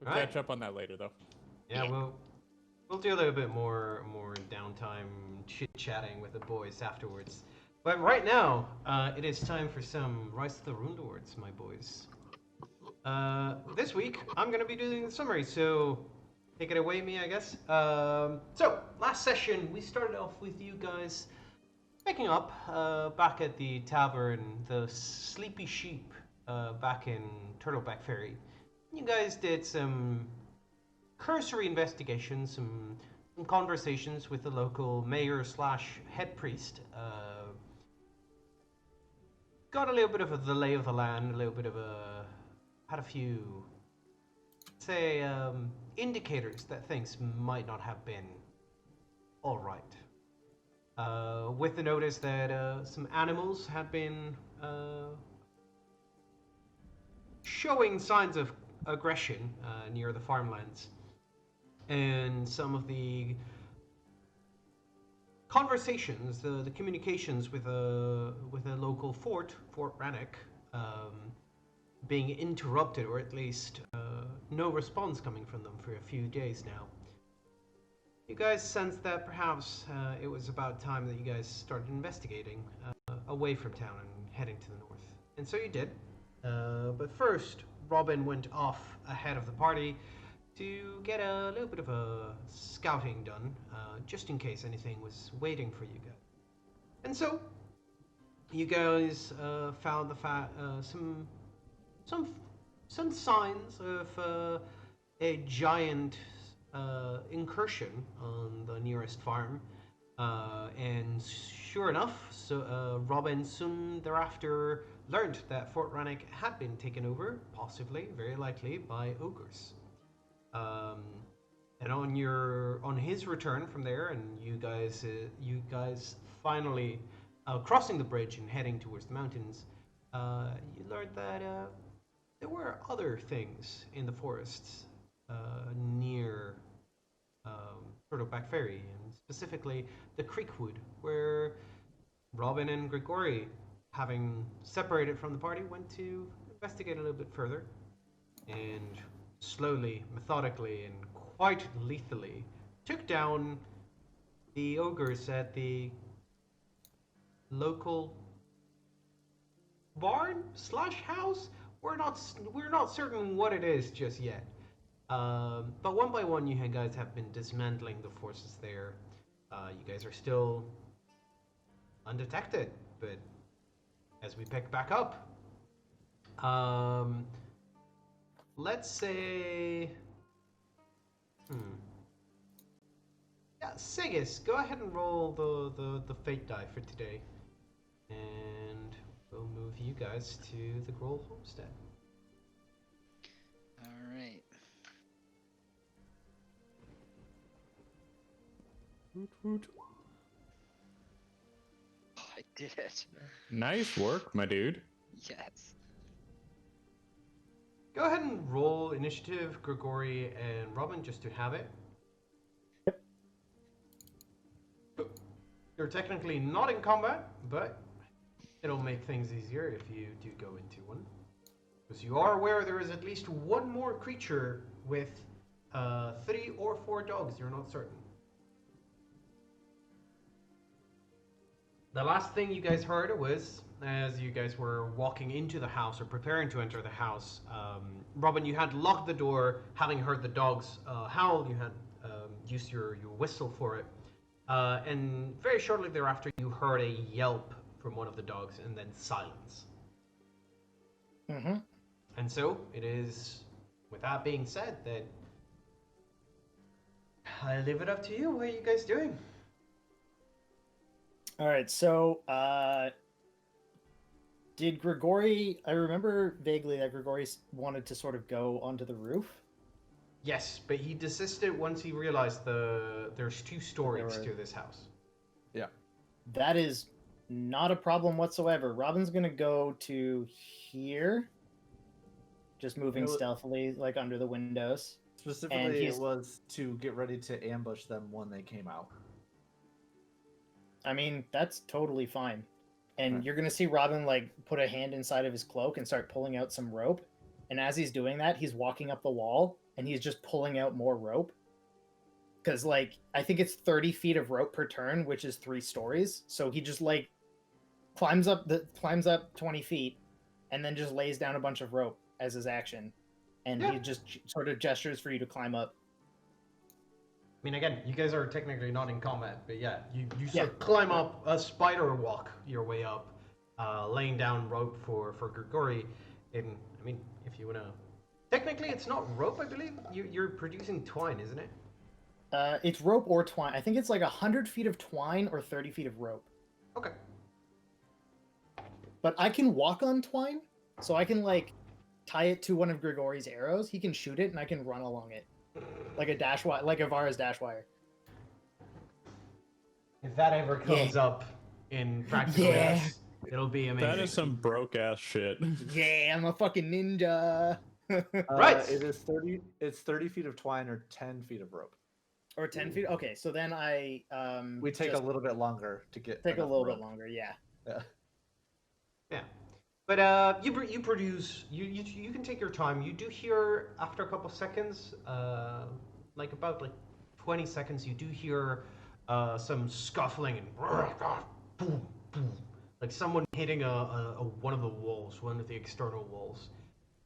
We'll catch up on that later, though. Yeah, we'll do a little bit more downtime chit chatting with the boys afterwards. But right now, it is time for some Rise to the Runelords, my boys. This week I'm gonna be doing the summary, so take it away, me, I guess. So last session we started off with you guys picking up back at the tavern, the Sleepy Sheep, back in Turtleback Ferry. You guys did some cursory investigations, some conversations with the local mayor slash head priest. Got a little bit of the lay of the land, a little bit of had a few, say, indicators that things might not have been all right. With the notice that some animals had been showing signs of aggression near the farmlands, and some of the conversations, the communications with a local Fort Rannoch, being interrupted, or at least no response coming from them for a few days now. You guys sensed that perhaps it was about time that you guys started investigating away from town and heading to the north. And so you did. But first, Robin went off ahead of the party to get a little bit of a scouting done, just in case anything was waiting for you guys. And so, you guys found some signs of a giant incursion on the nearest farm, and sure enough, so Robin soon thereafter learned that Fort Rannoch had been taken over, possibly, very likely, by ogres. And on his return from there, and you guys finally crossing the bridge and heading towards the mountains, you learned that there were other things in the forests near Turtleback Ferry, and specifically the Creekwood, where Robin and Grigori, having separated from the party, went to investigate a little bit further, and slowly, methodically, and quite lethally took down the ogres at the local barn slash house. We're not certain what it is just yet. But one by one, you guys have been dismantling the forces there. You guys are still undetected, but as we pick back up, let's say, yeah, Sigis, go ahead and roll the fate die for today, and we'll move you guys to the Grohl homestead. All right. Woot woot. Oh, I did it. Nice work, my dude. Yes. Go ahead and roll initiative, Grigori and Robin, just to have it. You're technically not in combat, but it'll make things easier if you do go into one. Because you are aware there is at least one more creature with 3 or 4 dogs, you're not certain. The last thing you guys heard was, as you guys were walking into the house or preparing to enter the house, Robin, you had locked the door, having heard the dogs howl. You had used your whistle for it. And very shortly thereafter, you heard a yelp from one of the dogs and then silence. Mm-hmm. And so, it is, with that being said, that I leave it up to you. What are you guys doing? All right, so did Grigori? I remember vaguely that Grigori wanted to sort of go onto the roof. Yes, but he desisted once he realized there's 2 stories to this house. Yeah. That is not a problem whatsoever. Robin's gonna go to here, just moving stealthily, like under the windows. Specifically, it was to get ready to ambush them when they came out. I mean, that's totally fine. And you're going to see Robin, like, put a hand inside of his cloak and start pulling out some rope. And as he's doing that, he's walking up the wall and he's just pulling out more rope. Because like I think it's 30 feet of rope per turn, which is 3 stories. So he just like climbs up 20 feet, and then just lays down a bunch of rope as his action, and Yeah. he just sort of gestures for you to climb up. I mean, again, you guys are technically not in combat, but yeah, you sort Yeah. of climb up a spider walk your way up, laying down rope for Grigori. And I mean, if you wanna, technically it's not rope, I believe. You're producing twine, isn't it? It's rope or twine. I think it's like 100 feet of twine or 30 feet of rope. Okay. But I can walk on twine, so I can like tie it to one of Grigori's arrows. He can shoot it, and I can run along it, like a dash wire, like a Vara's dash wire. If that ever comes up in practical, Yeah. yes, it'll be amazing. That is some broke ass shit. Yeah, I'm a fucking ninja. Right. It is 30. It's 30 feet of twine or 10 feet of rope. Or 10 feet. Okay, so then I We take just a little bit longer to get. take a enough little rope. bit longer. Yeah. Yeah. Yeah, but you produce you can take your time. You do hear after a couple seconds, like about like 20 seconds, you do hear some scuffling and boom, boom, like someone hitting a one of the walls, one of the external walls.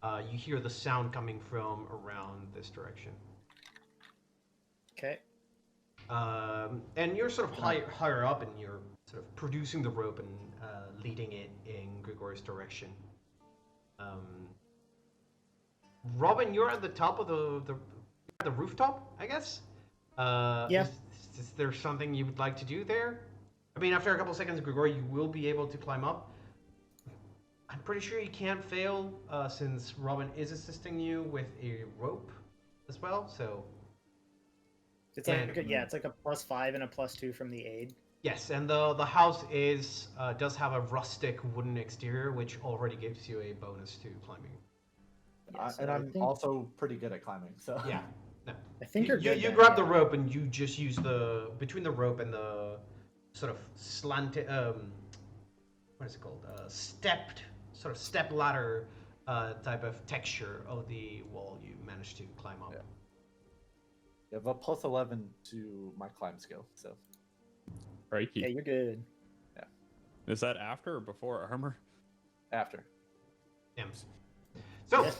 You hear the sound coming from around this direction. Okay. And you're sort of higher up, and you're sort of producing the rope and leading it in Grigori's direction. Robin, you're at the top of the rooftop, I guess. Yeah. Is there something you would like to do there? I mean, after a couple seconds, Grigori, you will be able to climb up. I'm pretty sure you can't fail, since Robin is assisting you with a rope as well. So. It's like it's like a +5 and a +2 from the aid. Yes, and the house does have a rustic wooden exterior, which already gives you a bonus to climbing. Yeah, so And I I'm think- also pretty good at climbing, so. Yeah, no. I think You, you're good. you then, grab yeah. the rope and you just use between the rope and the sort of slanted what is it called? Step ladder type of texture of the wall. You managed to climb up. Yeah. You have a +11 to my climb skill, so. Crikey. Yeah, you're good. Is that after or before armor? After. Ems. So, Yes.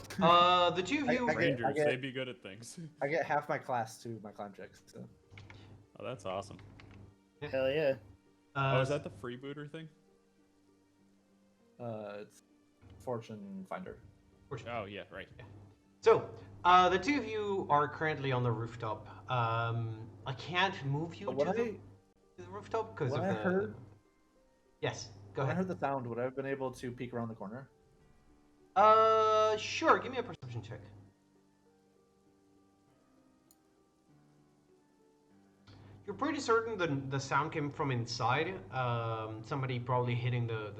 the two of you. I get- Rangers, get- they be good at things. I get half my class to my climb checks, so. Oh, that's awesome. Hell yeah. Oh, is that the freebooter thing? It's Fortune Finder. Oh, yeah, right. So, the two of you are currently on the rooftop. I can't move you But to the rooftop because of When the. I heard, Yes, go when I ahead. heard the sound, would I have been able to peek around the corner? Sure. Give me a perception check. You're pretty certain the sound came from inside. Somebody probably hitting the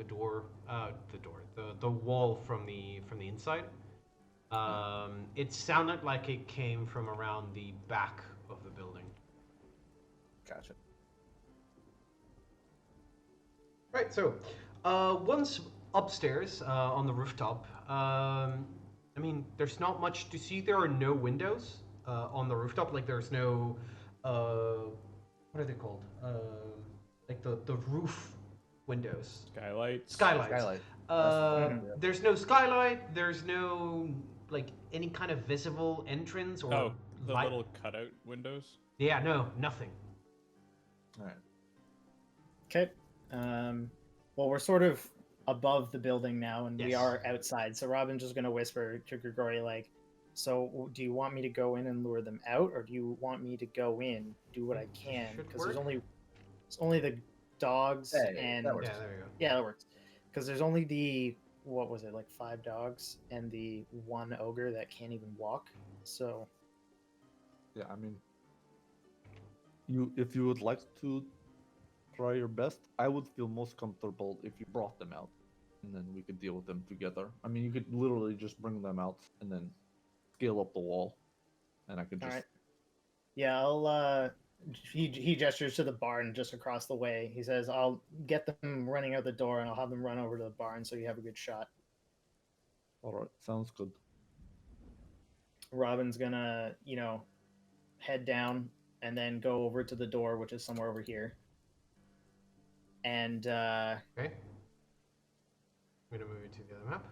wall from the inside. It sounded like it came from around the back of the building. Gotcha. Right. So, once upstairs on the rooftop, I mean, there's not much to see. There are no windows on the rooftop. Like, there's no what are they called? Like the roof windows. Skylights. Skylights. Skylight. There's no skylight. There's no like any kind of visible entrance or Oh, the light. little cutout windows. Yeah, no, nothing. All right. Okay. Well, we're sort of above the building now, and we Yes. are outside. So Robin's just gonna whisper to Grigori, like, "So, do you want me to go in and lure them out, or do you want me to go in, do what I can? Should Because there's work. only the dogs Hey, and that works. Yeah, there you go. yeah, that works. Because there's only the what was it, like 5 dogs and the 1 ogre that can't even walk. So Yeah, I mean, if you would like to try your best, I would feel most comfortable if you brought them out, and then we could deal with them together. I mean, you could literally just bring them out and then scale up the wall, and I could all just. right. Yeah, I'll he gestures to the barn just across the way. He says, "I'll get them running out the door, and I'll have them run over to the barn so you have a good shot." All right, sounds good. Robin's gonna, head down and then go over to the door, which is somewhere over here. And Okay. I'm gonna move it to the other map.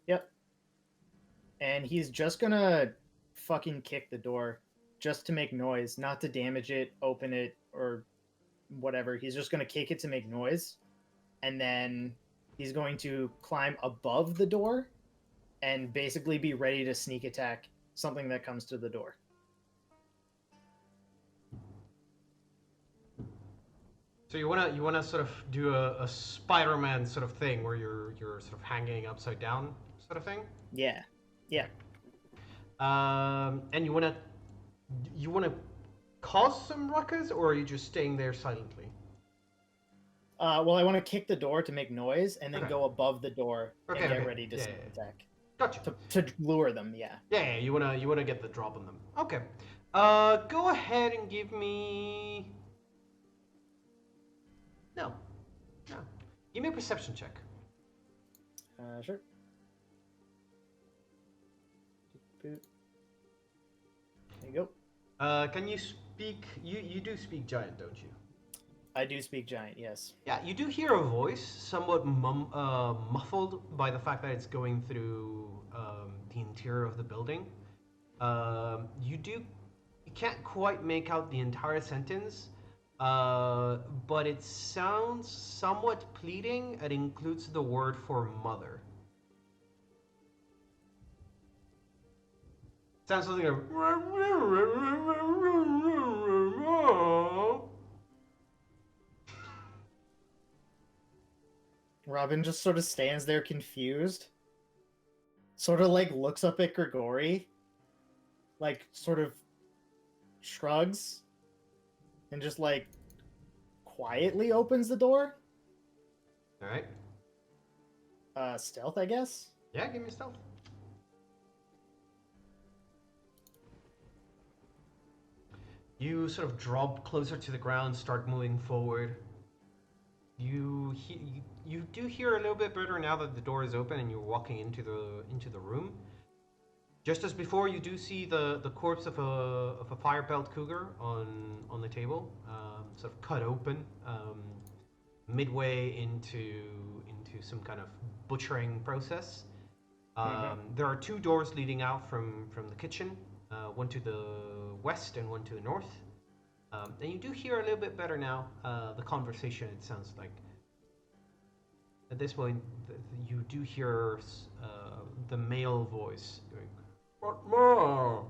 Yep. And he's just gonna fucking kick the door just to make noise, not to damage it, open it, or whatever. He's just gonna kick it to make noise. And then he's going to climb above the door and basically be ready to sneak attack something that comes to the door. So you wanna sort of do a Spider-Man sort of thing where you're sort of hanging upside down sort of thing. Yeah. And you wanna cause some ruckus, or are you just staying there silently? Well, I want to kick the door to make noise and then Okay. go above the door Okay, and get okay. ready to Yeah, sneak yeah. attack. Gotcha. To lure them, yeah. Yeah, you wanna get the drop on them. Okay. Go ahead and give me. No. Give me a perception check. Sure. There you go. Can you speak? You do speak giant, don't you? I do speak giant, yes. Yeah, you do hear a voice, somewhat muffled by the fact that it's going through the interior of the building. You can't quite make out the entire sentence, but it sounds somewhat pleading. It includes the word for mother. Sounds something like. Robin just sort of stands there confused. Sort of like looks up at Grigori. Like sort of shrugs. And just like quietly opens the door. Alright. Stealth, I guess? Yeah, give me stealth. You sort of drop closer to the ground, start moving forward. You do hear a little bit better now that the door is open and you're walking into the room. Just as before, you do see the corpse of a fire-pelt cougar on the table, sort of cut open, midway into some kind of butchering process. There are two doors leading out from the kitchen, one to the west and one to the north. And you do hear a little bit better now the conversation, it sounds like. At this point, you do hear the male voice going, "But Ma,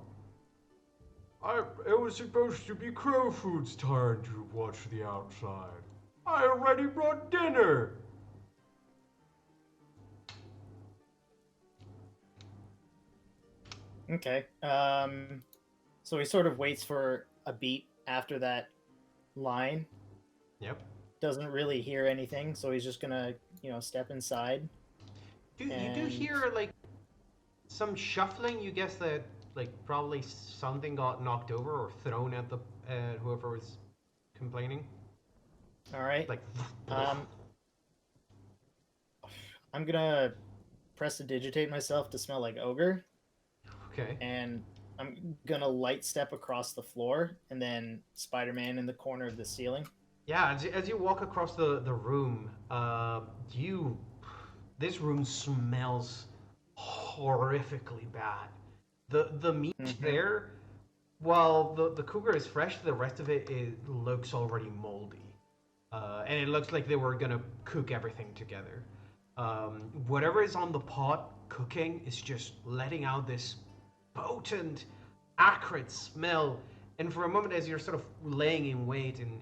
it was supposed to be Crowfoot's turn to watch the outside. I already brought dinner." Okay. So he sort of waits for a beat after that line. Yep. Doesn't really hear anything, so he's just gonna, step inside. You do And- hear like some shuffling. You guess that like probably something got knocked over or thrown at whoever was complaining. All right. Like. I'm gonna prestidigitate myself to smell like ogre, Okay. and I'm gonna light step across the floor, and then Spider-Man in the corner of the ceiling. Yeah, as you walk across the room, this room smells horrifically bad. The meat there, while the cougar is fresh, the rest of it looks already moldy, and it looks like they were gonna cook everything together. Whatever is on the pot cooking is just letting out this potent, acrid smell. And for a moment, as you're sort of laying in wait and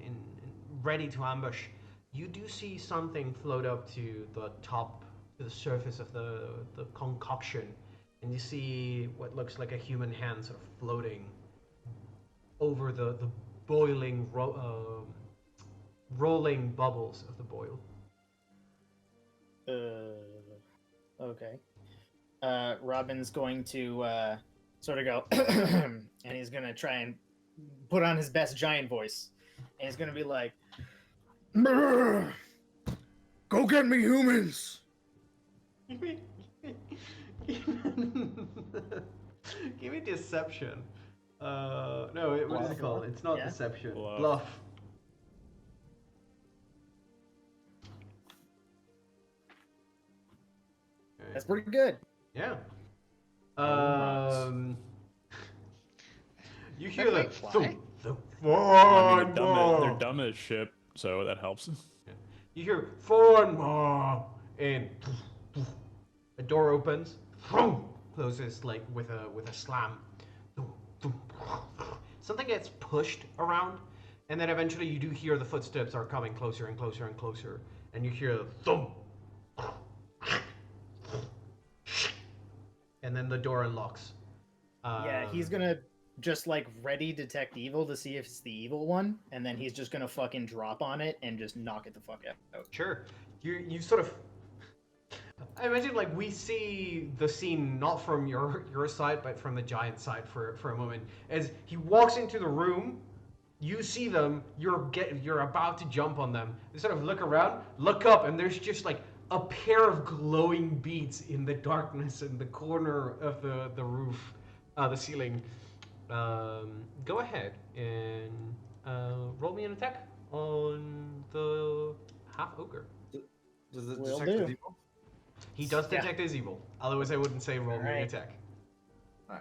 ready to ambush, you do see something float up to the top, to the surface of the concoction, and you see what looks like a human hand sort of floating over the boiling, rolling bubbles of the boil. Okay. Robin's going to sort of go, and he's gonna try and put on his best giant voice, and he's gonna be like, Go get me humans! Give me deception. No, what is it Bluff. called? It's not Yeah. deception. Bluff. Bluff. Alright. That's pretty good. Yeah. Alright. You hear That the thing fly? thump. I mean, Forward they're dumb as shit, so that helps. You hear forward and a door opens, closes like with a slam. Something gets pushed around, and then eventually you do hear the footsteps are coming closer and closer and closer, and you hear thump. And then the door unlocks. Yeah, he's gonna just like ready detect evil to see if it's the evil one, and then he's just gonna fucking drop on it and just knock it the fuck out. Sure. You sort of. I imagine like we see the scene not from your side, but from the giant side for a moment. As he walks into the room, you see them. You're about to jump on them. They sort of look around, look up, and there's just like a pair of glowing beads in the darkness in the corner of the roof, the ceiling. Go ahead and roll me an attack on the half ogre. Does it Will detect do. the evil? He does Yeah. detect his evil. Otherwise, I wouldn't say roll me an Alright. attack.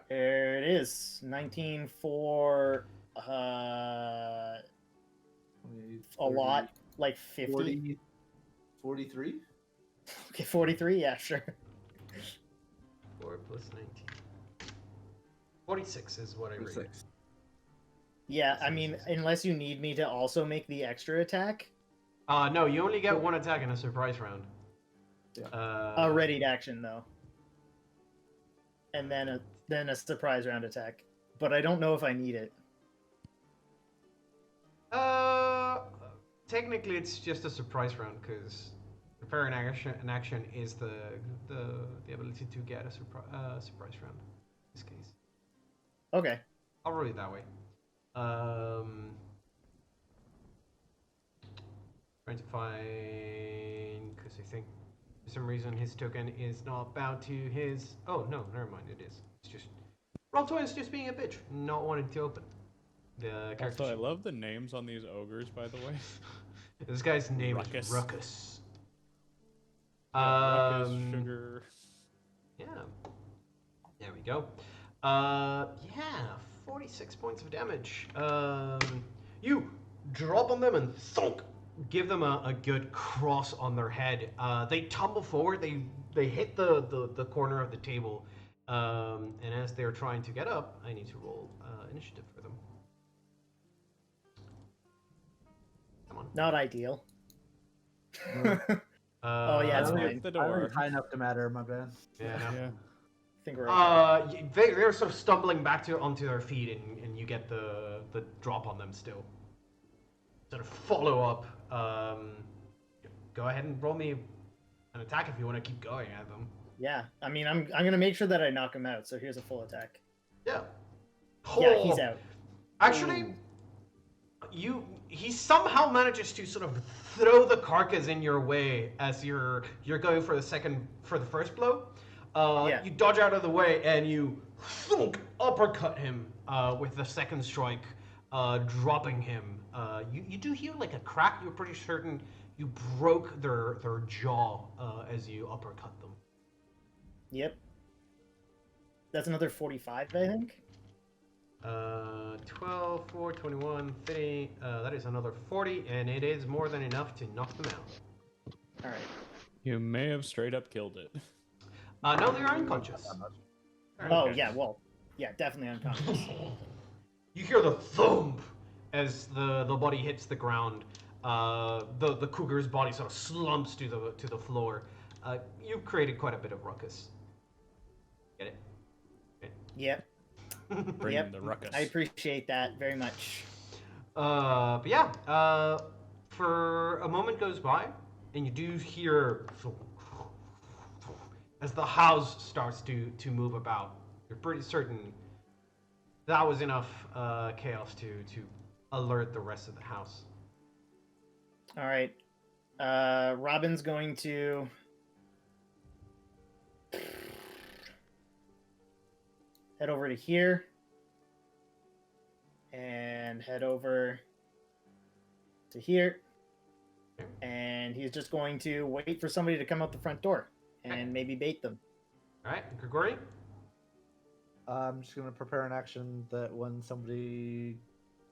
There it is. 19 for a 20, lot, like 50. 40, 43? Okay, 43. Yeah, sure. 4 plus 19. 46 is what I rated. 46. Yeah, I mean, unless you need me to also make the extra attack, No, you only get one attack in a surprise round. Yeah. a readied action though, and then a surprise round attack. But I don't know if I need it. Technically, it's just a surprise round because preparing an action is the ability to get a surprise round. In this case, Okay. I'll roll it that way. Trying to find because I think for some reason his token is not bound to his. Oh no, never mind. It is. It's just Roll20 is just being a bitch, not wanting to open. The character. Also, I love the names on these ogres, by the way. This guy's name Ruckus. is Ruckus. Yeah, Ruckus, Sugar. Yeah. There we go. Yeah, 46 points of damage. You drop on them and thunk. Give them a good cross on their head. They tumble forward. They hit the corner of the table. And as they're trying to get up, I need to roll initiative for them. Come on. Not ideal. Uh, Oh, yeah, it's Hit fine. the I door. wasn't high enough to matter, my bad. Yeah. no. Yeah. I think we're okay. They're sort of stumbling back onto their feet, and you get the drop on them still. Sort of follow up. Go ahead and roll me an attack if you want to keep going at them. Yeah, I mean, I'm gonna make sure that I knock him out. So here's a full attack. Yeah. Yeah, he's out. Actually, he somehow manages to sort of throw the carcass in your way as you're going for the first blow. Yeah. You dodge out of the way and you thunk, uppercut him with the second strike, dropping him. You do hear like a crack. You're pretty certain you broke their jaw as you uppercut them. Yep. That's another 45, I think. 12, 4, 21, 50. That is another 40, and it is more than enough to knock them out. All right. You may have straight up killed it. No, they are unconscious. Oh Okay. yeah, well, yeah, definitely unconscious. You hear the thump as the body hits the ground. The cougar's body sort of slumps to the floor. You've created quite a bit of ruckus. Get it? Yep. Bring Yep. the ruckus. I appreciate that very much. But yeah, for a moment goes by, and you do hear as the house starts to move about. You're pretty certain that was enough chaos to alert the rest of the house. All right. Robin's going to head over to here, and head over to here. And he's just going to wait for somebody to come out the front door and maybe bait them. All right, Grigori. I'm just gonna prepare an action that when somebody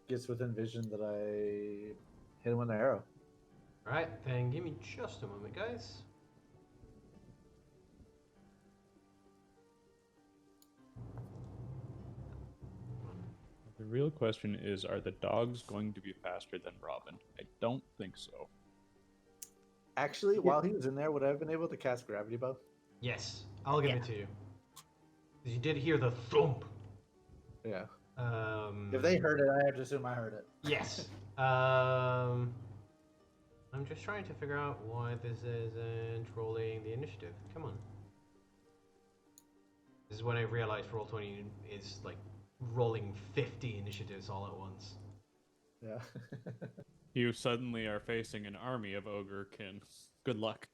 gets within vision, that I hit him with an arrow. All right, then give me just a moment, guys. The real question is, are the dogs going to be faster than Robin? I don't think so. Actually, while he was in there, would I have been able to cast Gravity Bow? Yes, I'll give Yeah. it to you. 'Cause you did hear the thump. Yeah. Um, If they heard it, I have to assume I heard it. Yes. I'm just trying to figure out why this isn't rolling the initiative. Come on. This is when I realized Roll20 is like rolling 50 initiatives all at once. Yeah. You suddenly are facing an army of ogrekin. Good luck.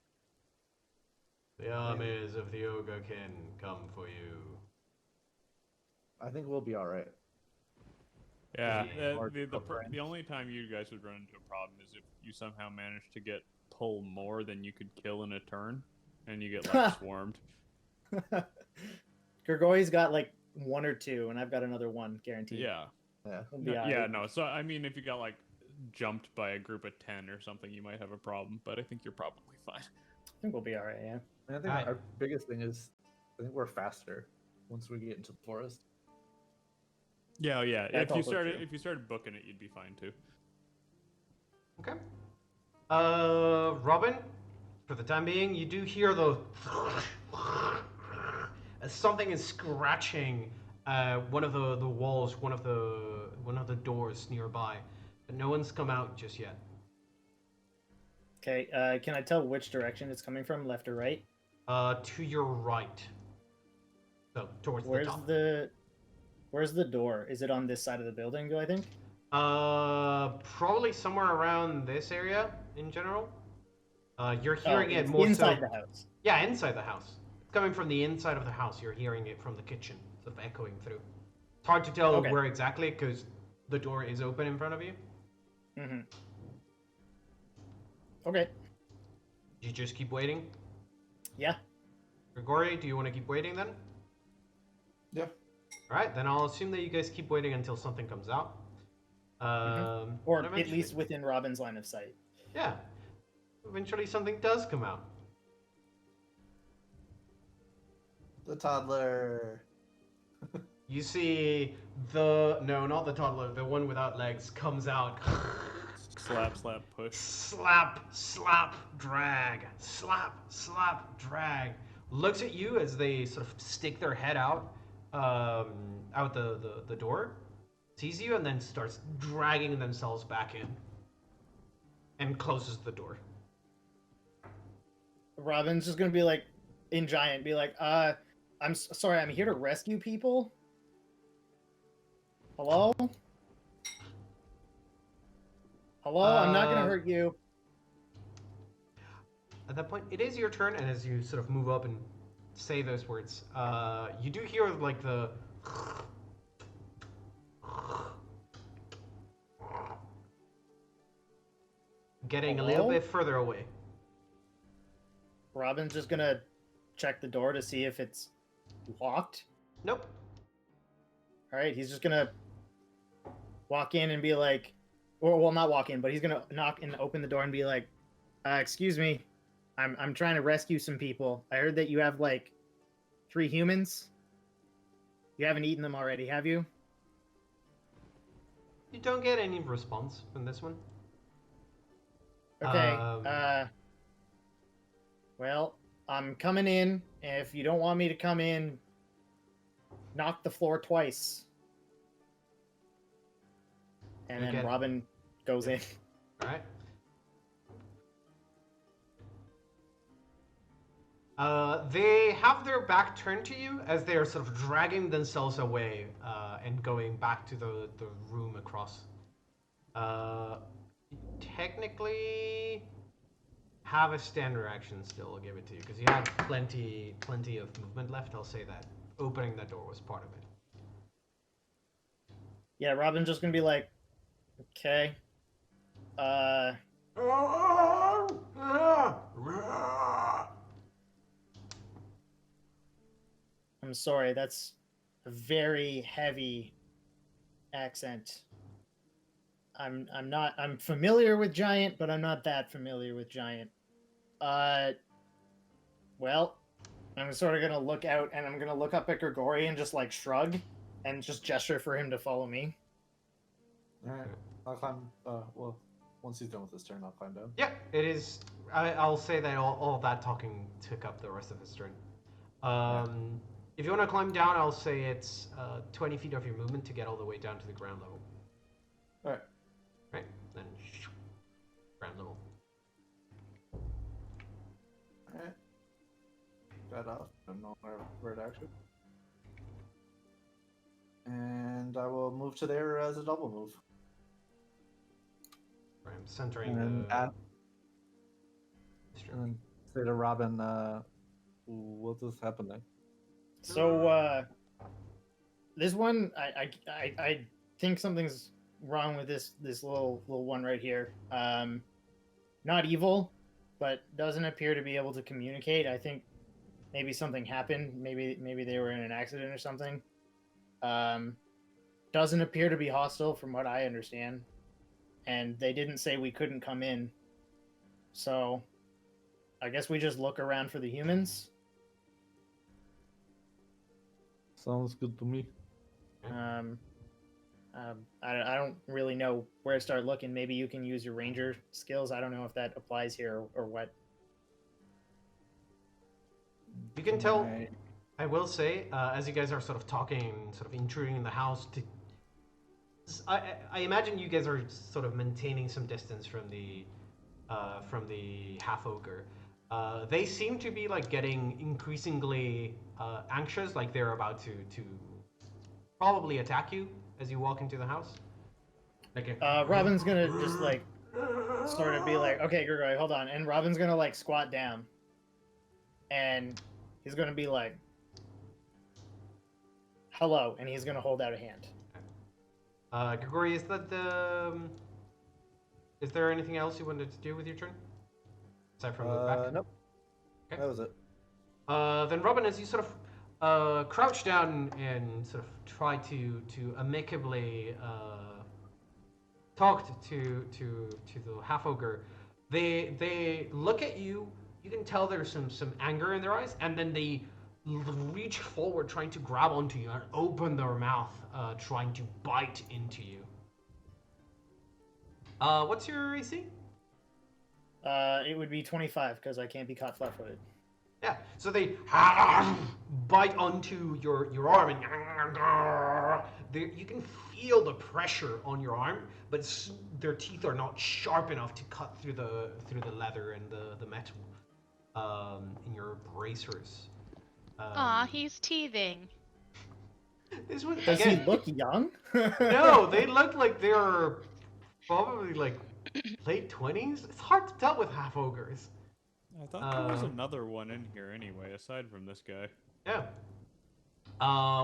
The armies of the Ogrekin come for you. I think we'll be all right. Yeah, Or the only time you guys would run into a problem is if you somehow manage to pull more than you could kill in a turn, and you get like swarmed. Grigori's got like 1 or 2, and I've got another 1 guaranteed. Yeah. Yeah. We'll be No, all yeah, right. no. So I mean, if you got like jumped by a group of 10 or something, you might have a problem. But I think you're probably fine. I think we'll be all right. Yeah. And I think Alright. our biggest thing is, I think we're faster once we get into the forest. Yeah, yeah. That's If you also started true. if you started booking it, you'd be fine too. Okay. Robin, for the time being, you do hear the as something is scratching one of the walls, one of the doors nearby, but no one's come out just yet. Okay. Can I tell which direction it's coming from, left or right? To your right. So towards the Where's top. Where's the door? Is it on this side of the building? Do I think? Probably somewhere around this area in general. You're hearing it it's more inside so. the house. Yeah, inside the house. It's coming from the inside of the house. You're hearing it from the kitchen, sort of echoing through. It's hard to tell Okay. where exactly because the door is open in front of you. Mm-hmm. Okay. You just keep waiting. Yeah. Grigori, do you want to keep waiting then? Yeah. All right, then I'll assume that you guys keep waiting until something comes out. Or and at eventually- least within Robin's line of sight. Yeah. Eventually something does come out. The toddler. You see not the toddler, the one without legs comes out. Slap, slap, push. Slap, slap, drag. Slap, slap, drag. Looks at you as they sort of stick their head out the door. Sees you and then starts dragging themselves back in. And closes the door. Robin's just gonna be like, in giant, be like, I'm sorry, I'm here to rescue people. Hello? Hello? I'm not gonna hurt you. At that point, it is your turn, and as you sort of move up and say those words, you do hear like the getting a little Hello? bit further away. Robin's just gonna check the door to see if it's locked. Nope. All right, he's just gonna walk in and be like, or well, not walk in, but he's gonna knock and open the door and be like, "Excuse me, I'm trying to rescue some people. I heard that you have like 3 humans. You haven't eaten them already, have you?" You don't get any response from this one. Okay. Well, I'm coming in. If you don't want me to come in, knock the floor twice. And then Okay. Robin goes in. All right. They have their back turned to you as they are sort of dragging themselves away and going back to the room across. Technically, have a standard action still. I'll give it to you because you have plenty of movement left. I'll say that opening that door was part of it. Yeah, Robin's just gonna be like, okay. I'm sorry, that's a very heavy accent. I'm familiar with Giant, but I'm not that familiar with Giant. Well, I'm sort of gonna look out and I'm gonna look up at Grigori and just like shrug and just gesture for him to follow me. Alright, I'll climb. Well, once he's done with his turn, I'll climb down. Yeah, it is. I'll say that all that talking took up the rest of his turn. If you want to climb down, I'll say it's 20 feet of your movement to get all the way down to the ground level. Alright. Right, then ground level. Alright. Got off. I'm not where to action. And I will move to there as a double move. Right, I'm centering And the. add, and then say to Robin, what is happening? So this one, I think something's wrong with this little one right here. Not evil, but doesn't appear to be able to communicate. I think maybe something happened. Maybe they were in an accident or something. Doesn't appear to be hostile from what I understand. And they didn't say we couldn't come in. So I guess we just look around for the humans. Sounds good to me. I don't really know where to start looking. Maybe you can use your ranger skills. I don't know if that applies here or what. You can tell. Right. I will say, as you guys are sort of talking, sort of intruding in the house, I imagine you guys are sort of maintaining some distance from the half ogre. They seem to be like getting increasingly anxious, like they're about to probably attack you as you walk into the house. Like Robin's gonna just like sort of be like, okay, Grigori, hold on, and Robin's gonna like squat down, and he's gonna be like, hello, and he's gonna hold out a hand. Grigori, is that the? Is there anything else you wanted to do with your turn? Aside from the back? Nope. Okay. That was it. Then Robin, as you sort of crouch down and sort of try to amicably talk to the half ogre, they look at you. You can tell there's some anger in their eyes, and then they reach forward, trying to grab onto you and open their mouth, trying to bite into you. What's your AC? It would be 25 because I can't be caught flat-footed. Yeah, so they bite onto your arm, and you can feel the pressure on your arm, but their teeth are not sharp enough to cut through the leather and the metal in your bracers. Aw, he's teething. This one, Does again, he look young? no, they look like they're probably like late 20s. It's hard to tell with half ogres. I thought there was another one in here anyway, aside from this guy. Yeah.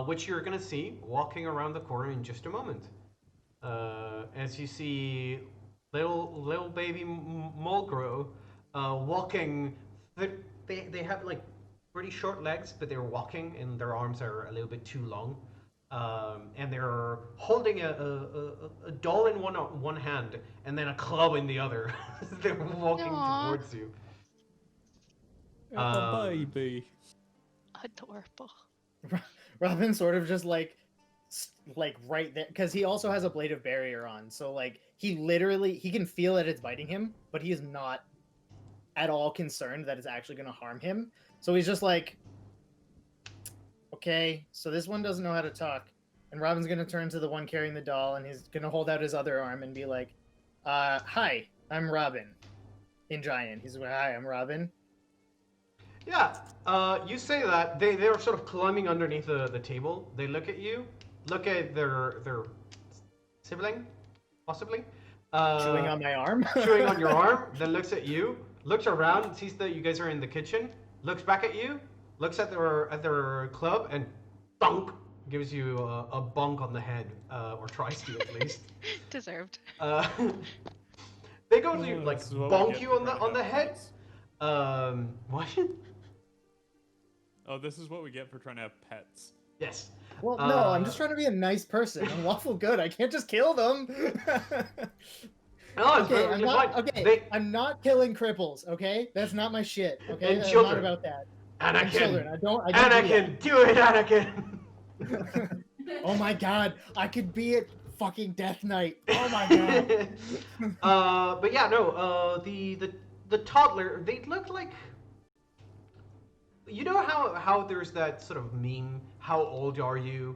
Which you're gonna see walking around the corner in just a moment. As you see little baby Mulgro walking. They have like pretty short legs, but they're walking and their arms are a little bit too long. And they're holding a doll in one hand and then a club in the other. They're walking Aww. towards you. A baby. Adorable. Robin sort of just like right there, because he also has a blade of barrier on, so like he can feel that it's biting him, but he is not at all concerned that it's actually going to harm him. So he's just like, okay, so this one doesn't know how to talk, and Robin's going to turn to the one carrying the doll, and he's going to hold out his other arm and be like, hi, I'm Robin. In Giant, he's like, hi, I'm Robin. Yeah, you say that. They're sort of climbing underneath the table. They look at you, look at their sibling, possibly. Chewing on my arm? Chewing on your arm, then looks at you, looks around, sees that you guys are in the kitchen, looks back at you, looks at their club, and thunk, gives you a bonk on the head, or tries to at least. Deserved. Uh, they go to like This is what we bonk get you for on the trying to have head. pets. What? Oh, this is what we get for trying to have pets. Yes. Well, no, I'm just trying to be a nice person. I'm lawful good. I can't just kill them. No, it's Okay, perfectly fine. They- I'm not killing cripples. Okay, that's not my shit. Okay, And I'm children. not about that. Anakin. And children. I don't do that. Anakin, do it, Anakin. Oh my god, I could be at fucking Death Knight. Oh my god. But yeah, no. The toddler. They look like. You know how there's that sort of meme. How old are you?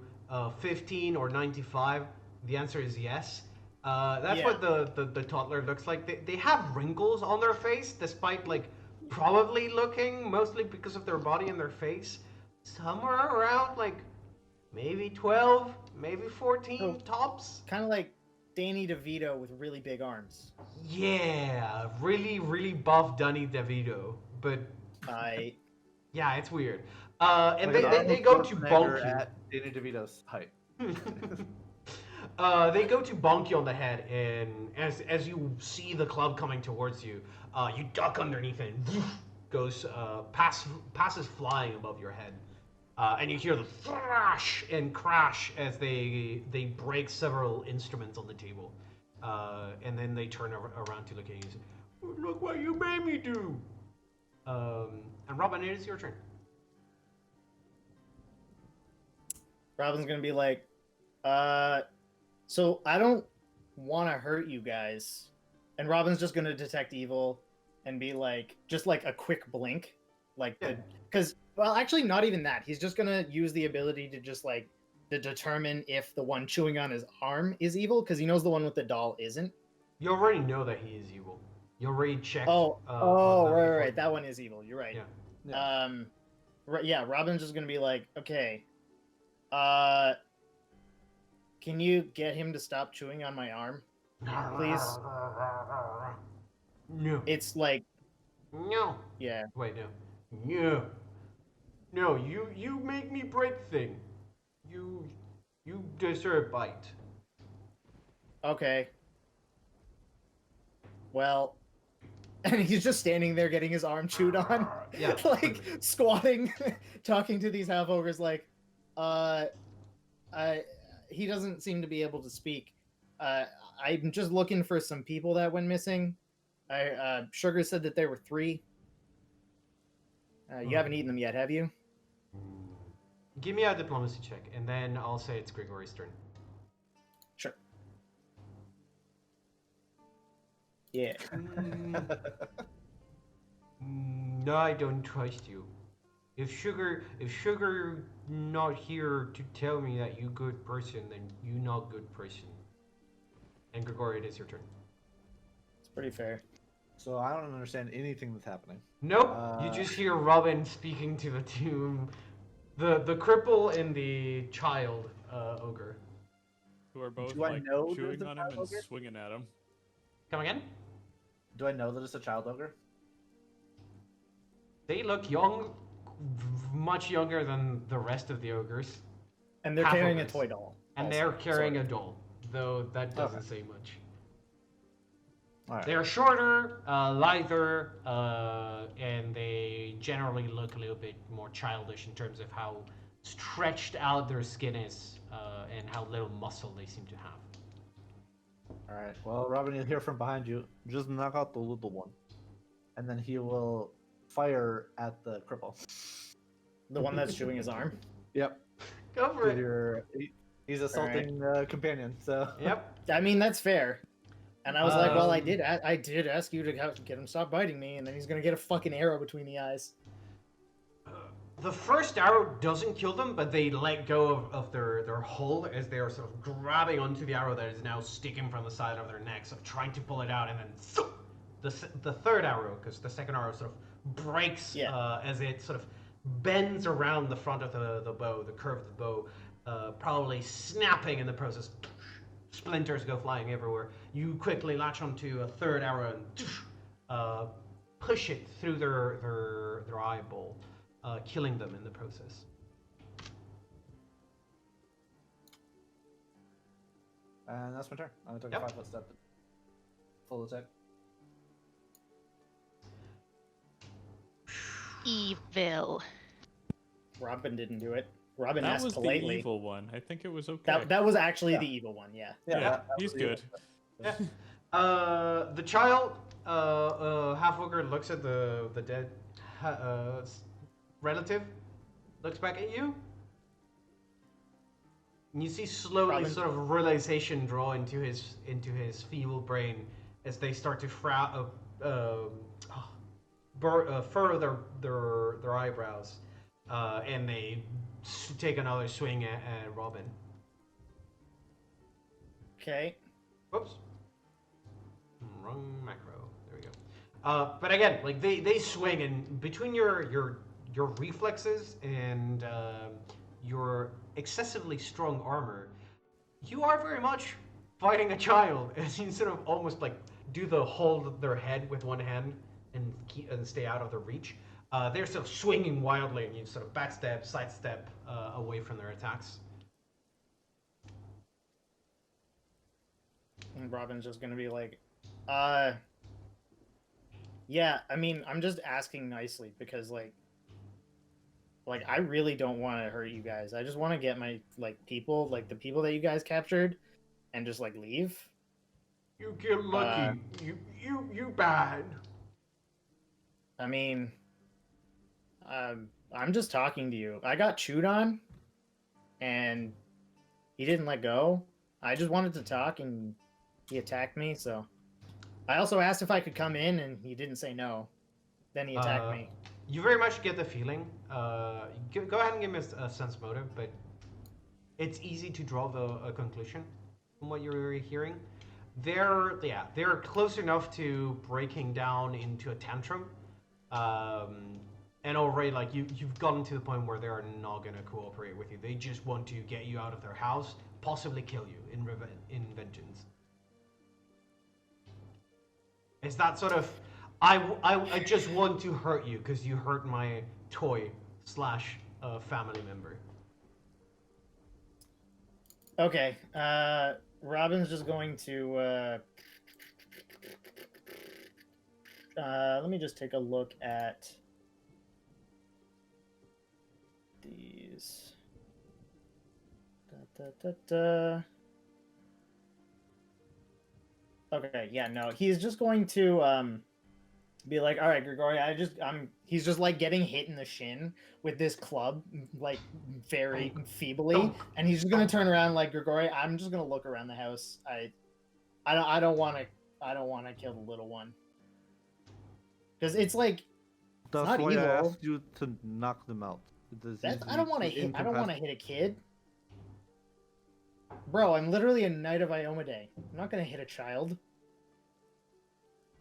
15 or 95? The answer is yes. That's Yeah. what the toddler looks like. They have wrinkles on their face, despite like probably looking mostly because of their body and their face. Somewhere around like maybe 12, maybe 14 Oh. tops. Kind of like Danny DeVito with really big arms. Yeah, really buff Danny DeVito. But I yeah, it's weird. And Like they go Arnold to Schwarzenegger bonk you. at Danny DeVito's height. They go to bonk you on the head, and as you see the club coming towards you, you duck underneath it, and goes passes flying above your head, and you hear the thrash and crash as they break several instruments on the table, and then they turn around to look at you and say, "Look what you made me do!" And Robin, it is your turn. Robin's gonna be like, so I don't want to hurt you guys, and Robin's just gonna detect evil and be like, just like a quick blink, like Yeah. because well, actually, not even that. He's just gonna use the ability to just like to determine if the one chewing on his arm is evil, because he knows the one with the doll isn't. You already know that he is evil. You already checked. Oh, on that right, before. right. That one is evil. You're right. Yeah. Yeah. Robin's just gonna be like, okay, can you get him to stop chewing on my arm? Please. No. It's like, No. yeah. Wait, no. No. No, you make me break thing. You deserve bite. Okay. Well, and he's just standing there getting his arm chewed on, Yeah, like perfect. squatting, talking to these half ogres. Like, he doesn't seem to be able to speak. I'm just looking for some people that went missing. Sugar said that there were 3. You haven't eaten them yet, have you? Give me a diplomacy check, and then I'll say it's Grigory's turn. Sure. Yeah. No, I don't trust you. If sugar not here to tell me that you good person, then you not good person. And Grigory, it is your turn. It's pretty fair. So I don't understand anything that's happening. Nope. You just hear Robin speaking to the two, the cripple and the child ogre. Who are both Do I like know chewing there's a on him and child ogre? swinging at him. Come again? Do I know that it's a child ogre? They look young, much younger than the rest of the ogres, And they're Half carrying ogres. a toy doll. and also, they're carrying sort a of. doll, though that doesn't say much. All right. They're shorter, lighter, and they generally look a little bit more childish in terms of how stretched out their skin is and how little muscle they seem to have. All right. Well, Robin, you'll hear from behind you. Just knock out the little one, and then he will fire at the cripple. The one that's chewing his arm. Yep. Go for it. He's assaulting companion. So. Yep. I mean, that's fair. And I was like, well, I Um, did ask you to get him to stop biting me, and then he's gonna get a fucking arrow between the eyes. The first arrow doesn't kill them, but they let go of their hull as they are sort of grabbing onto the arrow that is now sticking from the side of their neck, sort of trying to pull it out, and then the third arrow, because the second arrow sort of breaks as it sort of bends around the front of the bow, the curve of the bow, probably snapping in the process. Splinters go flying everywhere. You quickly latch onto a third arrow and push it through their eyeball, killing them in the process. And that's my turn. I took Yep. a 5-foot step. Full attack. Evil. Robin didn't do it. Robin That asked was the politely. evil one. I think it was okay. That was actually Yeah. the evil one. Yeah. yeah, that he's was the- good. The child, half-ogre looks at the dead relative, looks back at you, and you see slowly Robin. sort of realization draw into his feeble brain as they start to furrow their eyebrows, and they take another swing at Robin. Okay. Whoops. Wrong macro. There we go. But again, like they swing, and between your reflexes and your excessively strong armor, you are very much fighting a child. As you sort of almost like do the hold their head with one hand and stay out of their reach. They're sort of swinging wildly, and you sort of backstep, sidestep away from their attacks. And Robin's just gonna be like, yeah, I mean, I'm just asking nicely because like I really don't want to hurt you guys. I just want to get my people, like the people that you guys captured, and just like leave. You get lucky. You bad. I mean, I'm just talking to you. I got chewed on, and he didn't let go. I just wanted to talk, and he attacked me, so... I also asked if I could come in, and he didn't say no. Then he attacked me. You very much get the feeling. Go ahead and give me a sense motive, but it's easy to draw a conclusion from what you're hearing. They're close enough to breaking down into a tantrum, and already like you've gotten to the point where they are not gonna cooperate with you. They just want to get you out of their house, possibly kill you in vengeance. It's that sort of, I just want to hurt you because you hurt my toy / family member. Okay, Robin's just going to, let me just take a look at these. Okay, yeah, no, he's just going to be like, all right, Grigori, he's just like getting hit in the shin with this club, like very feebly, and he's just gonna turn around like, Grigori, I'm just gonna look around the house. I don't want to kill the little one, because it's like That's not why evil. I asked you to knock them out. I don't want to hit. I don't want to hit a kid. Bro, I'm literally a Knight of Iomade. I'm not gonna hit a child.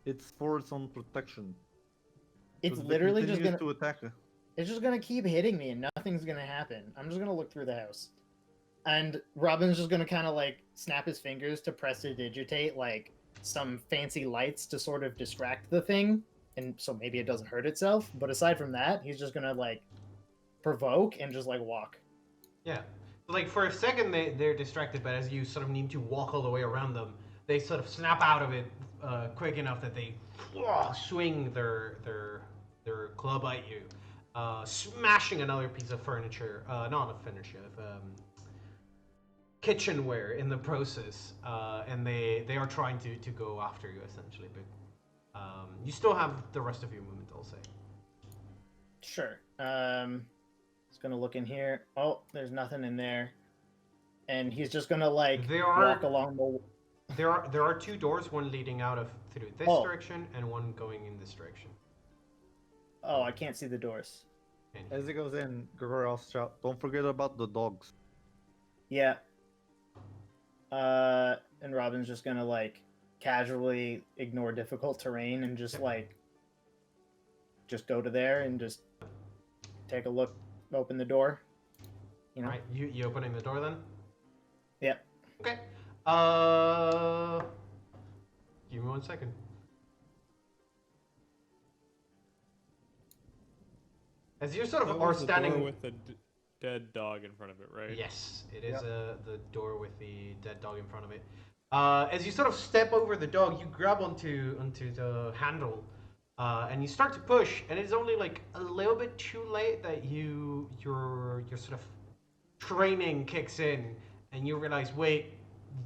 It's for its own protection. It's Because literally it just continues gonna. to attack. It's just gonna keep hitting me, and nothing's gonna happen. I'm just gonna look through the house, and Robin's just gonna kind of like snap his fingers to prestidigitate like some fancy lights to sort of distract the thing, and so maybe it doesn't hurt itself. But aside from that, he's just gonna like provoke and just like walk. Yeah. Like for a second they're distracted, but as you sort of need to walk all the way around them, they sort of snap out of it quick enough that they swing their club at you, smashing another piece of furniture, not a furniture, kitchenware in the process, and they are trying to go after you essentially, but you still have the rest of your movement, I'll say. Sure. Just gonna look in here. Oh, there's nothing in there. And he's just gonna like walk along the. There are two doors, one leading out of through this direction and one going in this direction. Oh, I can't see the doors. As it goes in, Grigori will shout, don't forget about the dogs. Yeah. And Robin's just gonna like casually ignore difficult terrain and just like just go to there and just take a look, open the door. You know? Right, you opening the door then? Yep. Okay. Give me 1 second. As you sort of are That was the door standing with the dead dog in front of it, right? Yes, it is Yep. the door with the dead dog in front of it. As you sort of step over the dog, you grab onto the handle, and you start to push. And it's only like a little bit too late that your sort of training kicks in, and you realize, wait,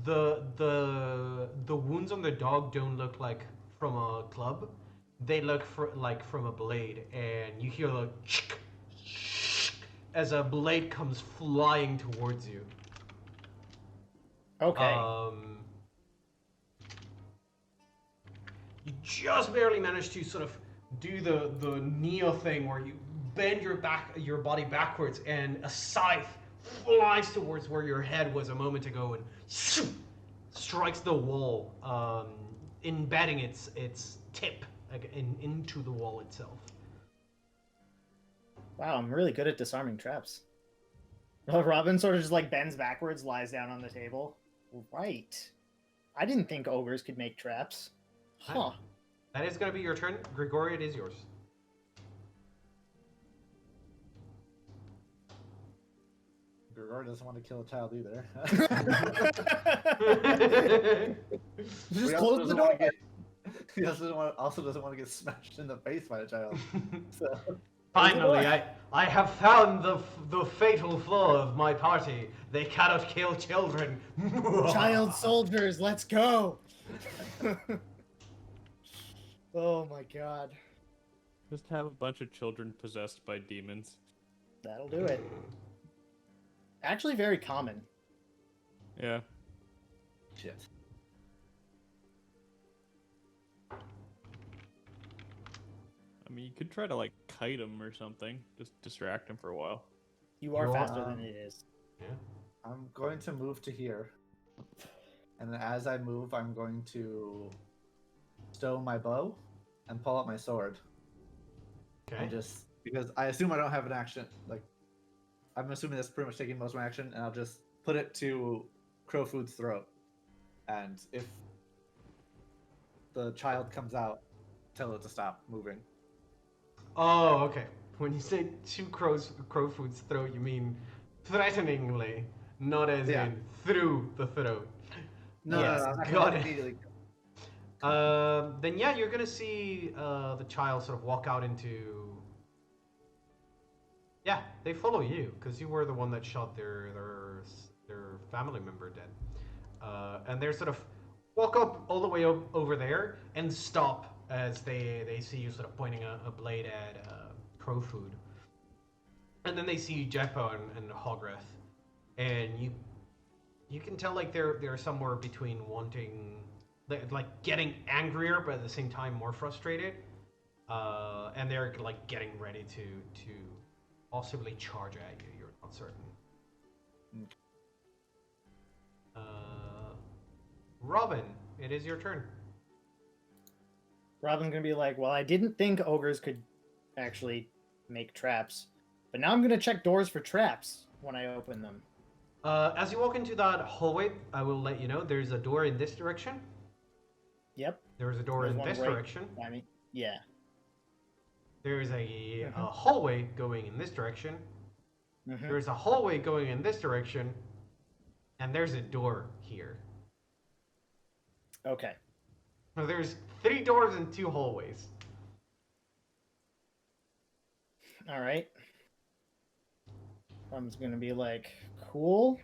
the wounds on the dog don't look like from a club. They look like from a blade, and you hear the as a blade comes flying towards you. Okay. You just barely manage to sort of do the Neo thing where you bend your body backwards, and a scythe flies towards where your head was a moment ago and strikes the wall, embedding its tip into the wall itself. Wow, I'm really good at disarming traps. Well, Robin sort of just like bends backwards, lies down on the table. Right. I didn't think ogres could make traps. Huh. That is going to be your turn. Grigori, it is yours. Grigor doesn't want to kill a child either. Just He close the door. He also doesn't want to get smashed in the face by a child. So. Finally, I have found the fatal flaw of my party. They cannot kill children. Child soldiers, let's go. Oh my god. Just have a bunch of children possessed by demons. That'll do it. Actually very common. Yeah. Shit. I mean, you could try to like kite them or something. Just distract them for a while. You are Roll, faster than it is. I'm going to move to here. And then as I move, I'm going to stow my bow and pull out my sword. Okay. And just, because I assume I don't have an action, like, I'm assuming that's pretty much taking most of my action, and I'll just put it to Crowfood's throat. And if the child comes out, tell it to stop moving. Oh, okay. When you say to Crowfood's throat, you mean threateningly, not as in through the throat. No, Yes, no, I'm not got gonna it. immediately. Then yeah, you're gonna see the child sort of walk out into. Yeah, they follow you because you were the one that shot their family member dead, and they're sort of walk up all the way over there and stop as they see you sort of pointing a blade at Crowfood, and then they see Jeppo and Hogreth, and you can tell like they're somewhere between wanting, like getting angrier but at the same time more frustrated, and they're like getting ready to possibly charge at you. You're not certain. Robin, it is your turn. Robin's gonna be like, well, I didn't think ogres could actually make traps, but now I'm gonna check doors for traps when I open them. As you walk into that hallway, I will let you know there's a door in this direction. Yep. There's a door There's in one this right direction. by me. Yeah. There's a hallway going in this direction. Mhm. There's a hallway going in this direction. And there's a door here. Okay. So there's 3 doors and 2 hallways. All right. I'm just gonna be like, cool.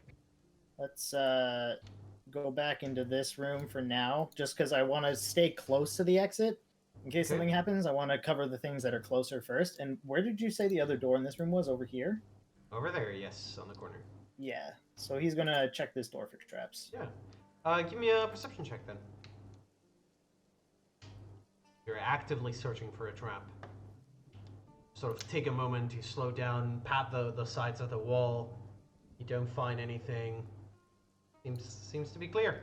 Let's go back into this room for now, just because I want to stay close to the exit in case Okay. something happens. I want to cover the things that are closer first. And where did you say the other door in this room was? Over here? Over there, yes, on the corner. Yeah. So he's gonna check this door for traps. Yeah. Give me a perception check then. You're actively searching for a trap. Sort of take a moment to slow down, pat the sides of the wall. You don't find anything. Seems to be clear.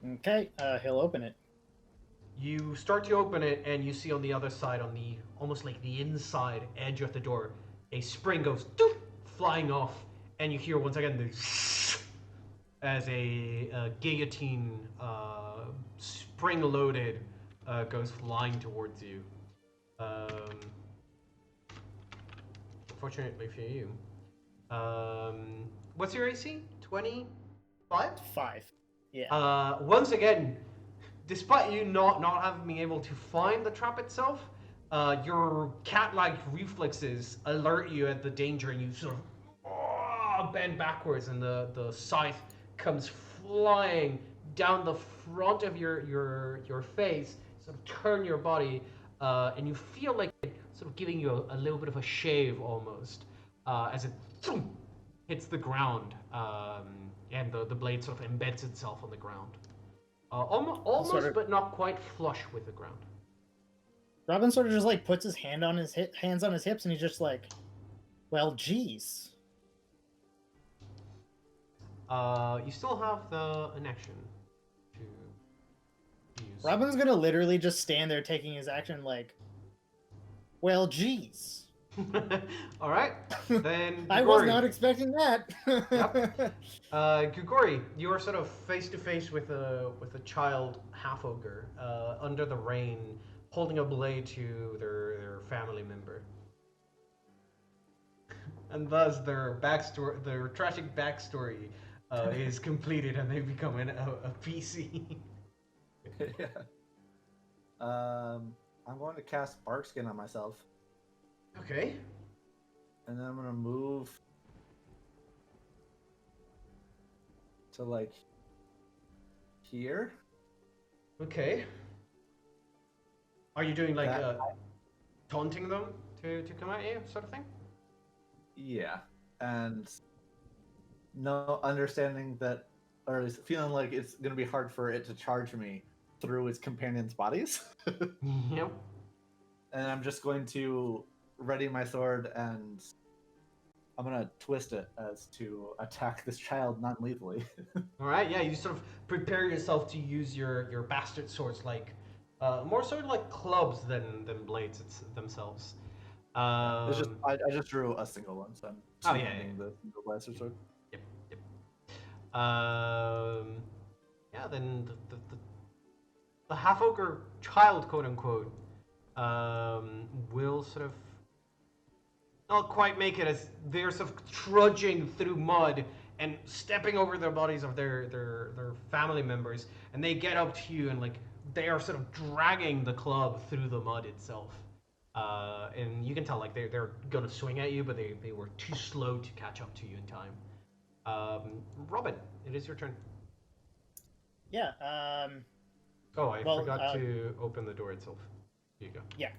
Okay. He'll open it. You start to open it, and you see on the other side, on the almost like the inside edge of the door, a spring goes doof, flying off, and you hear once again the as a guillotine, spring-loaded, goes flying towards you. unfortunately for you. What's your AC? 25? 5. Yeah. Once again, despite you not having been able to find the trap itself, your cat-like reflexes alert you at the danger, and you sort of bend backwards, and the scythe comes flying down the front of your face, sort of turn your body, and you feel like it sort of giving you a little bit of a shave almost, as it hits the ground, and the blade sort of embeds itself on the ground. Almost, Sort of- but not quite flush with the ground. Robin sort of just like puts his hands on his hips, and he's just like, "Well, geez." You still have an action to use. Robin's gonna literally just stand there taking his action, like, "Well, geez." All right, then. I was Grigori. not expecting that. Grigori, you are sort of face to face with a child half ogre under the rain, holding a blade to their family member, and thus their tragic backstory is completed, and they become a PC. Yeah. I'm going to cast Bark Skin on myself, Okay. and then I'm gonna move to like here. Okay. Are you doing like That- taunting them to come at you, sort of thing? Yeah, and no understanding that, or is feeling like it's gonna be hard for it to charge me through its companions' bodies. Yep. And I'm just going to ready my sword, and I'm gonna twist it as to attack this child non-lethally. All right. Yeah. You sort of prepare yourself to use your bastard swords, like more sort of like clubs than blades themselves. It's just I just drew a single one, so I'm Oh, yeah, two-handing the single blaster sword. Yep. Yeah. Then the half ogre child, quote unquote, will sort of not quite make it, as they're sort of trudging through mud and stepping over the bodies of their family members, and they get up to you, and like they are sort of dragging the club through the mud itself. And you can tell like they're gonna swing at you, but they were too slow to catch up to you in time. Robin, it is your turn. Yeah. Oh, I Well, forgot to open the door itself. Here you go. Yeah.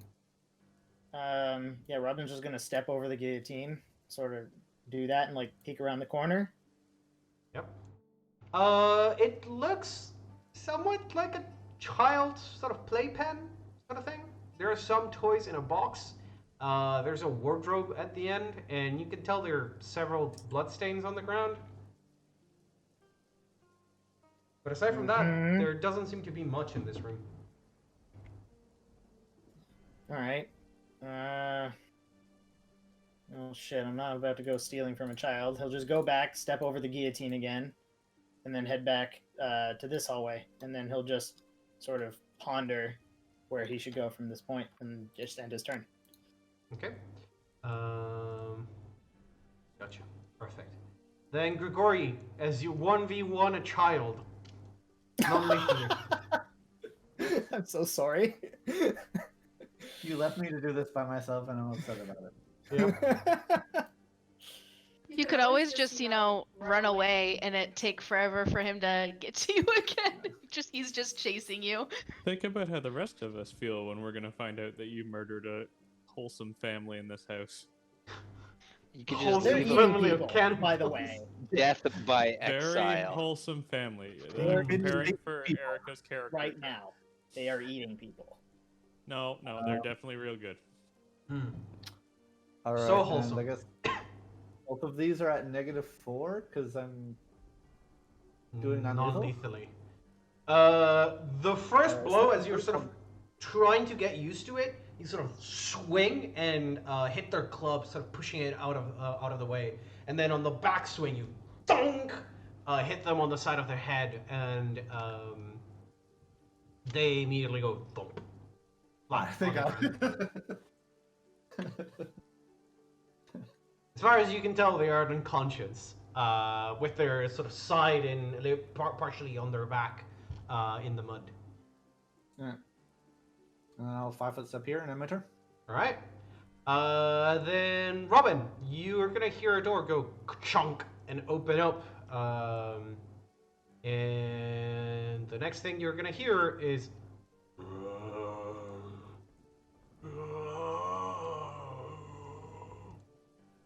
Robin's just gonna step over the guillotine, sort of do that, and like peek around the corner. Yep. It looks somewhat like a child's sort of playpen sort of thing. There are some toys in a box. There's a wardrobe at the end, and you can tell there are several bloodstains on the ground. But aside from that, Mhm. there doesn't seem to be much in this room. All right. Oh shit! I'm not about to go stealing from a child. He'll just go back, step over the guillotine again, and then head back to this hallway. And then he'll just sort of ponder where he should go from this point, and just end his turn. Okay. Gotcha. Perfect. Then Grigori, as you 1v1 a child. Non-lethally. I'm so sorry. You left me to do this by myself, and I'm upset about it. Yep. You could always just, run away and it take forever for him to get to you again. He's just chasing you. Think about how the rest of us feel when we're gonna find out that you murdered a wholesome family in this house. You could Whole just They're leave eating them family of people, cannibals. by the way. death by Very exile. wholesome family. They're Preparing eating for people Erica's character. Right now, they are eating people. No, they're definitely real good. All right, So and wholesome. I guess both of these are at -4 because I'm doing non-lethal? Non-lethally. The first blow, as you're sort of trying to get used to it, you sort of swing and hit their club, sort of pushing it out of the way. And then on the back swing, you thunk, hit them on the side of their head, and they immediately go thump. I think on the ground. As far as you can tell, they are unconscious, with their sort of side in, partially on their back, in the mud. Alright. I'll 5-foot step here and end my turn. All right. Then Robin, you are gonna hear a door go chunk and open up. And the next thing you're gonna hear is.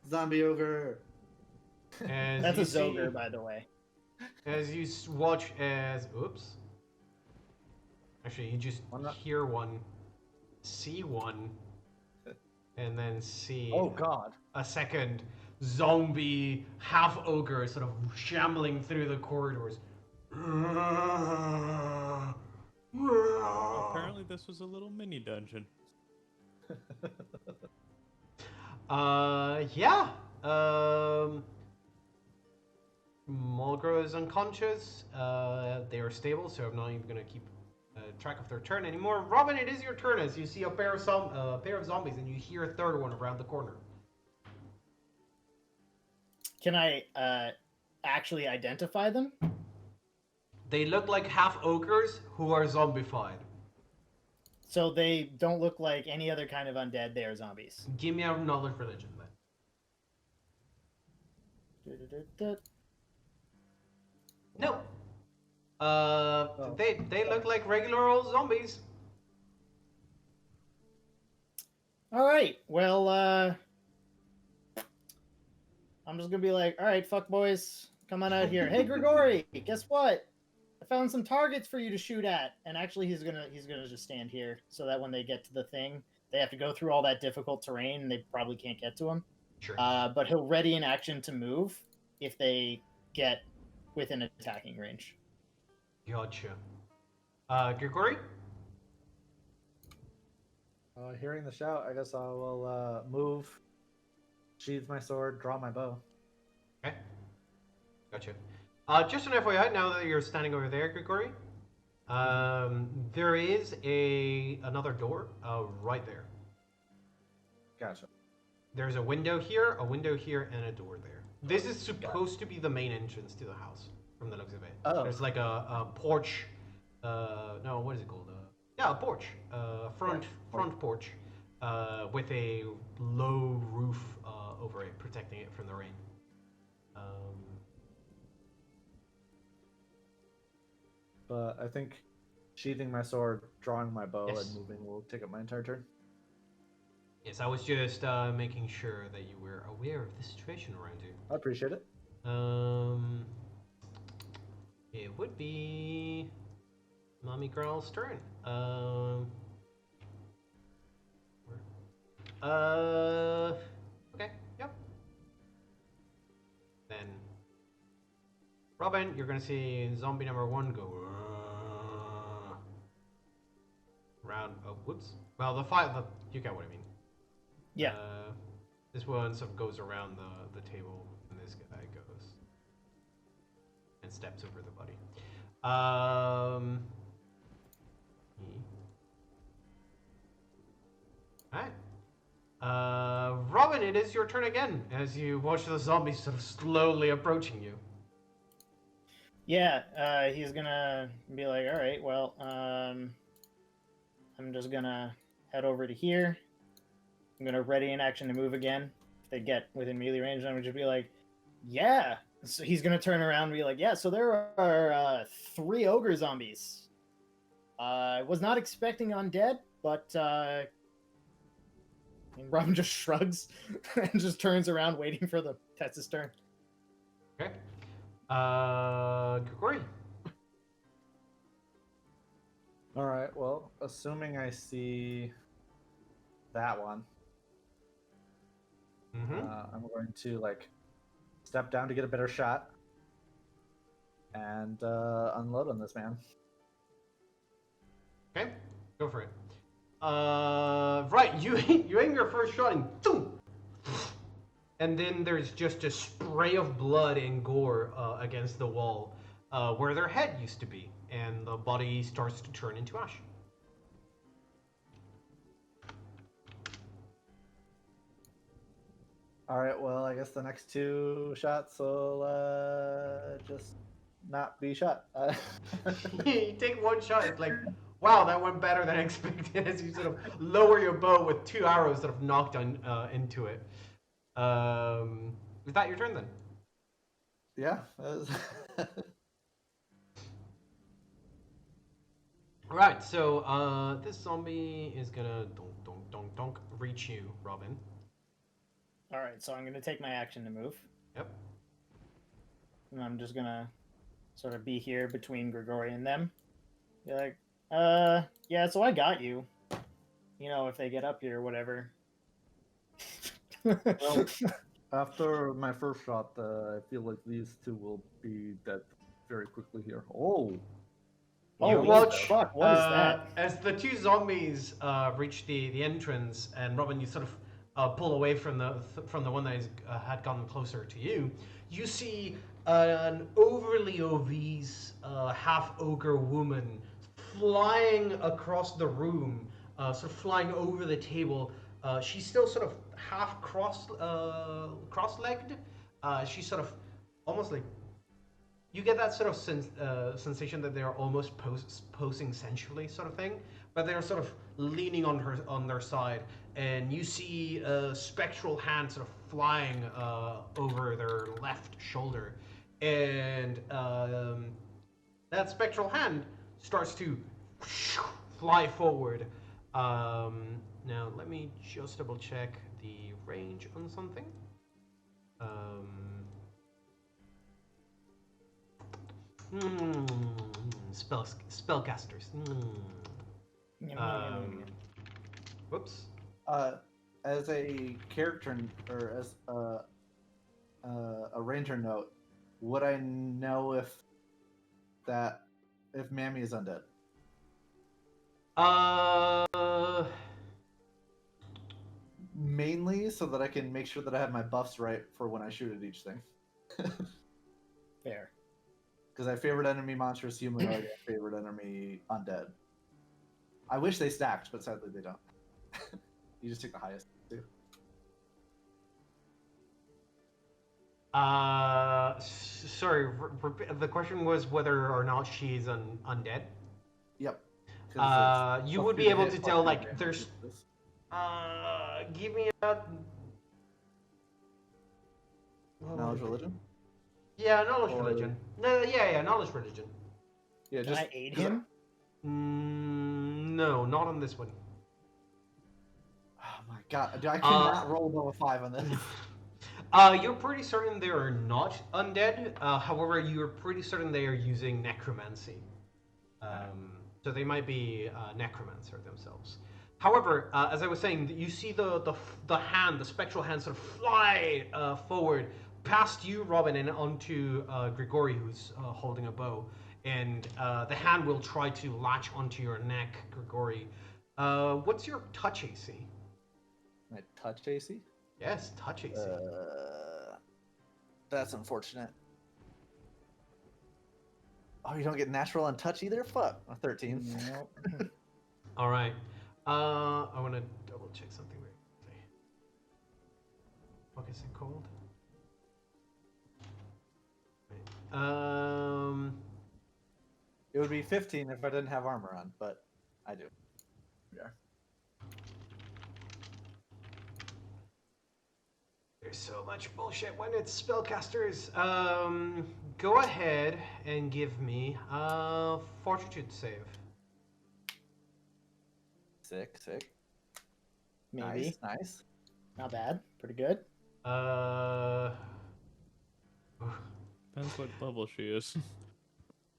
Zombie ogre. As That's you a see- Zogre, by the way. As you watch as. Oops. Actually, you just Why not? hear one, see one, and then see Oh god. a second zombie half ogre sort of shambling through the corridors. Apparently, this was a little mini dungeon. Yeah. Mulgrew is unconscious. They are stable, so I'm not even gonna keep track of their turn anymore. Robin, it is your turn as you see a pair of zombies, and you hear a third one around the corner. Can I actually identify them? They look like half ogres who are zombified. So they don't look like any other kind of undead. They are zombies. Give me a knowledge religion then. No. They look like regular old zombies. All right. Well, I'm just gonna be like, all right, fuck boys, come on out here. Hey, Grigori, guess what? I found some targets for you to shoot at. And actually, he's gonna just stand here so that when they get to the thing, they have to go through all that difficult terrain and they probably can't get to him. Sure. But he'll ready an action to move if they get within attacking range. Gotcha. Grigori? Hearing the shout, I guess I will move, sheathe my sword, draw my bow. Okay. Gotcha. Just an FYI, now that you're standing over there, Grigori, there is another door right there. Gotcha. There's a window here, and a door there. This is supposed to be the main entrance to the house, from the looks of it. Oh. There's like a porch. No, what is it called? Yeah, a porch. Front porch, with a low roof over it, protecting it from the rain. But I think sheathing my sword, drawing my bow, Yes. and moving will take up my entire turn. Yes, I was just making sure that you were aware of the situation around you. I appreciate it. It would be Mommy Girl's turn. Okay, yep. Then, Robin, you're gonna see zombie number 1 go round. Oh, whoops. Well, you get what I mean. Yeah. This one sort of goes around the table, and this guy goes and steps over the body. Alright. Robin, it is your turn again as you watch the zombies sort of slowly approaching you. Yeah, he's gonna be like, all right, well, I'm just gonna head over to here. I'm gonna ready an action to move again. If they get within melee range, I'm gonna just be like, yeah. So he's gonna turn around and be like, yeah, so there are 3 ogre zombies. I was not expecting undead, but and Robin just shrugs and just turns around waiting for the Tets's turn. Okay. Grigori. Alright, well, assuming I see that one, I'm going to, step down to get a better shot and unload on this man. Okay, go for it. Right, you aim your first shot and boom! And then there's just a spray of blood and gore against the wall where their head used to be, and the body starts to turn into ash. All right. Well, I guess the next 2 shots will just not be shot. You take one shot, it's like, wow, that went better than expected. As you sort of lower your bow with 2 arrows sort of knocked on into it. Is that your turn then? Yeah. Right. So this zombie is gonna donk reach you, Robin. All right, so I'm gonna take my action to move, Yep. and I'm just gonna sort of be here between Grigori and them. Be like, yeah, so I got you. You know, if they get up here or whatever. Well, after my first shot, I feel like these 2 will be dead very quickly here. Oh. Oh, You what watch the fuck? What is that? as the 2 zombies reach the entrance, and Robin, you sort of pull away from the one that is, had gotten closer to you. You see an overly obese half ogre woman flying across the room, sort of flying over the table. She's still sort of half cross-legged. She's sort of almost like. You get that sort of sensation that they're almost posing sensually, sort of thing, but they're sort of leaning on their side, and you see a spectral hand sort of flying over their left shoulder, and that spectral hand starts to fly forward. Now let me just double check the range on something. Spellcasters. Whoops. As a character or as a ranger note, would I know if Mammy is undead? Mainly so that I can make sure that I have my buffs right for when I shoot at each thing. Fair. Because I favorite enemy monstrous humanoid and favorite enemy undead. I wish they stacked, but sadly they don't. You just take the highest too. Sorry. The question was whether or not she's undead. Yep. You would be able to tell, like, there's. Give me a. Knowledge religion? Yeah, knowledge religion. No, yeah, knowledge religion. Yeah, Can just I aid him? No, not on this one. Oh my god, I cannot roll above a 5 on this. You're pretty certain they are not undead. However, you're pretty certain they are using necromancy. So they might be necromancer themselves. However, as I was saying, you see the hand, the spectral hand, sort of fly forward past you, Robin, and onto Grigori, who's holding a bow. And the hand will try to latch onto your neck, Grigori. What's your touch AC? My touch AC? Yes, touch AC. That's unfortunate. Oh, you don't get natural on touch either? Fuck. A 13. Nope. All right. I want to double check something very quickly. What is it called? Wait. It would be 15 if I didn't have armor on, but I do. Yeah. There's so much bullshit when it's spellcasters. Go ahead and give me a fortitude save. Sick. Maybe. Nice. Not bad. Pretty good. Depends what level she is.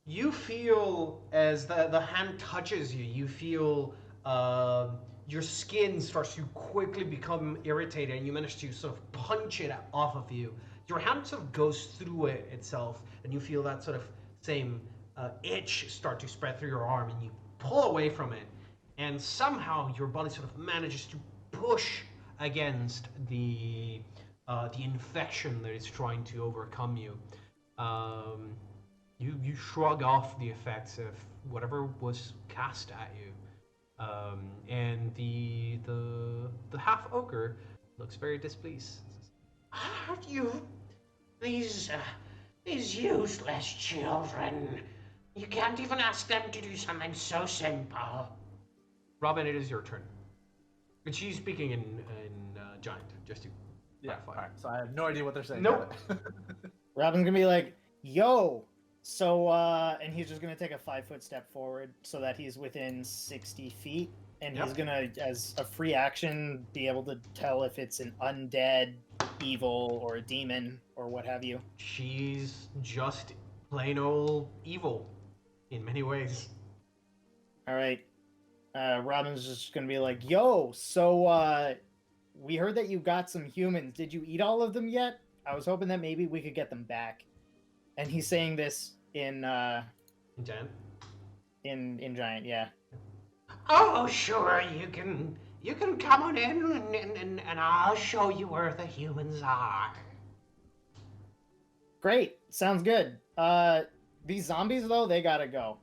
You feel as the hand touches you, you feel your skin starts to quickly become irritated, and you manage to sort of punch it off of you. Your hand sort of goes through it itself, and you feel that sort of same itch start to spread through your arm, and you pull away from it, and somehow your body sort of manages to push against the infection that is trying to overcome you. You shrug off the effects of whatever was cast at you, and the half ogre looks very displeased. You, these useless children. You can't even ask them to do something so simple. Robin, it is your turn. And she's speaking in Giant, just to Yeah. clarify. Alright, so I have no idea what they're saying. Nope. Got it. Robin's gonna be like, "Yo." So, and he's just gonna take a 5-foot step forward so that he's within 60 feet, and he's Yep. gonna, as a free action, be able to tell if it's an undead, evil, or a demon, or what have you. She's just plain old evil in many ways. All right. Robin's just gonna be like, "Yo, so we heard that you got some humans. Did you eat all of them yet? I was hoping that maybe we could get them back." And he's saying this in Giant. in Giant, yeah. Oh, sure, you can come on in and I'll show you where the humans are. Great, sounds good. These zombies though, they gotta go.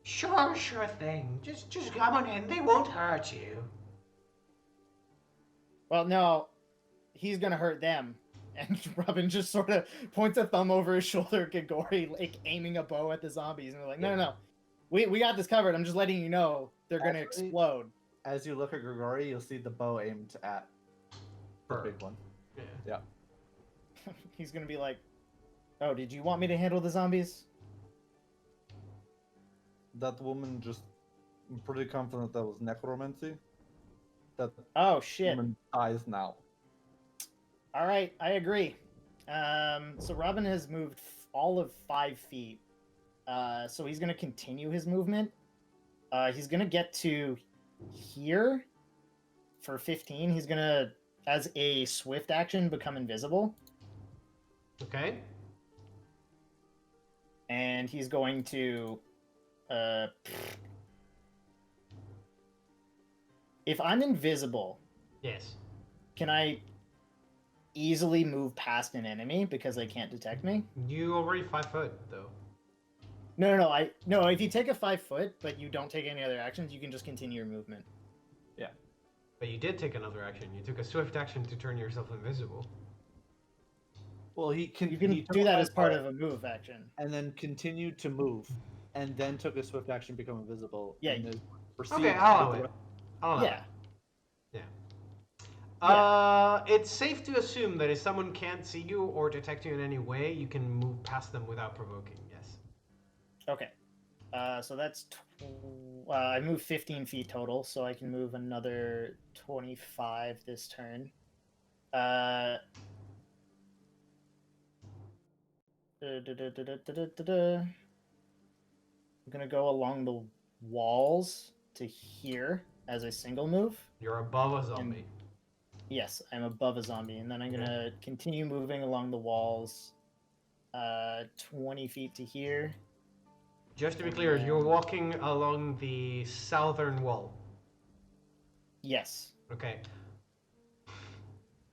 Sure thing. Just come on in. They won't hurt you. Well, no, he's gonna hurt them. And Robin just sort of points a thumb over his shoulder, Gagori, like aiming a bow at the zombies, and they're like, "No, we got this covered. I'm just letting you know they're gonna Actually- explode." As you look at Grigori, you'll see the bow aimed at the big one. Yeah. He's gonna be like, "Oh, did you want me to handle the zombies?" That woman just. I'm pretty confident that was necromancy. That Oh shit! woman dies now. All right, I agree. So Robin has moved all of 5 feet. So he's gonna continue his movement. He's gonna get to here for 15. He's gonna, as a swift action, become invisible, Okay. and he's going to. If I'm invisible, Yes. can I easily move past an enemy because they can't detect me? You already 5 foot though. No. If you take a 5 foot, but you don't take any other actions, you can just continue your movement. But you did take another action. You took a swift action to turn yourself invisible. Well, he can. You can he took do that a as part fight of a move action. and then continued to move, and then took a swift action, become invisible. Yeah. And then proceed Okay, I'll with allow the- it. I'll allow Yeah. it. It's safe to assume that if someone can't see you or detect you in any way, you can move past them without provoking. Yes. Okay. So that's I moved 15 feet total, so I can move another 25 this turn. I'm gonna go along the walls to here as a single move. You're above a zombie. Yes, I'm above a zombie, and then I'm gonna continue moving along the walls, 20 feet to here. Just to be clear, you're walking along the southern wall. Yes. Okay.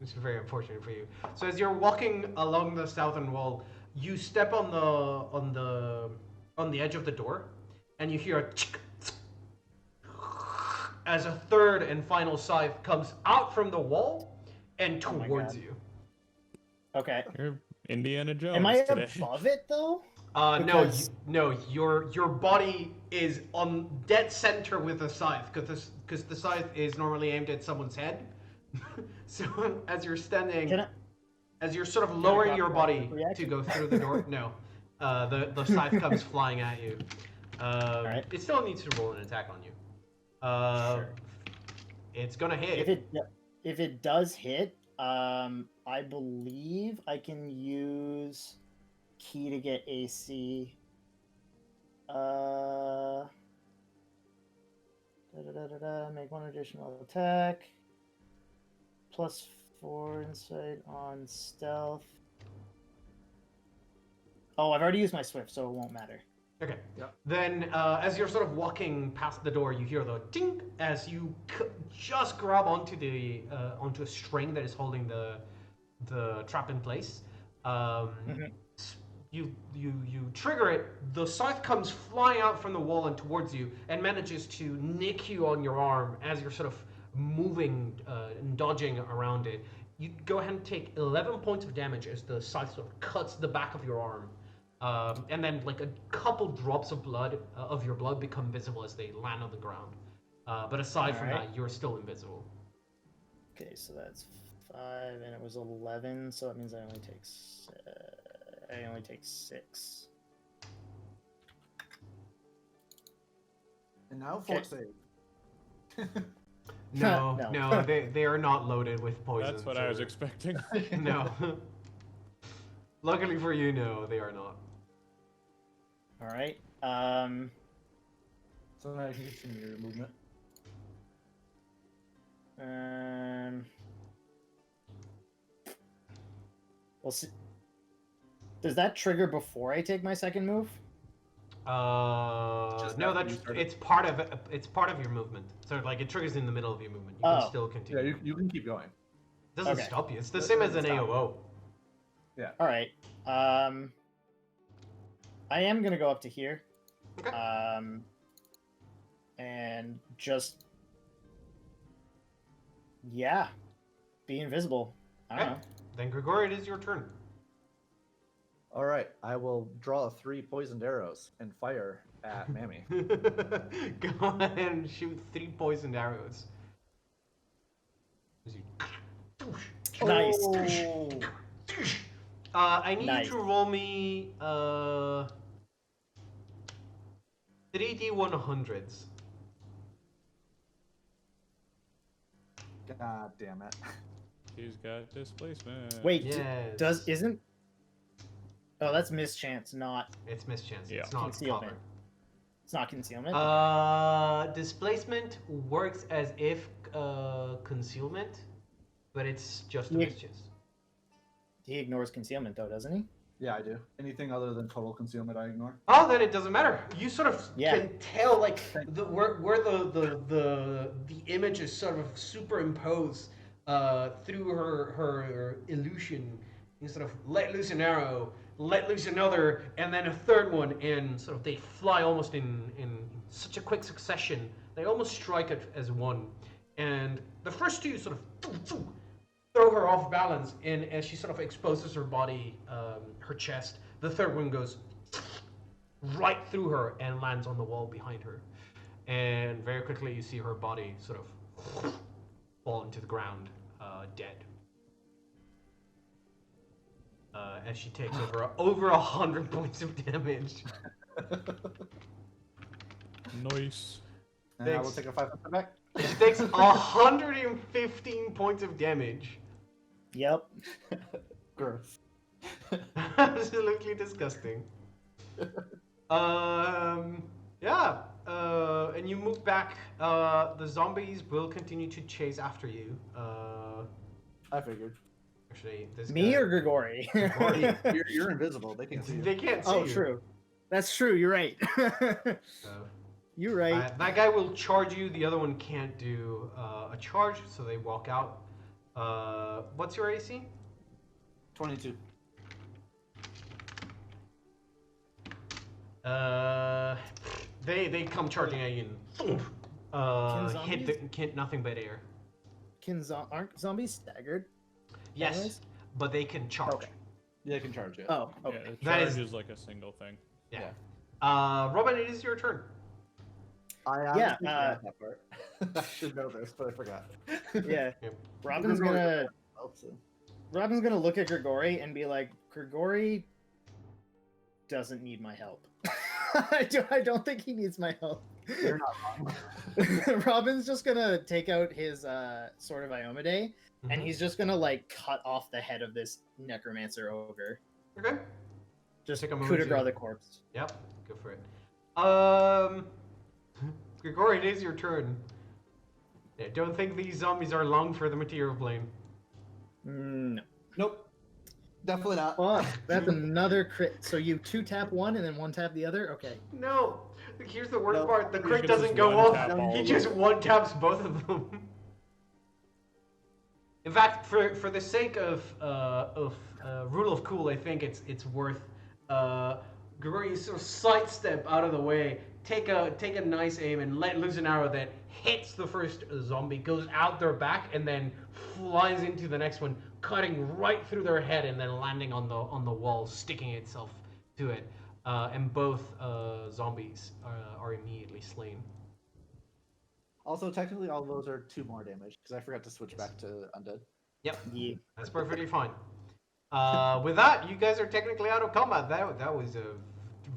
This is very unfortunate for you. So as you're walking along the southern wall, you step on the edge of the door, and you hear a chick as a third and final scythe comes out from the wall and Oh my towards God. you. Okay. You're Indiana Jones Am I today. above it though? No, Because- your body is on dead center with the scythe, because the scythe is normally aimed at someone's head. So as you're standing, Can I? as you're sort of lowering drop your my body reaction? to go through the door, no, the scythe comes flying at you. Alright. It still needs to roll an attack on you. Sure. It's gonna hit. If it does hit, I believe I can use key to get AC. Make one additional attack. +4 insight on stealth. Oh, I've already used my swift, so it won't matter. Okay. Yeah. Then, as you're sort of walking past the door, you hear the ding as you just grab onto the onto a string that is holding the trap in place. You trigger it. The scythe comes flying out from the wall and towards you, and manages to nick you on your arm as you're sort of moving and dodging around it. You go ahead and take 11 points of damage as the scythe sort of cuts the back of your arm. And then like a couple drops of blood of your blood become visible as they land on the ground. But aside from Alright. that, you're still invisible. Okay, so that's 5, and it was 11, so that means I only take 6. And now Okay. fort save. No, No. no, they are not loaded with poison. That's what I was expecting. No. Luckily for you, no, they are not. All right. So now you can continue your movement. We'll see. Does that trigger before I take my second move? Just No, after that's you start it's part of it. It's part of your movement. So like it triggers in the middle of your movement. You can Oh. still Yeah, continue. you can keep going. It doesn't Okay. stop you. It's the It same as an doesn't stop AOO. All right. I am gonna go up to here. Okay. And just be invisible. I don't Okay. Then Grigori, it is your turn. All right, I will draw 3 poisoned arrows and fire at Mammy. Go ahead and shoot 3 poisoned arrows. As you- Nice. Oh. I need Nice. you to roll me 3D100s. God damn it. He's got displacement. Wait, Yes. isn't? Oh, that's mischance, not. It's mischance. Yeah. It's not Concealment. cover. It's not concealment. Displacement works as if concealment, but it's just a Yeah. mischance. He ignores concealment though, doesn't he? Yeah, I do. Anything other than total concealment, I ignore. Oh, then it doesn't matter. You sort of Yeah. can tell like where the image is sort of superimposed through her illusion. You sort of let loose an arrow, let loose another, and then a third one, and sort of they fly almost in such a quick succession. They almost strike it as one. And the first two sort of throw her off balance, and as she sort of exposes her body, her chest, the third one goes right through her and lands on the wall behind her. And very quickly you see her body sort of fall into the ground, dead. As she takes over 100 points of damage. Nice. And I will Thanks. take a 5 step back. She takes 115 points of damage. Yep. Gross. Absolutely disgusting. Yeah. And you move back. The zombies will continue to chase after you. I figured. Actually, this Me guy, or Grigori? You're invisible. They can see you. they can't see Oh, you. true. That's true. You're right. So, You're right. that guy will charge you. The other one can't do a charge, so they walk out. What's your AC? 22. They come charging at you and hit nothing but air. Aren't zombies staggered? Yes, Anyways? but they can charge. Okay. Yeah, I can charge it. Oh, Yeah, okay. the That charge is- is like a single thing. Yeah. Robin, it is your turn. I Yeah, honestly forgot that part. I should know this, but I forgot. Yeah. Yep. Robin's Grigori- gonna look at Grigori and be like, Grigori doesn't need my help. I don't think he needs my help. You're not wrong. Robin's just gonna take out his sword of Iomade, and Mhm. he's just gonna like cut off the head of this necromancer ogre. Okay. Just Take a coup moment de to- grace the corpse. Yep. Go for it. Grigori, it is your turn. Yeah, don't think these zombies are long for the material plane. No. Nope. Definitely not. Oh, that's another crit. So you 2-tap one and then 1-tap the other? Okay. No. Here's the worst No, part. The he's crit gonna doesn't just go one-tap all off. He of just them. one taps both of them. In fact, for the sake of rule of cool, I think it's worth. Grigori, you sort of sidestep out of the way, take a nice aim and let loose an arrow that hits the first zombie, goes out their back, and then flies into the next one, cutting right through their head and then landing on the wall, sticking itself to it. And both zombies are immediately slain. Also, technically, all those are 2 more damage because I forgot to switch back to undead. Yep, Yeah. that's perfectly fine. With that, you guys are technically out of combat. That was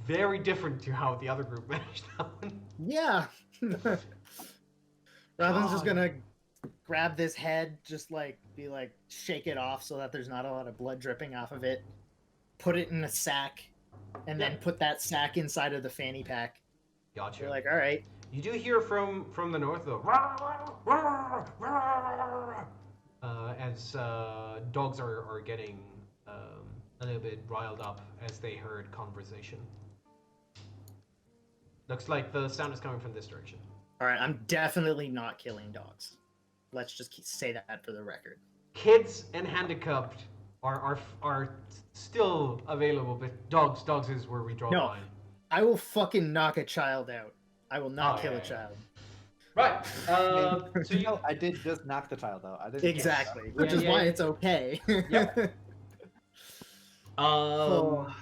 very different to how the other group managed that one. Yeah. Robin's just God. gonna grab this head, just like be like shake it off so that there's not a lot of blood dripping off of it. Put it in a sack, and then Yeah. put that sack inside of the fanny pack. Gotcha. You're like, all right. You do hear from the north though, as dogs are getting a little bit riled up as they heard conversation. Looks like the sound is coming from this direction. All right, I'm definitely not killing dogs. Let's just say that for the record. Kids and handicapped are still available, but dogs is where we draw the No. line. I will fucking knock a child out. I will not Oh, kill yeah, a yeah. child. Right. So you No, I did just knock the child out. I didn't. Exactly, which Yeah, is yeah, why yeah. it's okay. Yep. Oh.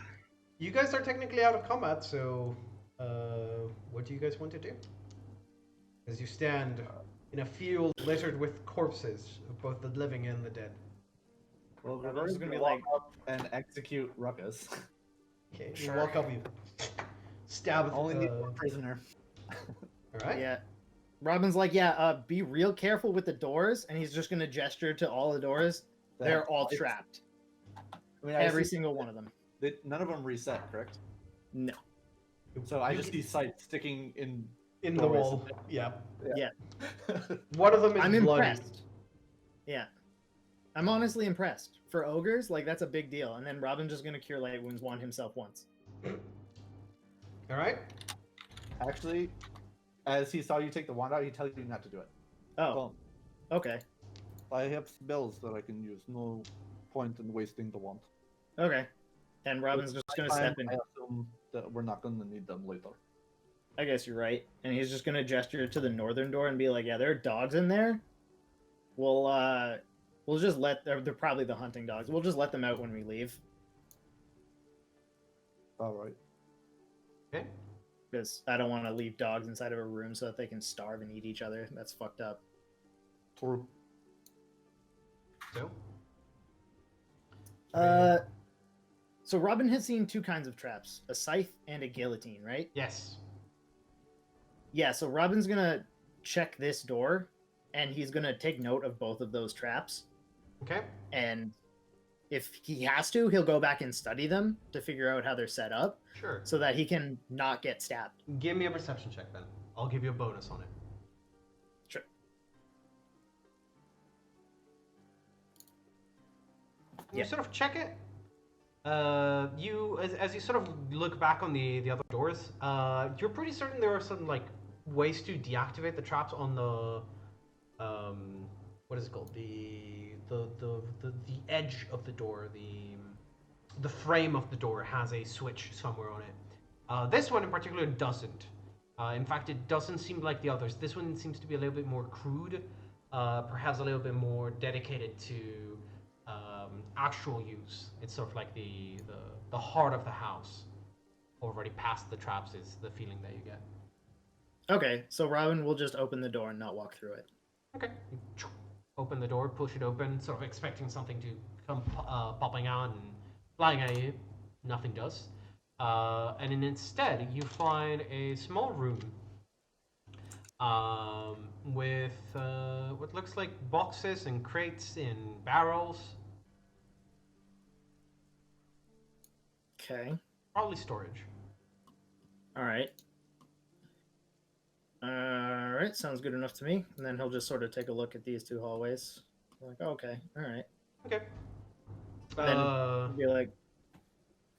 You guys are technically out of combat, so what do you guys want to do? As you stand in a field littered with corpses of both the living and the dead. Well, we're This is just gonna gonna be walk like- up and execute Ruckus. Okay, you Sure. walk up, you stab. Only need one prisoner. All right. Yeah. Robin's like, yeah, be real careful with the doors, and he's just gonna gesture to all the doors. They're all It's- trapped. I mean, Every see single one of them. none of them reset, correct? No. So I You just can- see sights sticking in. in the doorways. wall. Yeah. Yeah. One of them is I'm bloody. impressed. Yeah. I'm honestly impressed. For ogres, like, that's a big deal. And then Robin's just gonna cure light wounds wand himself once. All right. Actually, as he saw you take the wand out, he tells you not to do it. Oh, Well, okay. I have spells that I can use. No point in wasting the wand. Okay. And Robin's just gonna step in. I assume that we're not going to need them later. I guess you're right. And he's just gonna gesture to the northern door and be like, yeah, there are dogs in there. We'll just let they're probably the hunting dogs. We'll just let them out when we leave. All right. Okay. Because I don't want to leave dogs inside of a room so that they can starve and eat each other. That's fucked up. True. So. So Robin has seen 2 kinds of traps, a scythe and a guillotine, right? Yes. Yeah, so Robin's gonna check this door, and he's gonna take note of both of those traps. Okay. And if he has to, he'll go back and study them to figure out how they're set up Sure. so that he can not get stabbed. Give me a perception check then. I'll give you a bonus on it. Sure. You Yeah. sort of check it. As you sort of look back on the other doors, you're pretty certain there are some like ways to deactivate the traps on the what is it called, the edge of the door, the frame of the door has a switch somewhere on it. This one in particular doesn't. In fact, it doesn't seem like the others. This one seems to be a little bit more crude, perhaps a little bit more dedicated to actual use. It's sort of like the heart of the house. Already past the traps is the feeling that you get. Okay, so Robin will just open the door and not walk through it. Okay. You open the door, push it open, sort of expecting something to come popping out and flying at you. Nothing does. And then instead, you find a small room with what looks like boxes and crates and barrels. Okay. Probably storage. All right. All right, sounds good enough to me. And then he'll just sort of take a look at these 2 hallways. Like, oh, okay, all right. Okay. Then he'll be like,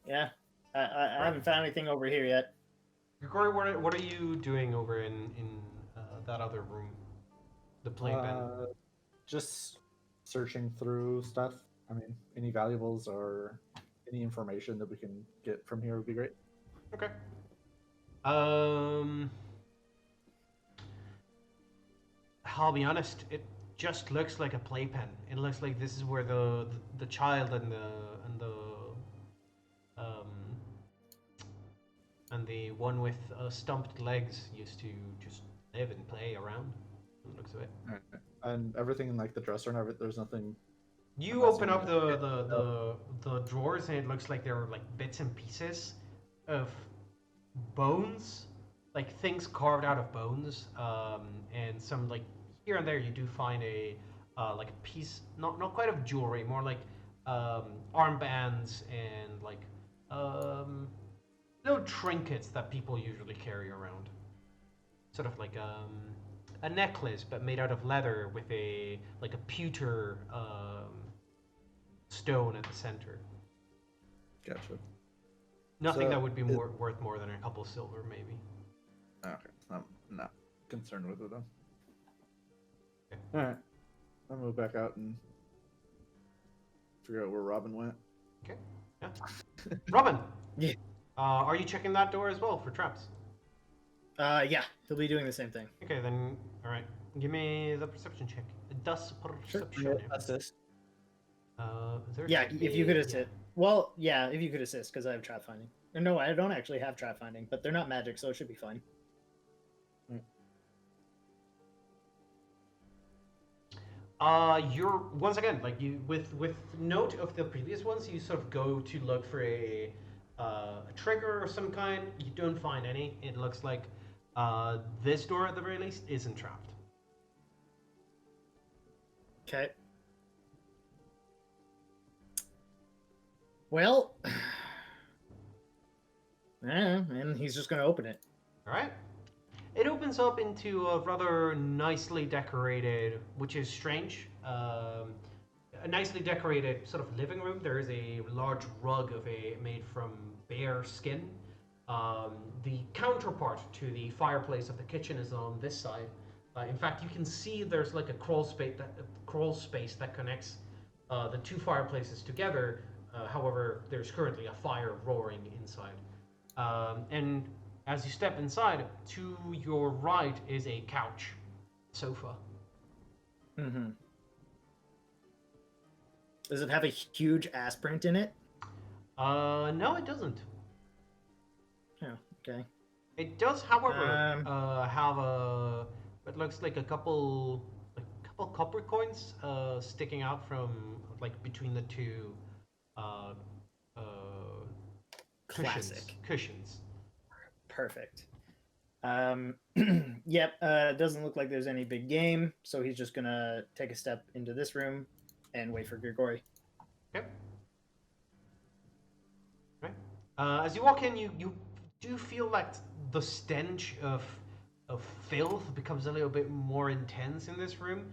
yeah, I haven't found anything over here yet. Grigori, what are you doing over in that other room? The playpen. Just searching through stuff. I mean, any valuables or any information that we can get from here would be great. Okay. I'll be honest. It just looks like a playpen. It looks like this is where the child um and the one with stumped legs used to just live and play around. From the looks of it. Alright. And everything in like the dresser and everything. There's nothing. You Unless open you up wanna- the drawers and it looks like there are like bits and pieces of bones, like things carved out of bones, and some like here and there you do find a like a piece, not quite of jewelry, more like armbands and like little trinkets that people usually carry around, sort of like a necklace but made out of leather with a like a pewter stone at the center. Gotcha. Nothing So, that would be worth more than a couple silver, maybe. Okay. I'm not concerned with it then. Okay. Alright. I'll move back out and figure out where Robin went. Okay. Yeah. Robin. Yeah. Are you checking that door as well for traps? Yeah, he'll be doing the same thing. Okay, then. All right. Give me the perception check. Does perception. Assist. Is there a Yeah, check? if you could Yeah. assist. Well, yeah, if you could assist, because I have trap finding. Or no, I don't actually have trap finding, but they're not magic, so it should be fine. You're once again like you with note of the previous ones. You sort of go to look for a trigger of some kind. You don't find any. It looks like this door at the very least isn't trapped. Okay. Well, yeah, and he's just gonna open it. All right. It opens up into a rather nicely decorated, which is strange, a nicely decorated sort of living room. There is a large rug made from bear skin. The counterpart to the fireplace of the kitchen is on this side. In fact, you can see there's like a crawl space that connects the two fireplaces together. However, there's currently a fire roaring inside. And as you step inside, to your right is a couch, sofa. Mm-hmm. Does it have a huge ass print in it? No, it doesn't. Oh, okay. It does, however, Um, have it looks like a couple copper coins sticking out from like between the two Classic. cushions. Perfect. Yep, doesn't look like there's any big game, so he's just gonna take a step into this room and wait for Grigori. Okay. Right. As you walk in, you do feel like the stench of filth becomes a little bit more intense in this room.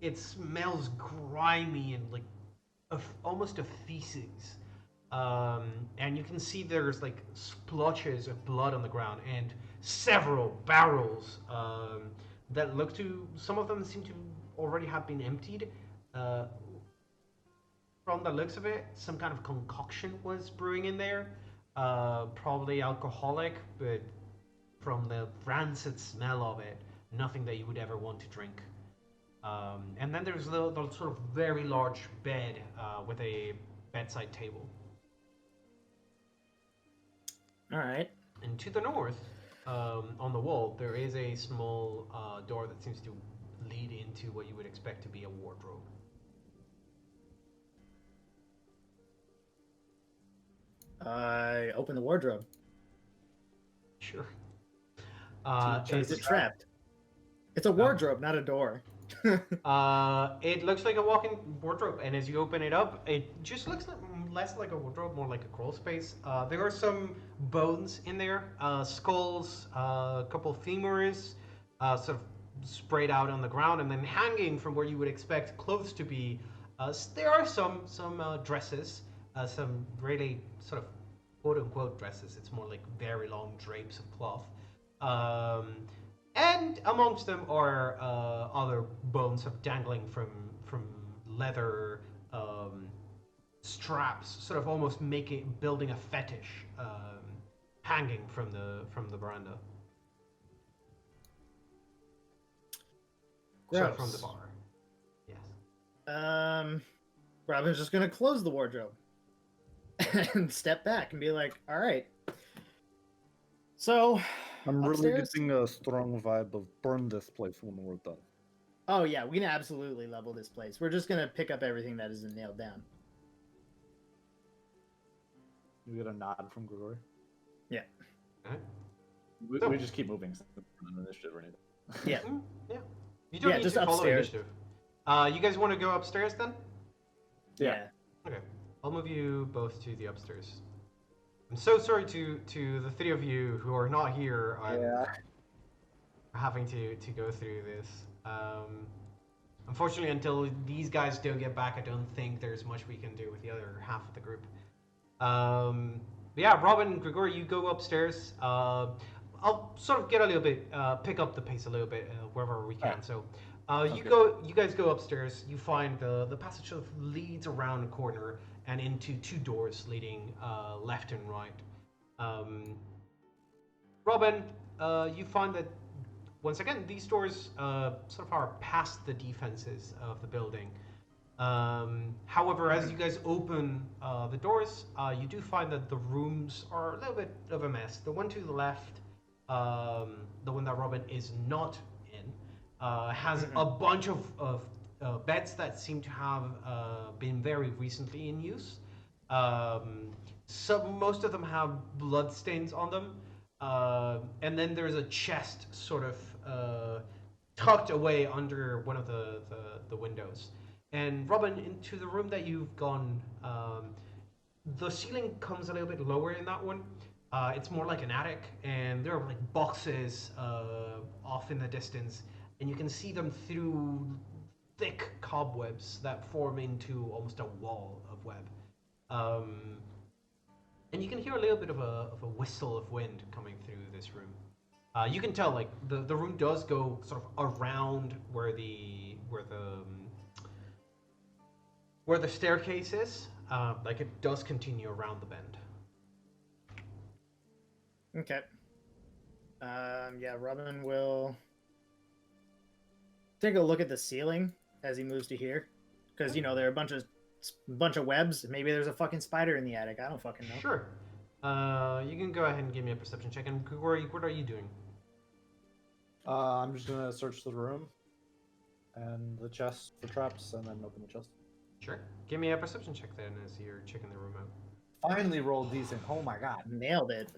It smells grimy and like almost of feces. And you can see there's like splotches of blood on the ground and several barrels that look to, some of them seem to already have been emptied. From the looks of it, some kind of concoction was brewing in there, probably alcoholic, but from the rancid smell of it, nothing that you would ever want to drink. And then there's the sort of very large bed with a bedside table. All right. And to the north, on the wall, there is a small door that seems to lead into what you would expect to be a wardrobe. I open the wardrobe. Sure. Is it trapped? It's a wardrobe, not a door. It looks like a walk-in wardrobe, and as you open it up, it just looks less like a wardrobe, more like a crawl space. There are some bones in there, skulls, a couple femurs, sort of sprayed out on the ground, and then hanging from where you would expect clothes to be. There are some dresses, some really sort of quote-unquote dresses. It's more like very long drapes of cloth. And amongst them are other bones of dangling from leather building a fetish, hanging from the veranda. So from the Gross. bar. Yes. Robin's just gonna close the wardrobe and step back and be like, "All right." So, I'm really upstairs? getting a strong vibe of burn this place when we're done. Oh yeah, we can absolutely level this place. We're just gonna pick up everything that isn't nailed down. You get a nod from Grigori. Alright. We just keep moving since we're on initiative or anything. Yeah. Yeah. You don't Yeah, need just to follow upstairs. initiative. You guys want to go upstairs then? Yeah. Okay. I'll move you both to the upstairs. I'm so sorry to the three of you who are not here. Yeah. Having to go through this. Unfortunately, until these guys don't get back, I don't think there's much we can do with the other half of the group. But yeah, Robin, Grigori, you go upstairs. I'll sort of get a little bit, pick up the pace a little bit wherever we can. Alright. So, Sounds you guys go upstairs. You find the passage sort of leads around a corner and into two doors leading left and right. Robin, you find that once again these doors sort of are past the defenses of the building. However, as you guys open the doors, you do find that the rooms are a little bit of a mess. The one to the left, the one that Robin is not in, has a bunch of beds that seem to have been very recently in use. Most of them have blood stains on them, and then there's a chest sort of tucked away under one of the windows. And Robin, into the room that you've gone, the ceiling comes a little bit lower in that one. It's more like an attic, and there are like boxes off in the distance, and you can see them through thick cobwebs that form into almost a wall of web. And you can hear a little bit of a whistle of wind coming through this room. You can tell like the room does go sort of around where the staircase is. Like it does continue around the bend. Okay. Yeah, Robin will take a look at the ceiling as he moves to here, because you know there are a bunch of webs. Maybe there's a fucking spider in the attic. I don't fucking know. Sure. You can go ahead and give me a perception check. And Grigori, what are you doing? I'm just gonna search the room and the chest for traps, and then open the chest. Sure. Give me a perception check then as you're checking the room out. Finally rolled decent. Oh my god. Nailed it.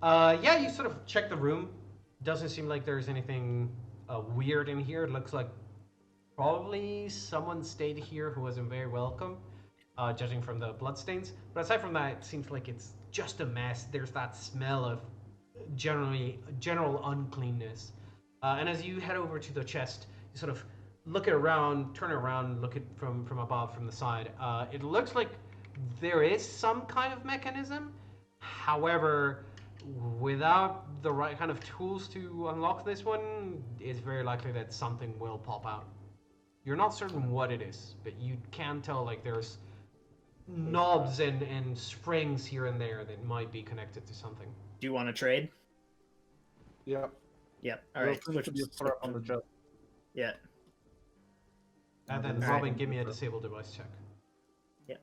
Yeah, you sort of check the room. Doesn't seem like there's anything weird in here. It looks like probably someone stayed here who wasn't very welcome, judging from the bloodstains. But aside from that, it seems like it's just a mess. There's that smell of general uncleanness. And as you head over to the chest, you sort of look it around, turn it around, look it from above, from the side. It looks like there is some kind of mechanism. However, without the right kind of tools to unlock this one, it's very likely that something will pop out. You're not certain what it is, but you can tell like there's knobs and springs here and there that might be connected to something. Do you want to trade? Yep. Yep. All right. Which Switch put up on the chest. Yeah. And then Alright. Robin, give me a disable device check. Yeah.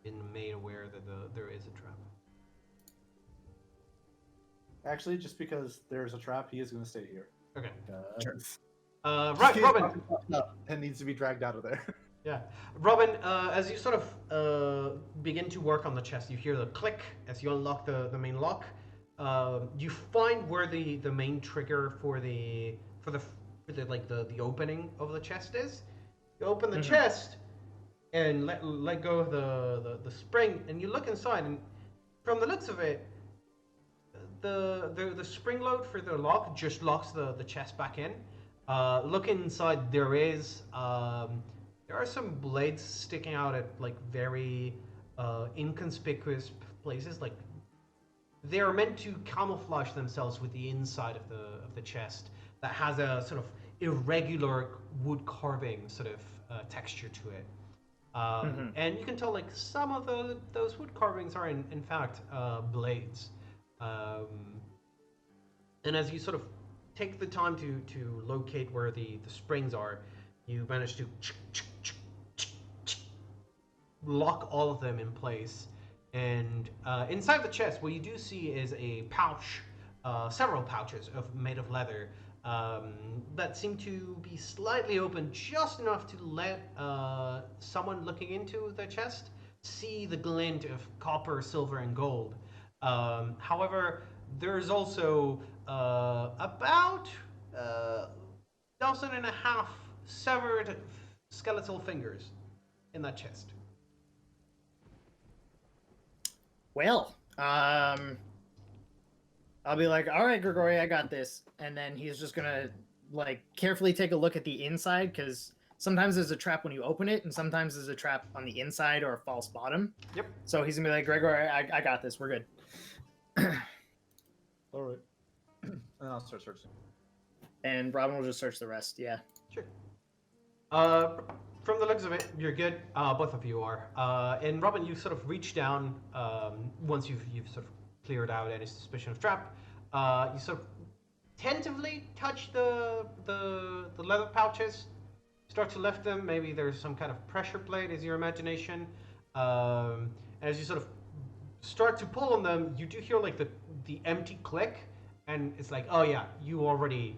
Been made aware that there is a trap. Actually, just because there's a trap, he is gonna stay here. Okay. Sure. Right, Robin. And needs to be dragged out of there. Yeah, Robin. As you sort of begin to work on the chest, you hear the click as you unlock the main lock. You find where the main trigger for the opening of the chest is. You open the chest and let go of the spring, and you look inside, and from the looks of it, the spring load for the lock just locks the chest back in. Look inside. There are some blades sticking out at like very inconspicuous places. Like they are meant to camouflage themselves with the inside of the chest that has a sort of irregular wood carving sort of texture to it. And you can tell like some of those wood carvings are in fact blades. And as you sort of take the time to locate where the springs are, you manage to lock all of them in place. And inside the chest, what you do see is a pouch, several pouches made of leather that seem to be slightly open, just enough to let someone looking into the chest see the glint of copper, silver, and gold. However, there's also about dozen and a half severed skeletal fingers in that chest. Well, I'll be like, all right, Grigori, I got this. And then he's just gonna like carefully take a look at the inside, because sometimes there's a trap when you open it, and sometimes there's a trap on the inside or a false bottom. Yep. So he's gonna be like, Grigori, I got this. We're good. All right. And I'll start searching. And Robin will just search the rest. Yeah. Sure. From the looks of it, you're good. Both of you are. And Robin, you sort of reach down once you've sort of cleared out any suspicion of trap. You sort of tentatively touch the leather pouches, start to lift them. Maybe there's some kind of pressure plate, is your imagination. As you sort of start to pull on them, you do hear like the empty click, and it's like, oh yeah, you already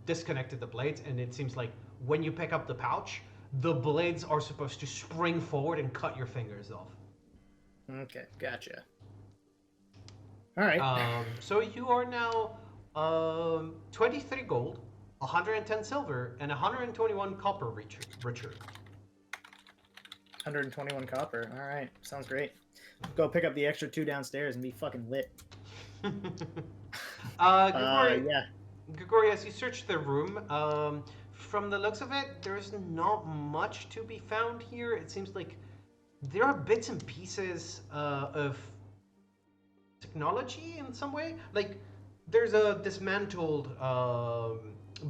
disconnected the blades, and it seems like when you pick up the pouch, the blades are supposed to spring forward and cut your fingers off. Okay, gotcha. All right. So you are now 23 gold, 110 silver, and 121 copper richer. 121 copper. All right, sounds great. Go pick up the extra 2 downstairs and be fucking lit. Yeah. Grigori, as you search the room, from the looks of it, there's not much to be found here. It seems like there are bits and pieces of technology in some way. Like, there's a dismantled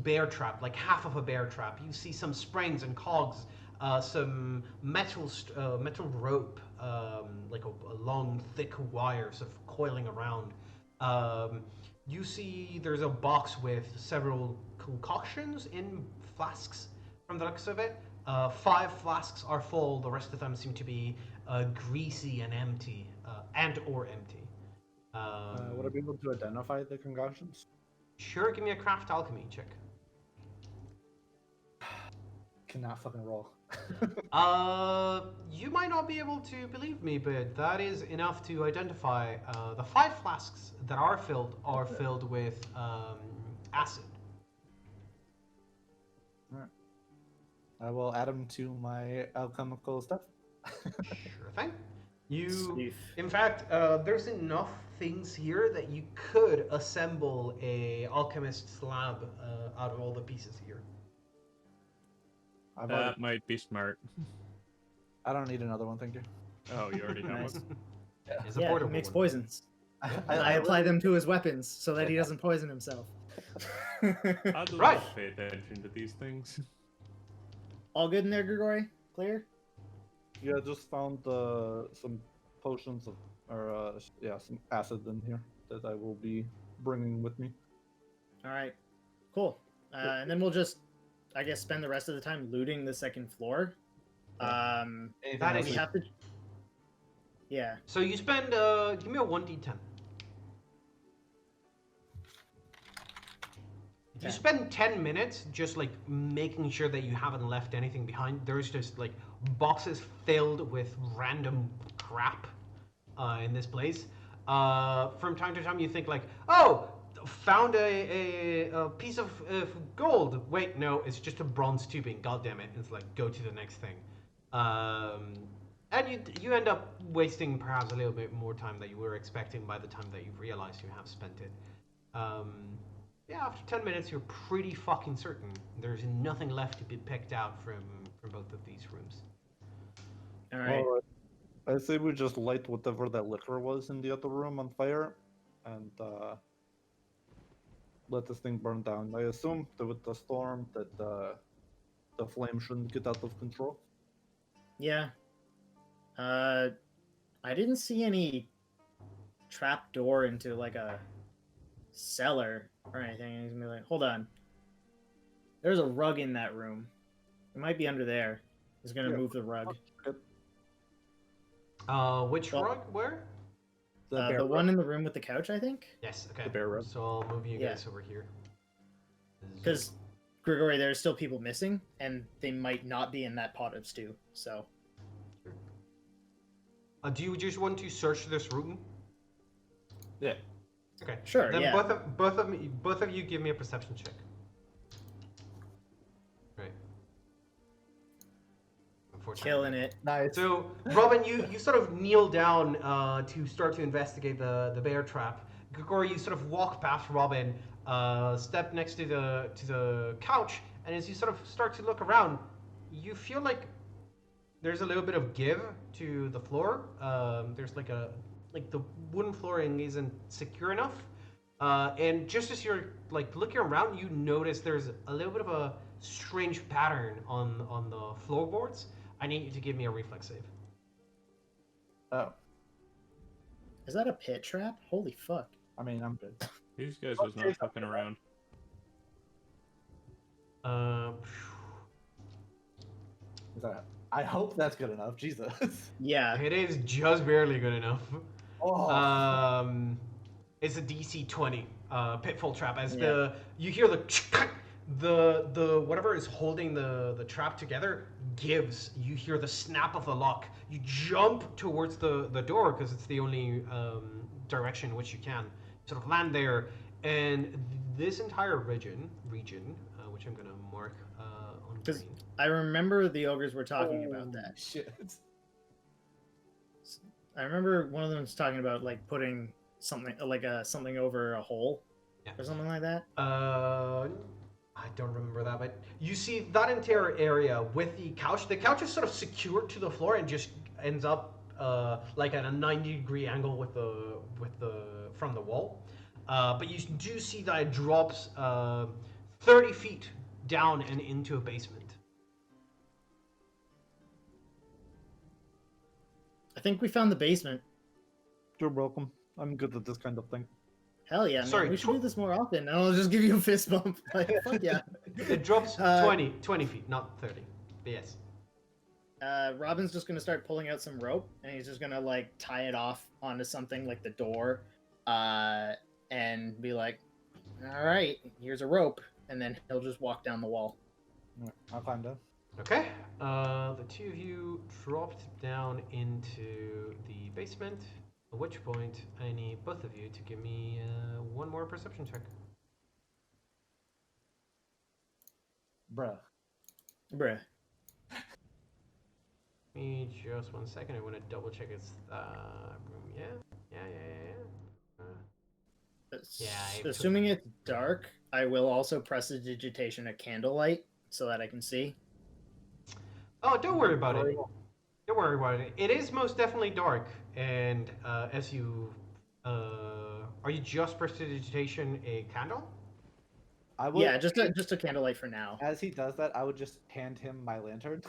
bear trap, like half of a bear trap. You see some springs and cogs, some metal rope, like a long, thick wire sort of coiling around. You see there's a box with several concoctions in flasks from the looks of it. 5 flasks are full, the rest of them seem to be greasy and empty, and/or empty. Would I be able to identify the concoctions? Sure, give me a craft alchemy check. Cannot fucking roll. You might not be able to believe me, but that is enough to identify the 5 flasks that are filled with acid. Alright. I will add them to my alchemical stuff. Sure thing. You, Steve. in fact, there's enough things here that you could assemble a alchemist's lab out of all the pieces here. That might be smart. I don't need another one, thank you. Oh, you already have Nice. one. It's a Yeah, he portable makes one. poisons. I apply them to his weapons so that he doesn't poison himself. I'd Right. love to pay attention to these things. All good in there, Grigori? Clear? Yeah, I just found some potions of, some acid in here that I will be bringing with me. All right. Cool. And then we'll just, I guess, spend the rest of the time looting the second floor. Anything That else? is- We have to. Yeah. So you spend, give me a 1d10. If you Okay. spend 10 minutes just like making sure that you haven't left anything behind, there's just like boxes filled with random crap in this place. From time to time you think like, oh, found a piece of gold. Wait, no, it's just a bronze tubing. God damn it. It's like, go to the next thing. And you end up wasting perhaps a little bit more time than you were expecting by the time that you realize you have spent it. Yeah, after 10 minutes, you're pretty fucking certain there's nothing left to be picked out from both of these rooms. All right. Alright. I say we just light whatever that liquor was in the other room on fire, and let this thing burn down. I assume that with the storm that the flame shouldn't get out of control. Yeah. I didn't see any trap door into like a cellar or anything. And he's gonna be like, hold on. There's a rug in that room. It might be under there. He's gonna Yeah. move the rug. Which Well- rug? Where? The one in the room with the couch, I think. Yes. Okay. The bear rug. So I'll move you Yeah. guys over here. Because Grigori, there's still people missing, and they might not be in that pot of stew. So Do you just want to search this room? Yeah. Okay. Sure, Then yeah. both of you give me a perception check. Right. Unfortunately. killing it. Nice. So, Robin, you sort of kneel down to start to investigate the bear trap. Grigori, you sort of walk past Robin, step next to the couch, and as you sort of start to look around, you feel like there's a little bit of give to the floor. There's like the wooden flooring isn't secure enough, and just as you're like looking around, you notice there's a little bit of a strange pattern on the floorboards. I need you to give me a reflex save. Oh, Is that a pit trap? Holy fuck. I mean, I'm good. These guys was not fucking around. I hope that's good enough. Jesus. Yeah. It is just barely good enough. Oh. It's a DC 20 pitfall trap. As Yeah. you hear the whatever is holding the trap together gives. You hear the snap of the lock. You jump towards the door because it's the only direction in which you can sort of land there. And this entire region, which I'm gonna mark on 'Cause green. I remember the ogres were talking about that. Shit. I remember one of them was talking about like putting something like something over a hole Yeah. or something like that. I don't remember that, but you see that entire area with the couch. The couch is sort of secured to the floor and just ends up like at a 90-degree angle with the from the wall. But you do see that it drops 30 feet down and into a basement. I think we found the basement. You're welcome. I'm good at this kind of thing. Hell yeah, man. Sorry, We should do this more often. And I'll just give you a fist bump. Like, fuck yeah. It drops 20 feet, not 30. But yes. Robin's just gonna start pulling out some rope, and he's just gonna like tie it off onto something like the door, and be like, "All right, here's a rope," and then he'll just walk down the wall. I'll climb down. Okay. The two of you dropped down into the basement. At which point, I need both of you to give me one more perception check. Bruh. Bruh. Give me just 1 second. I want to double check it's room. Yeah. Assuming Assuming it's dark, I will also prestidigitation a candlelight so that I can see. Oh, don't worry about it. Don't worry about it. It is most definitely dark, and as you are you just prestidigitation a candle? I would. Yeah, just a candlelight for now. As he does that, I would just hand him my lantern.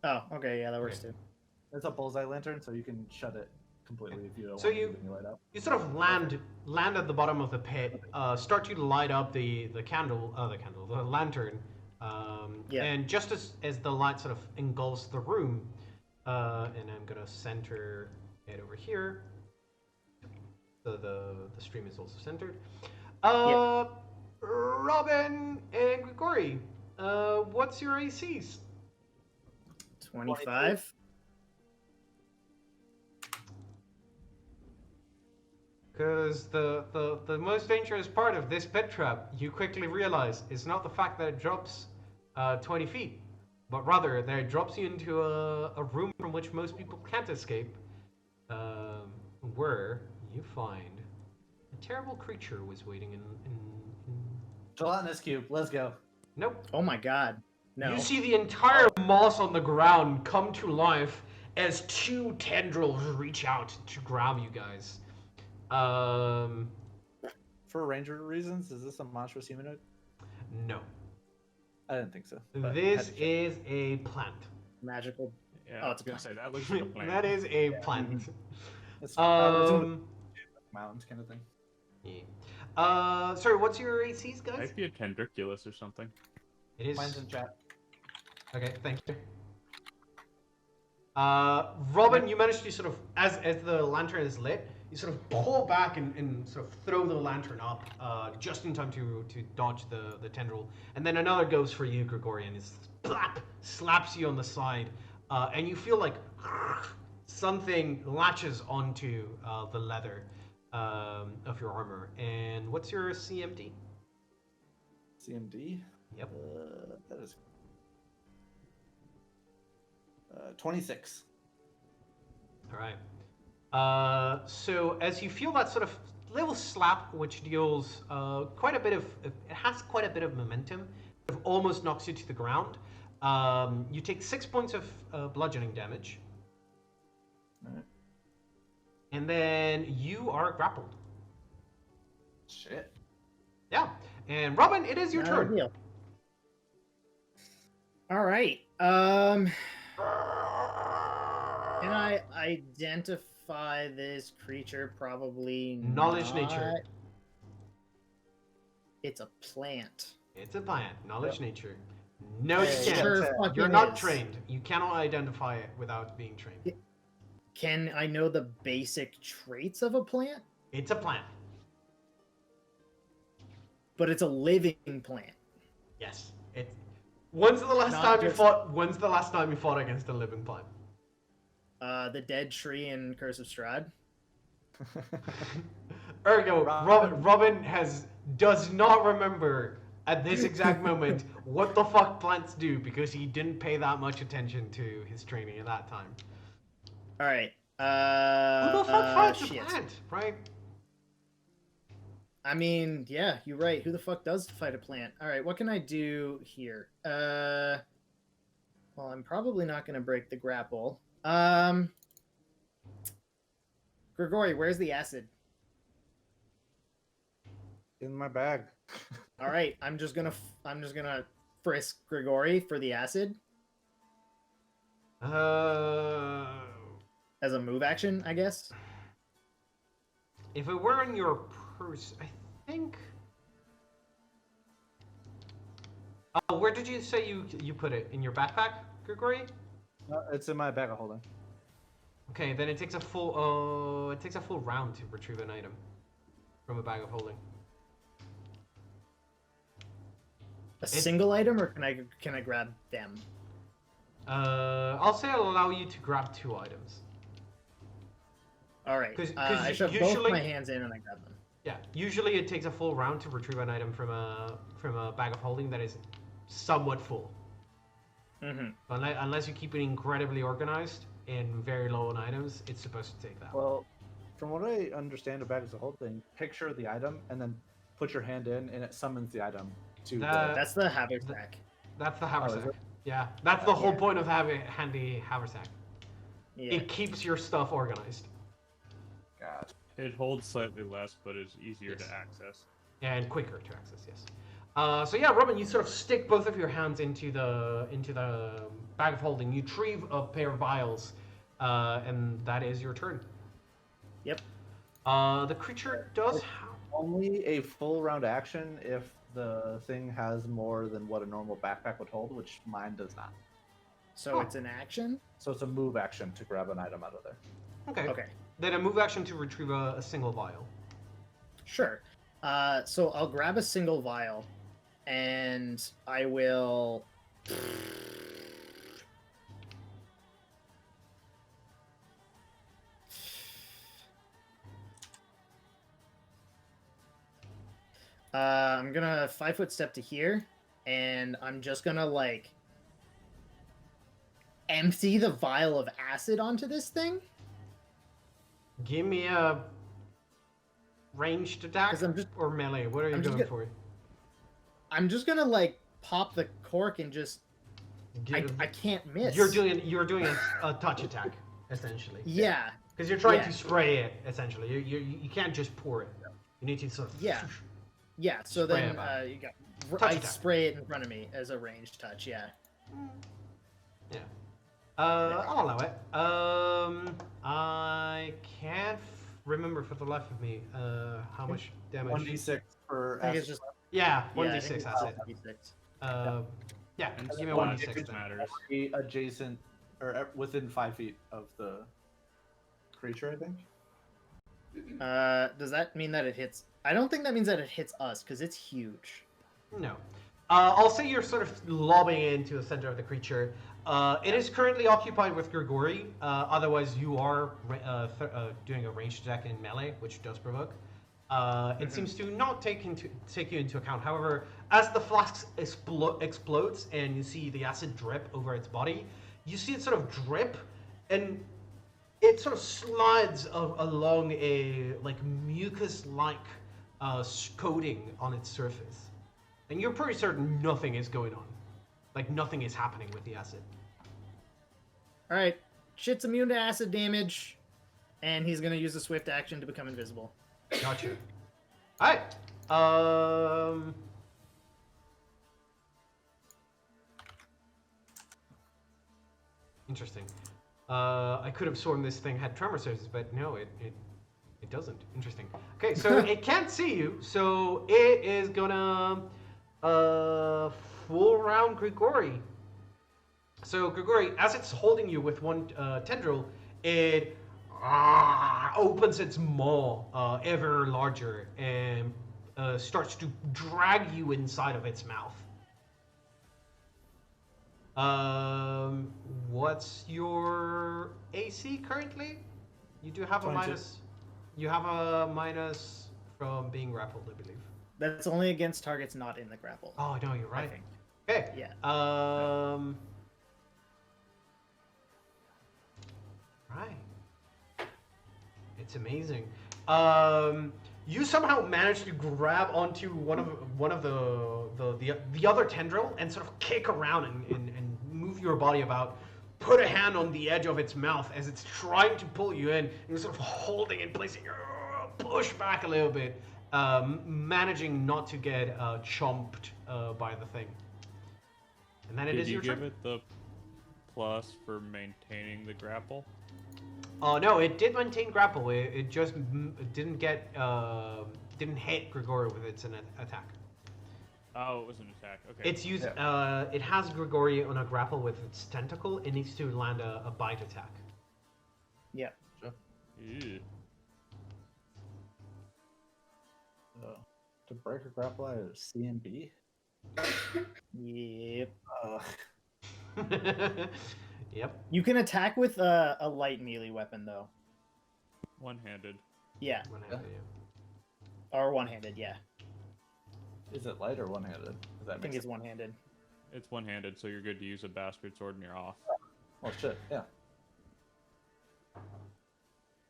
Oh, okay, yeah, that works Okay. too. It's a bullseye lantern, so you can shut it completely if you don't So want you- to leave any light up. You sort of land at the bottom of the pit, start to light up the lantern, Yeah. and just as the light sort of engulfs the room, and I'm gonna center it over here, so the stream is also centered. Robin and Grigori, what's your ACs? 25. Because the most dangerous part of this pit trap, you quickly realize, is not the fact that it drops 20 feet, but rather that it drops you into a room from which most people can't escape, where you find a terrible creature was waiting in... Gelatinous cube. Let's go. Nope. Oh my god. No. You see the entire moss on the ground come to life as two tendrils reach out to grab you guys. For ranger reasons, is this a monstrous humanoid? No. I didn't think so. but This had to check. is a plant. Magical Yeah, Oh, I it's was a gonna say that looks like a plan. That is a plant. It's Um, mountains kind of thing. yeah. Sorry, what's your ACs, guys? Might be a tendriculus or something. It is. Mine's in chat. Okay, thank you. Robin, you managed to sort of, as the lantern is lit, you sort of pull back and sort of throw the lantern up, just in time to dodge the tendril. And then another goes for you, Gregorian. It slaps you on the side, and you feel like something latches onto the leather of your armor. And what's your CMD? CMD. Yep. That is 26. All right. So as you feel that sort of little slap, which deals quite a bit of, it has quite a bit of momentum, it almost knocks you to the ground. You take 6 points of bludgeoning damage, Alright. and then you are grappled. Shit. Yeah. And Robin, it is your Not turn. ideal. All right. Can I identify this creature? Probably Knowledge not. nature. It's a plant. It's a plant. Knowledge nature. No, you It can't. sure You're fucking You're not is. trained. You cannot identify it without being trained. Can I know the basic traits of a plant? It's a plant. But it's a living plant. Yes. It's. When's the last Not time you just- fought? When's the last time you fought against a living plant? The dead tree in Curse of Strahd. Ergo, Robin. Robin does not remember at this exact moment what the fuck plants do because he didn't pay that much attention to his training at that time. All right. Who the fuck fights a shit. plant, right? I mean, yeah, you're right. Who the fuck does fight a plant? All right, what can I do here? Well, I'm probably not going to break the grapple. Grigori, where's the acid? In my bag. All right, I'm just gonna frisk Grigori for the acid Uh, as a move action, I guess. if it were in your purse, I think. Where did you say you put it? In your backpack, Grigori? It's in my bag of holding. Okay, then it takes a full round to retrieve an item from a bag of holding. A single item, or can I grab them? I'll say I'll allow you to grab 2 items. All right. 'Cause I shove both usually- my hands in and I grab them. Yeah, usually it takes a full round to retrieve an item from a bag of holding that is somewhat full. Mm-hmm. Unless you keep it incredibly organized and very low on items, it's supposed to take that. Well, from what I understand about bags of holding, picture the item and then put your hand in, and it summons the item to. That's the haversack. That's the is haversack. it? Yeah, that's the whole Yeah. point of having a handy haversack. Yeah. It keeps your stuff organized God. It holds slightly less, but is easier Yes. to access. and quicker to access. Yes. So yeah, Robin, you sort of stick both of your hands into the bag of holding. You retrieve a pair of vials, and that is your turn. Yep. The creature does have. Only a full round action if the thing has more than what a normal backpack would hold, which mine does not. So it's an action. So it's a move action to grab an item out of there. Okay. Okay. Then a move action to retrieve a single vial. Sure. So I'll grab a single vial, and I will. I'm gonna 5-foot step to here, and I'm just gonna like empty the vial of acid onto this thing. Give me a ranged attack 'Cause I'm just- or melee. What are you I'm just going gonna- for? I'm just gonna like pop the cork and just Give- I can't miss. You're doing a touch attack essentially. Yeah, Because you're trying Yeah. to spray it essentially. You can't just pour it. You need to sort of. Yeah. yeah. So Spray then it back. you got Touch I attack. spray it in front of me as a ranged touch. Yeah. Yeah. I'll allow it. I can't remember for the life of me how much damage. 1d6 per I think it's acid. just Yeah, yeah, I 1d6, think it's that's it. 1d6. Yeah, And give me spot 1d6 six then. matters. Be adjacent or within 5 feet of the creature, I think. Does that mean that it hits? I don't think that means that it hits us because it's huge. No. I'll say you're sort of lobbing into the center of the creature. It is currently occupied with Grigori. Otherwise, you are doing a ranged attack in melee, which does provoke. It seems to not take you into account. However, as the flask explodes and you see the acid drip over its body, you see it sort of drip, and it sort of slides along a like mucus-like coating on its surface. And you're pretty certain nothing is going on. Like, nothing is happening with the acid. All right, shit's immune to acid damage, and he's gonna use a swift action to become invisible. Gotcha. Alright. Interesting. I could have sworn this thing had tremor surges, but no, it doesn't. Interesting. Okay, so it can't see you, so it is gonna full round Grigori. So Grigori, as it's holding you with one tendril, it opens its maw ever larger and starts to drag you inside of its mouth. What's your AC currently? You do have 22. a minus. You have a minus from being grappled, I believe. That's only against targets not in the grapple. Oh no, you're I right. think. Okay. Yeah. Right. It's amazing. You somehow managed to grab onto one of the other tendril and sort of kick around and move your body about. Put a hand on the edge of its mouth as it's trying to pull you in. And you're sort of holding and placing your push back a little bit, managing not to get chomped by the thing. And then it Did is you your give turn. it the plus for maintaining the grapple? Oh no, it did maintain grapple. It just didn't get didn't hit Grigori with its attack. Oh, it was an attack. Okay. It's used. It has Grigori on a grapple with its tentacle. It needs to land a bite attack. Yeah. Ew. To break a grapple, I have CMB. Yep. Yep. You can attack with a light melee weapon though. One-handed. Yeah. One-handed, Or one-handed. Yeah. Is it light or one-handed? Does that I make think sense? it's one-handed. It's one-handed, so you're good to use a bastard sword and you're off. Oh shit! Yeah.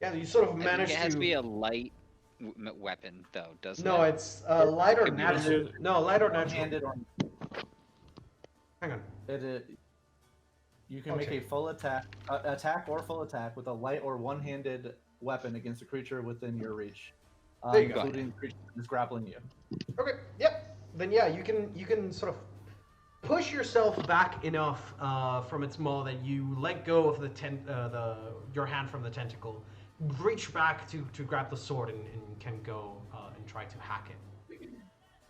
Yeah, you sort of I think manage it has to. to be a light weapon, though, doesn't No, it? it's light or Could be natural. one-handed. No, light or natural. One-handed or Hang on. you can make Okay. a full attack or full attack with a light or one-handed weapon against a creature within your reach, There you go. including the creature that is grappling you. Okay. Yep. Then yeah, you can sort of push yourself back enough from its maw that you let go of your hand from the tentacle, reach back to grab the sword and can go and try to hack it.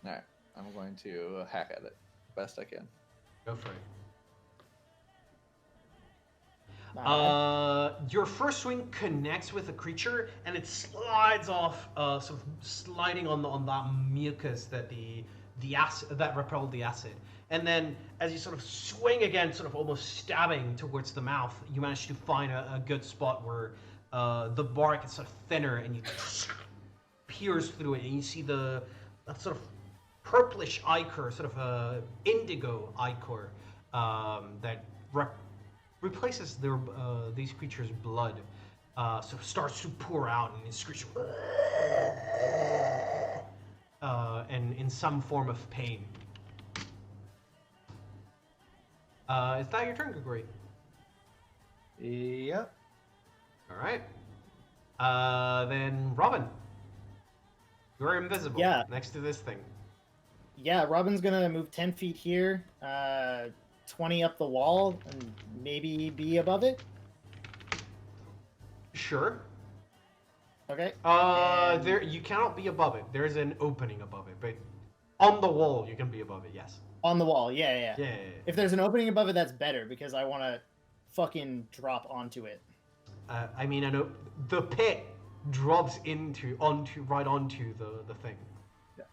All right, I'm going to hack at it best I can. Go for it. Alright. Your first swing connects with the creature, and it slides off, sort of sliding on that mucus that the acid that repelled the acid. And then, as you sort of swing again, sort of almost stabbing towards the mouth, you manage to find a good spot where the bark is sort of thinner, and you pierce through it, and you see that sort of purplish ichor, sort of indigo ichor that replaces these creatures' blood. So it starts to pour out, and it screeches, and in some form of pain. Is that your turn, Grigori? Yep. All right. Then Robin, you're invisible. Yeah. Next to this thing. Yeah, Robin's gonna move 10 feet here, 20 up the wall and maybe be above it? Sure. Okay. And- There you cannot be above it. There's an opening above it, but on the wall you can be above it. Yes. On the wall, yeah. Yeah. If there's an opening above it, that's better because I want to fucking drop onto it. I mean, I know the pit drops right onto the thing.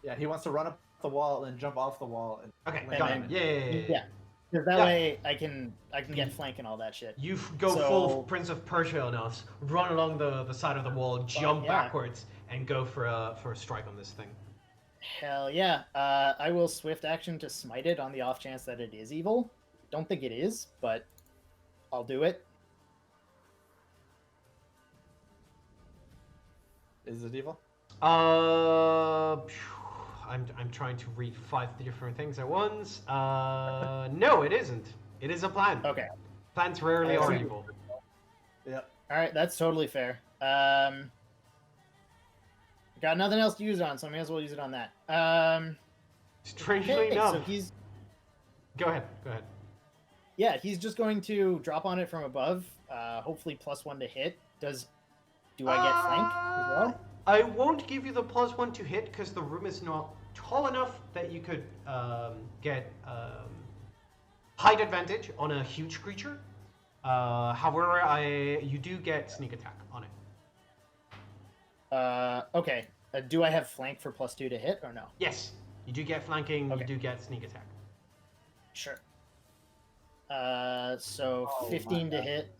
Yeah, he wants to run up the wall and jump off the wall. And Okay, land got on it. it. Yeah. Because that Yeah. way I can get flank and all that shit. You go So- full Prince of Persia on us, run along the side of the wall, jump yeah. backwards, and go for a strike on this thing. Hell yeah. I will swift action to smite it on the off chance that it is evil. Don't think it is, but I'll do it. Is it evil? I'm trying to read 5 different things at once. No, it isn't. It is a plant. Okay. Plants rarely I are see. evil. Yep. All right, that's totally fair. Got nothing else to use it on, so I may as well use it on that. Strangely Okay, enough. so he's Go ahead. yeah, he's just going to drop on it from above. Hopefully +1 to hit. Do I get flank as well? I won't give you the +1 to hit because the room is not tall enough that you could get height advantage on a huge creature. However, you do get sneak attack on it. Okay. Do I have flank for +2 to hit or no? Yes, you do get flanking. Okay. You do get sneak attack. Sure. So Oh, 15 my to God. hit.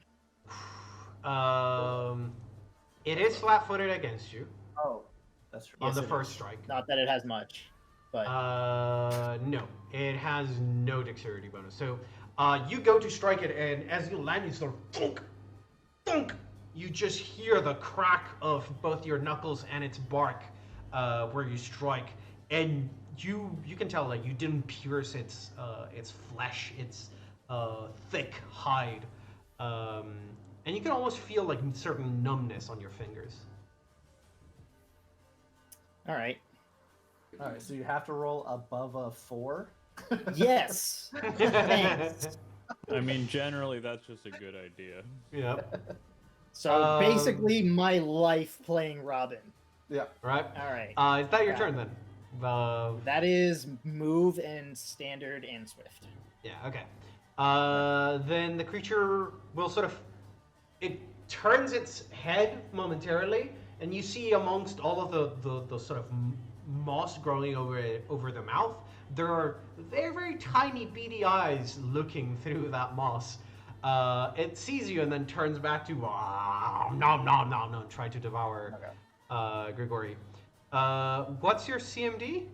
It is flat-footed against you Oh, that's true. on Yes, the it first is. strike. Not that it has much, but No, it has no dexterity bonus. So, you go to strike it, and as you land, you sort of thunk, thunk. You just hear the crack of both your knuckles and its bark where you strike, and you can tell like you didn't pierce its flesh, its thick hide, and you can almost feel like certain numbness on your fingers. all right. All right, so you have to roll above a 4. Yes. Thanks. I mean, generally, that's just a good idea. Yep. So basically, my life playing Robin. Yeah. Right. All right. Is that your Yeah. turn then? That is move and standard and swift. Yeah, okay. Then the creature will sort of... It turns its head momentarily, and you see amongst all of the sort of moss growing over the mouth, there are very, very tiny beady eyes looking through that moss. It sees you and then turns back to nom, try to devour Grigori. What's your CMD?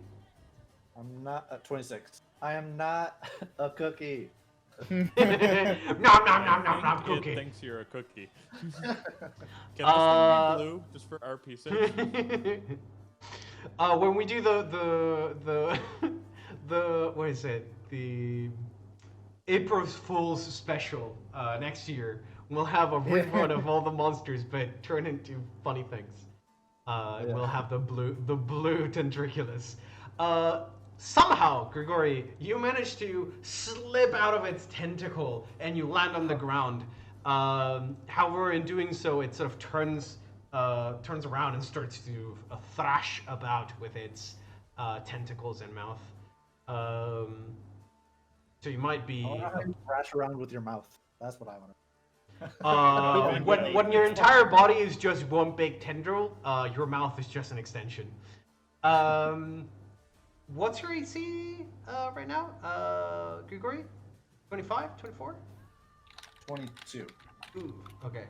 I'm not at 26. I am not a cookie. Nom, It cookie. thinks you're a cookie. Can this one be blue, just for RP sake? When we do the what is it, the April Fool's special next year, we'll have a rerun of all the monsters but turn into funny things. We'll have the blue Tendriculus. Somehow, Grigori, you managed to slip out of its tentacle and you land on the ground. However, in doing so, it sort of turns around and starts to thrash about with its tentacles and mouth. So you might be I want to have you thrash around with your mouth. That's what I want. when your entire body is just one big tendril, your mouth is just an extension. What's your AC right now, Grigori? 25, 24? 22. Ooh, okay.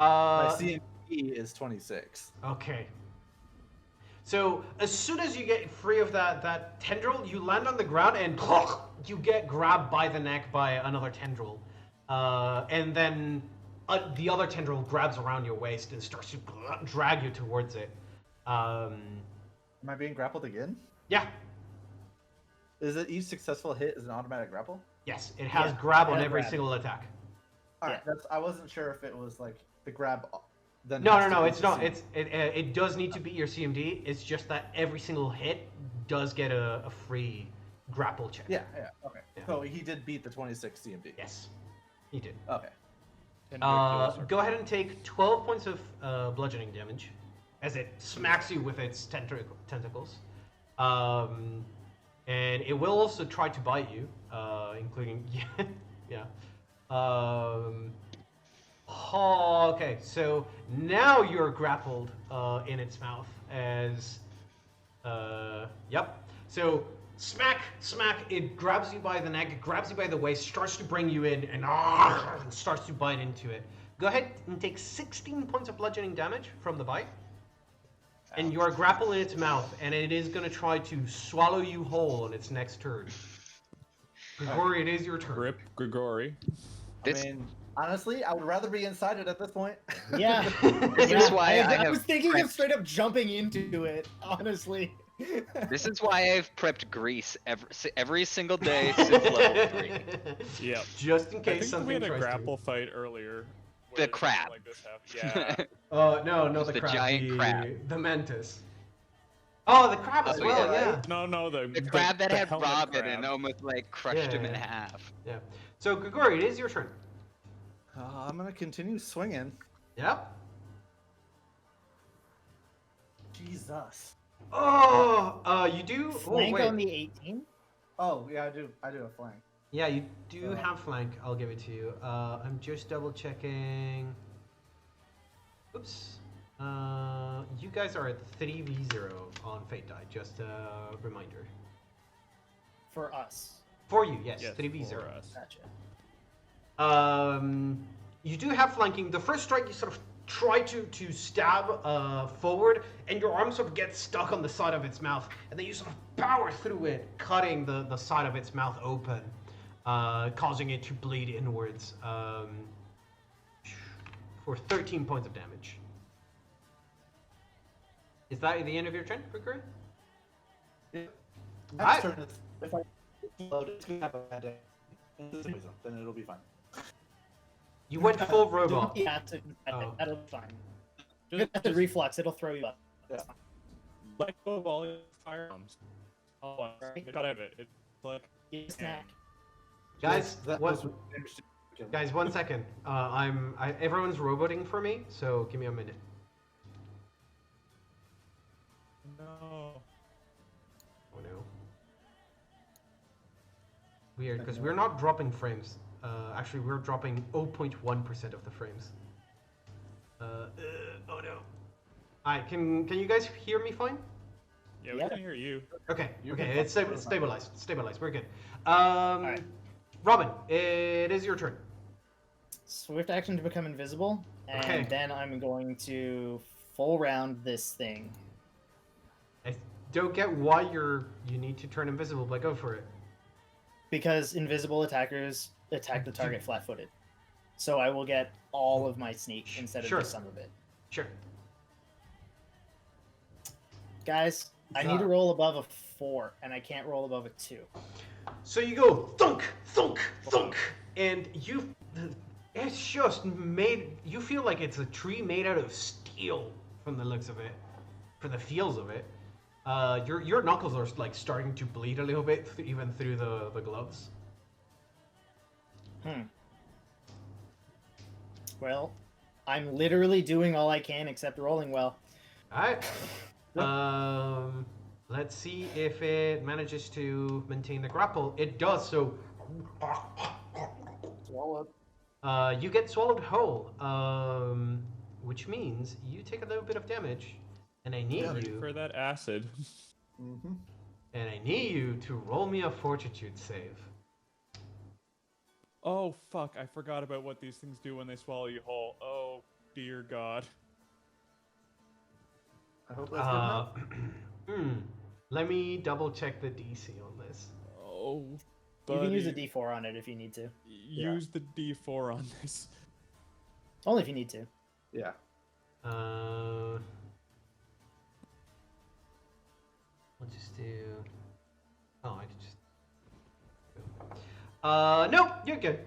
My CMP is 26. Okay. So as soon as you get free of that tendril, you land on the ground and you get grabbed by the neck by another tendril, and then the other tendril grabs around your waist and starts to drag you towards it. Am I being grappled again? Yeah. Is it each successful hit is an automatic grapple? Yes, it has Yeah, grab it on has every grab. single attack. Alright, I wasn't sure if it was like the grab. Then No, has to be it's the not. same. It does need to beat your CMD. It's just that every single hit does get a free grapple check. Yeah, okay. Yeah. So he did beat the 26 CMD. Yes, he did. Okay. Go ahead and take 12 points of bludgeoning damage as it smacks you with its tentacles. And it will also try to bite you, including yeah. Okay, so now you're grappled in its mouth as yep. So smack, it grabs you by the neck, it grabs you by the waist, starts to bring you in, and starts to bite into it. Go ahead and take 16 points of bludgeoning damage from the bite. And you are grappled in its mouth, and it is going to try to swallow you whole on its next turn. Grigori, it is your turn. Rip Grigori. I mean, honestly, I would rather be inside it at this point. Yeah. This is why I I have was thinking prepped- of straight up jumping into it, honestly. This is why I've prepped grease every single day since level 3. Yep. Just in I case think something we had a tries grapple fight earlier. The where crab. something like this happened. Yeah. No, It was the the crab. giant crab. The mantis. Oh, the crab as Oh, well, yeah. yeah. No, The crab that the had helmet Robin crab. and almost like crushed him in Yeah. half. Yeah. So, Grigori, it is your turn. I'm gonna continue swinging. Yep. Jesus. Oh, you do. Oh, Flank wait. on the 18? Oh yeah, I do a flank. Yeah, you do have flank. I'll give it to you. I'm just double checking. Oops. You guys are at 3v0 on Fate Die. Just a reminder. For us. For you, yes, Yes, 3v0. for us. Gotcha. You do have flanking. The first strike, you sort of try to stab forward, and your arm sort of gets stuck on the side of its mouth, and then you sort of power through it, cutting the side of its mouth open, causing it to bleed inwards for 13 points of damage. Is that the end of your turn, Grigori? Next Alright. turn, if I load, it's gonna have a bad day. Then it'll be fine. You went full robot. Yeah, Oh. that'll be fine. Just, That's a reflex, it'll throw you up. let go of all your firearms. Oh, cut out of it. It's like You snack. Guys, That what? was interesting. Guys, 1 second. Everyone's roboting for me, so give me a minute. no. Oh no. Weird, because we're not dropping frames. Actually, we're dropping 0.1% of the frames. Oh no. Alright, can you guys hear me fine? Yeah, we Yeah. can hear you. Okay, You okay, can it's fuck- stabilized, we're good. Alright. Robin, it is your turn. Swift action to become invisible, and Okay. then I'm going to full round this thing. I don't get why you need to turn invisible, but go for it. Because invisible attackers attack the target flat-footed. So I will get all of my sneak instead of Sure. just some of it. Sure. Guys, I need to roll above a 4, and I can't roll above a 2. So you go thunk, thunk, thunk, and it's just made. You feel like it's a tree made out of steel from the looks of it, from the feels of it. Your knuckles are like starting to bleed a little bit, even through the gloves. Well, I'm literally doing all I can except rolling well. All right. Let's see if it manages to maintain the grapple. It does. So Swallowed. you get swallowed whole, which means you take a little bit of damage, and I need Ready you. for that acid. Mm-hmm. And I need you to roll me a fortitude save. Oh fuck! I forgot about what these things do when they swallow you whole. Oh dear God. I hope that's good enough. Let me double check the DC on this. Oh. You can use a buddy. D4 on it if you need to. Use the D4 on this. Only if you need to. Yeah. We'll just do. Oh, I could just. No, you're good.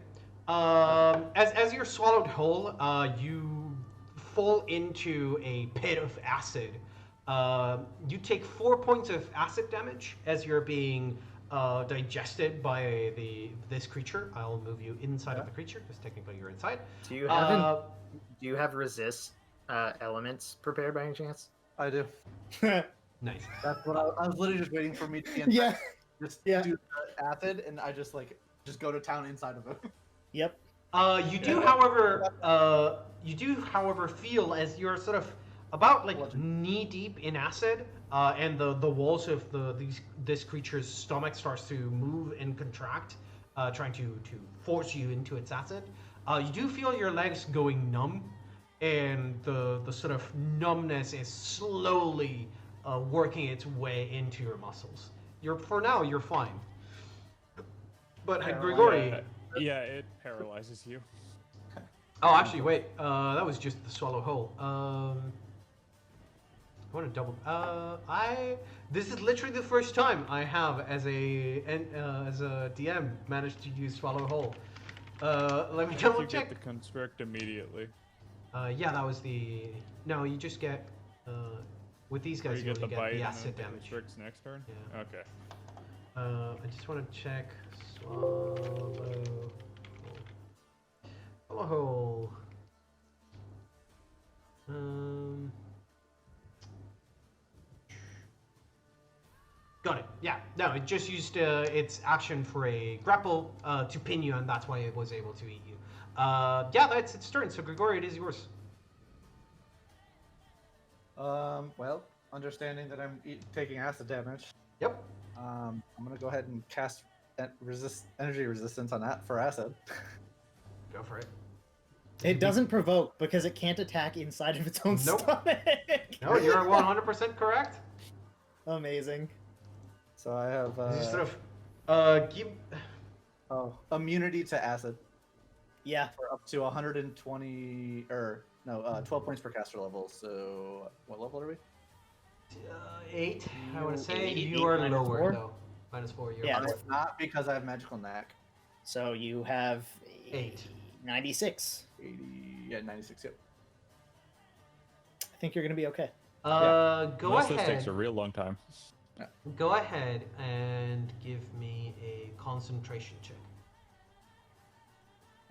As you're swallowed whole, you fall into a pit of acid. You take 4 points of acid damage as you're being digested by this creature. I'll move you inside of the creature because technically you're inside. Do you have do you have resist elements prepared by any chance? I do. Nice. That's what I was literally just waiting for me to be inside. Yeah. Just Yeah. do the acid, and I just go to town inside of it. Yep. You do, however, feel as you're sort of about like knee deep in acid, and the walls of this creature's stomach starts to move and contract, trying to force you into its acid. You do feel your legs going numb, and the sort of numbness is slowly working its way into your muscles. For now, you're fine. But Grigori. Yeah, it paralyzes you. Oh, actually, wait. That was just the swallow hole. I want to double. This is literally the first time I have, as a DM, managed to use swallow hole. Let me double You check. get the constrict immediately. Yeah, that was the. No, you just get. With these Or guys, you you get only the get bite the and acid then damage. constricts next turn. Yeah. Okay. I just want to check. Swallow hole. Got it. Yeah. No, it just used its action for a grapple to pin you, and that's why it was able to eat you. Yeah, that's its turn. So Grigori, it is yours. Well, understanding that I'm taking acid damage, Yep. I'm gonna go ahead and cast energy resistance on that for acid. Go for it. It doesn't provoke because it can't attack inside of its own Nope. stomach. No, you're 100% correct. Amazing. So I have Just sort of immunity to acid Yeah. for up to 120 12 points per caster level. So what level are we? 8. I want to say Eight, you are minus lower 4? though. -4. You're Yeah, lower. It's not because I have magical knack. So you have 8. 96. 96. Yep. I think you're gonna be okay. Go Most of this takes ahead. a real long time. Go ahead and give me a concentration check.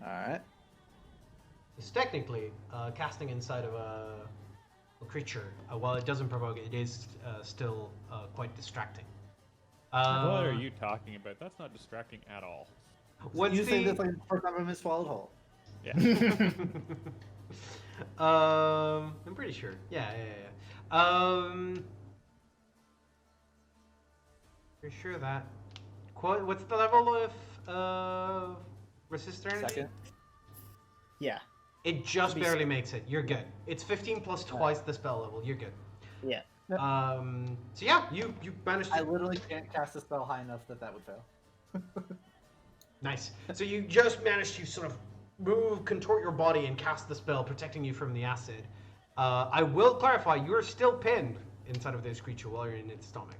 All right. It's technically casting inside of a creature. While it doesn't provoke, it is still quite distracting. What are you talking about? That's not distracting at all. What's You say the? this like the first time I've been swallowed whole. Yeah. I'm pretty sure. Yeah. You're sure that. What's the level of resistor energy? Second. Yeah. It just Be barely makes it. You're good. It's 15 plus twice the spell level. You're good. Yeah. So yeah, you managed I to. literally can't cast a spell high enough that would fail. Nice. So you just managed to sort of contort your body and cast the spell, protecting you from the acid. I will clarify, you're still pinned inside of this creature while you're in its stomach.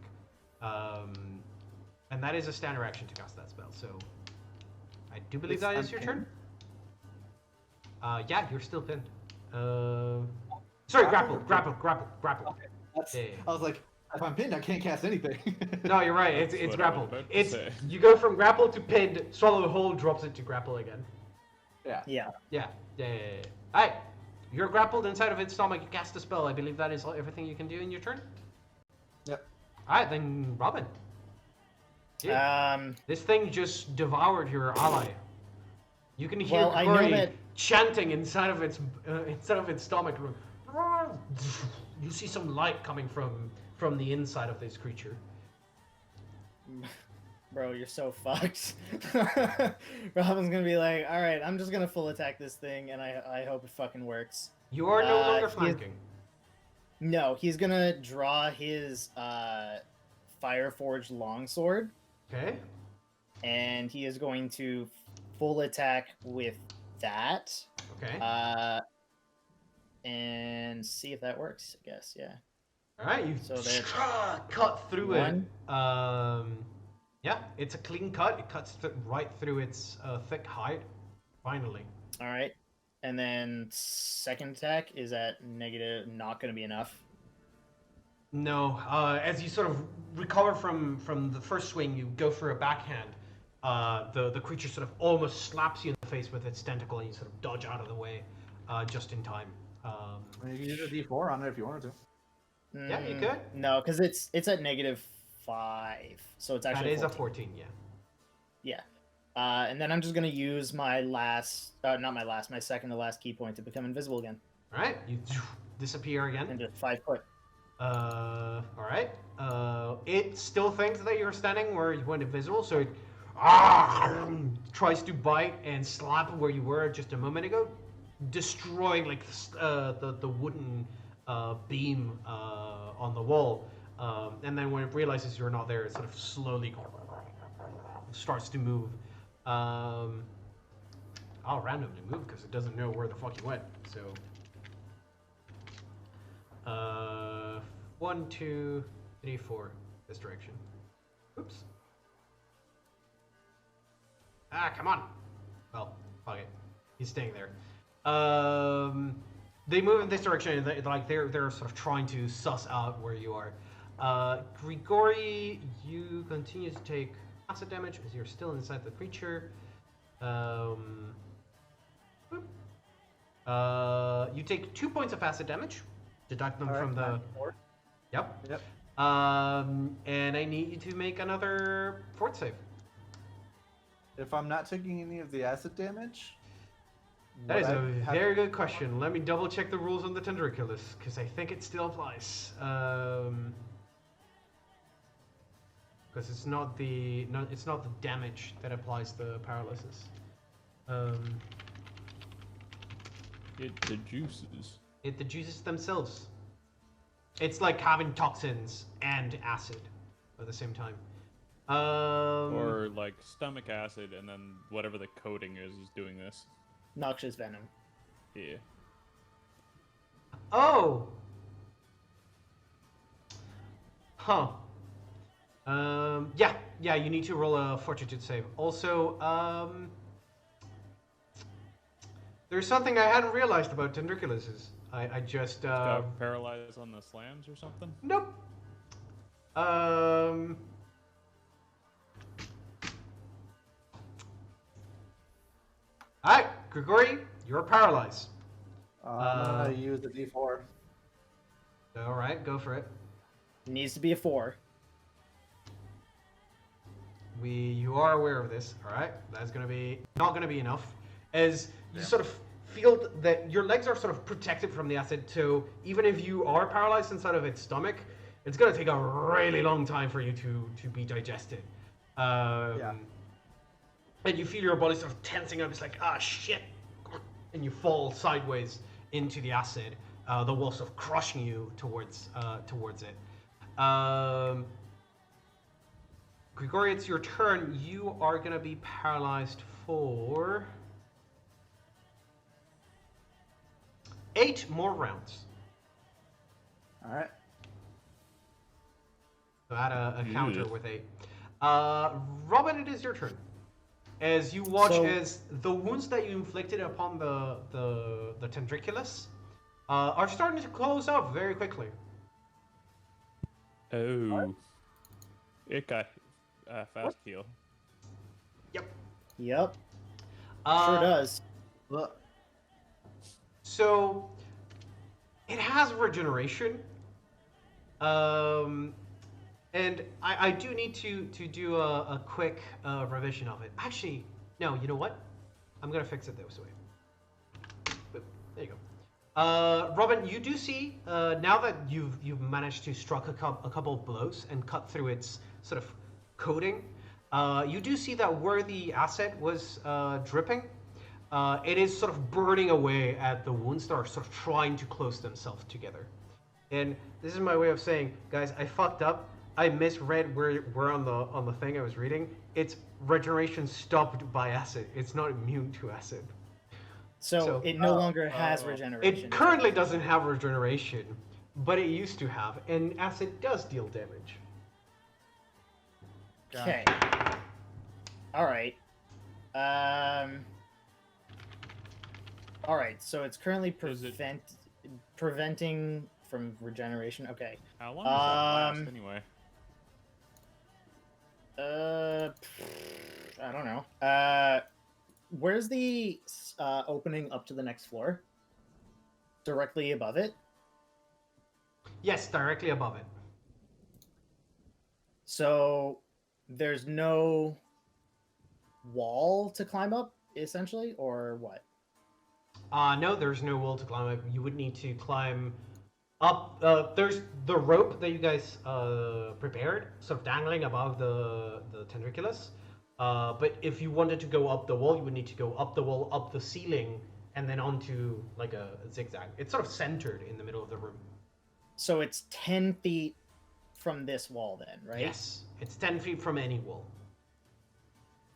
And that is a standard action to cast that spell, so I do believe that is your turn. Yeah, you're still pinned. Sorry, grapple. Okay. That's, Yeah. I was like, if I'm pinned, I can't cast anything. No, you're right. That's It's what I grapple. was about to It's say. you go from grapple to pinned. Swallow hole drops it to grapple again. Yeah. Yeah. Yeah. Alright, you're grappled inside of its stomach. You cast a spell. I believe that is everything you can do in your turn. Yep. Alright, then Robin. Yeah. This thing just devoured your ally. You can hear Well, I know Cory that- chanting inside of its stomach. You see some light coming from the inside of this creature. Bro, you're so fucked. Robin's gonna be like, all right, I'm just gonna full attack this thing, and I hope it fucking works. You are no longer he is- flanking. No, he's gonna draw his Fireforged longsword, Okay. and he is going to full attack with that, Okay. and see if that works. I guess, yeah. All right, you So that's cut through one. it. Yeah, it's a clean cut. It cuts right through its thick hide. Finally. All right, and then second attack is at negative. Not gonna be enough. No. As you sort of recover from the first swing, you go for a backhand. The creature sort of almost slaps you in the face with its tentacle, and you sort of dodge out of the way, just in time. I mean, you can use a D4 on it if you wanted to. Yeah, you could. No, because it's at -5, so it's That actually is 14. a 14. Yeah. Yeah. And then I'm just gonna use my my second to last key point to become invisible again, All right. You disappear again. and just 5 foot. All right. It still thinks that you're standing where you went invisible, so it tries to bite and slap where you were just a moment ago, destroying like the wooden beam on the wall. And then when it realizes you're not there, it sort of slowly starts to move. I'll randomly move because it doesn't know where the fuck you went. So. 1, 2, 3, 4. This direction. Oops. Come on. Well, fuck it. He's staying there. They move in this direction. They're sort of trying to suss out where you are. Grigori, you continue to take acid damage as you're still inside the creature. You take 2 points of acid damage. Deduct them from the. Yep. Yep. And I need you to make another fort save. If I'm not taking any of the acid damage. That is would a I have- very good question. Let me double check the rules on the Tendriculus, because I think it still applies. Because it's not the damage that applies the paralysis. The juices. The juices themselves. It's like having toxins and acid at the same time. Or like stomach acid, and then whatever the coating is doing this. Noxious venom. Yeah. Oh. Huh. Yeah. You need to roll a fortitude save. Also, there's something I hadn't realized about Tendriculuses. I just Got paralyzed on the slams or something. Nope. Alright, Grigori, you're paralyzed. I'm gonna use the D4. Alright, go for it. It needs to be a 4. You are aware of this, alright? That's not gonna be enough. As you sort of feel that your legs are sort of protected from the acid, so even if you are paralyzed inside of its stomach, it's gonna take a really long time for you to be digested. And you feel your body sort of tensing up. It's like, shit. And you fall sideways into the acid. The wall sort of crushing you towards it. Grigori, it's your turn. You are going to be paralyzed for 8 more rounds. All right. So add a counter with 8. Robin, it is your turn. As you watch as the wounds that you inflicted upon the Tendriculus are starting to close up very quickly. Oh. It got fast heal. Yep. Yep. Sure does. Look. So it has regeneration. And I do need to do a quick revision of it. Actually, no, you know what? I'm going to fix it this way. Boop. There you go. Robin, you do see, now that you've managed to struck a couple of blows and cut through its sort of coating, you do see that where the acid was dripping, it is sort of burning away at the wounds that are sort of trying to close themselves together. And this is my way of saying, guys, I fucked up. I misread where on the thing I was reading. It's regeneration stopped by acid. It's not immune to acid. So it no longer has regeneration. It currently doesn't have regeneration, but it used to have, and acid does deal damage. Okay. All right. All right. So it's currently preventing from regeneration. Okay. How long does that Um, last anyway? I don't know. Where's the opening up to the next floor? Directly above it. Yes, directly above it. So there's no wall to climb up, essentially, or what? No, there's no wall to climb up. You would need to climb up. There's the rope that you guys prepared, sort of dangling above the tendriculus. But if you wanted to go up the wall, you would need to go up the wall, up the ceiling, and then onto like a zigzag. It's sort of centered in the middle of the room. So it's 10 feet from this wall, then, right? Yes, it's 10 feet from any wall.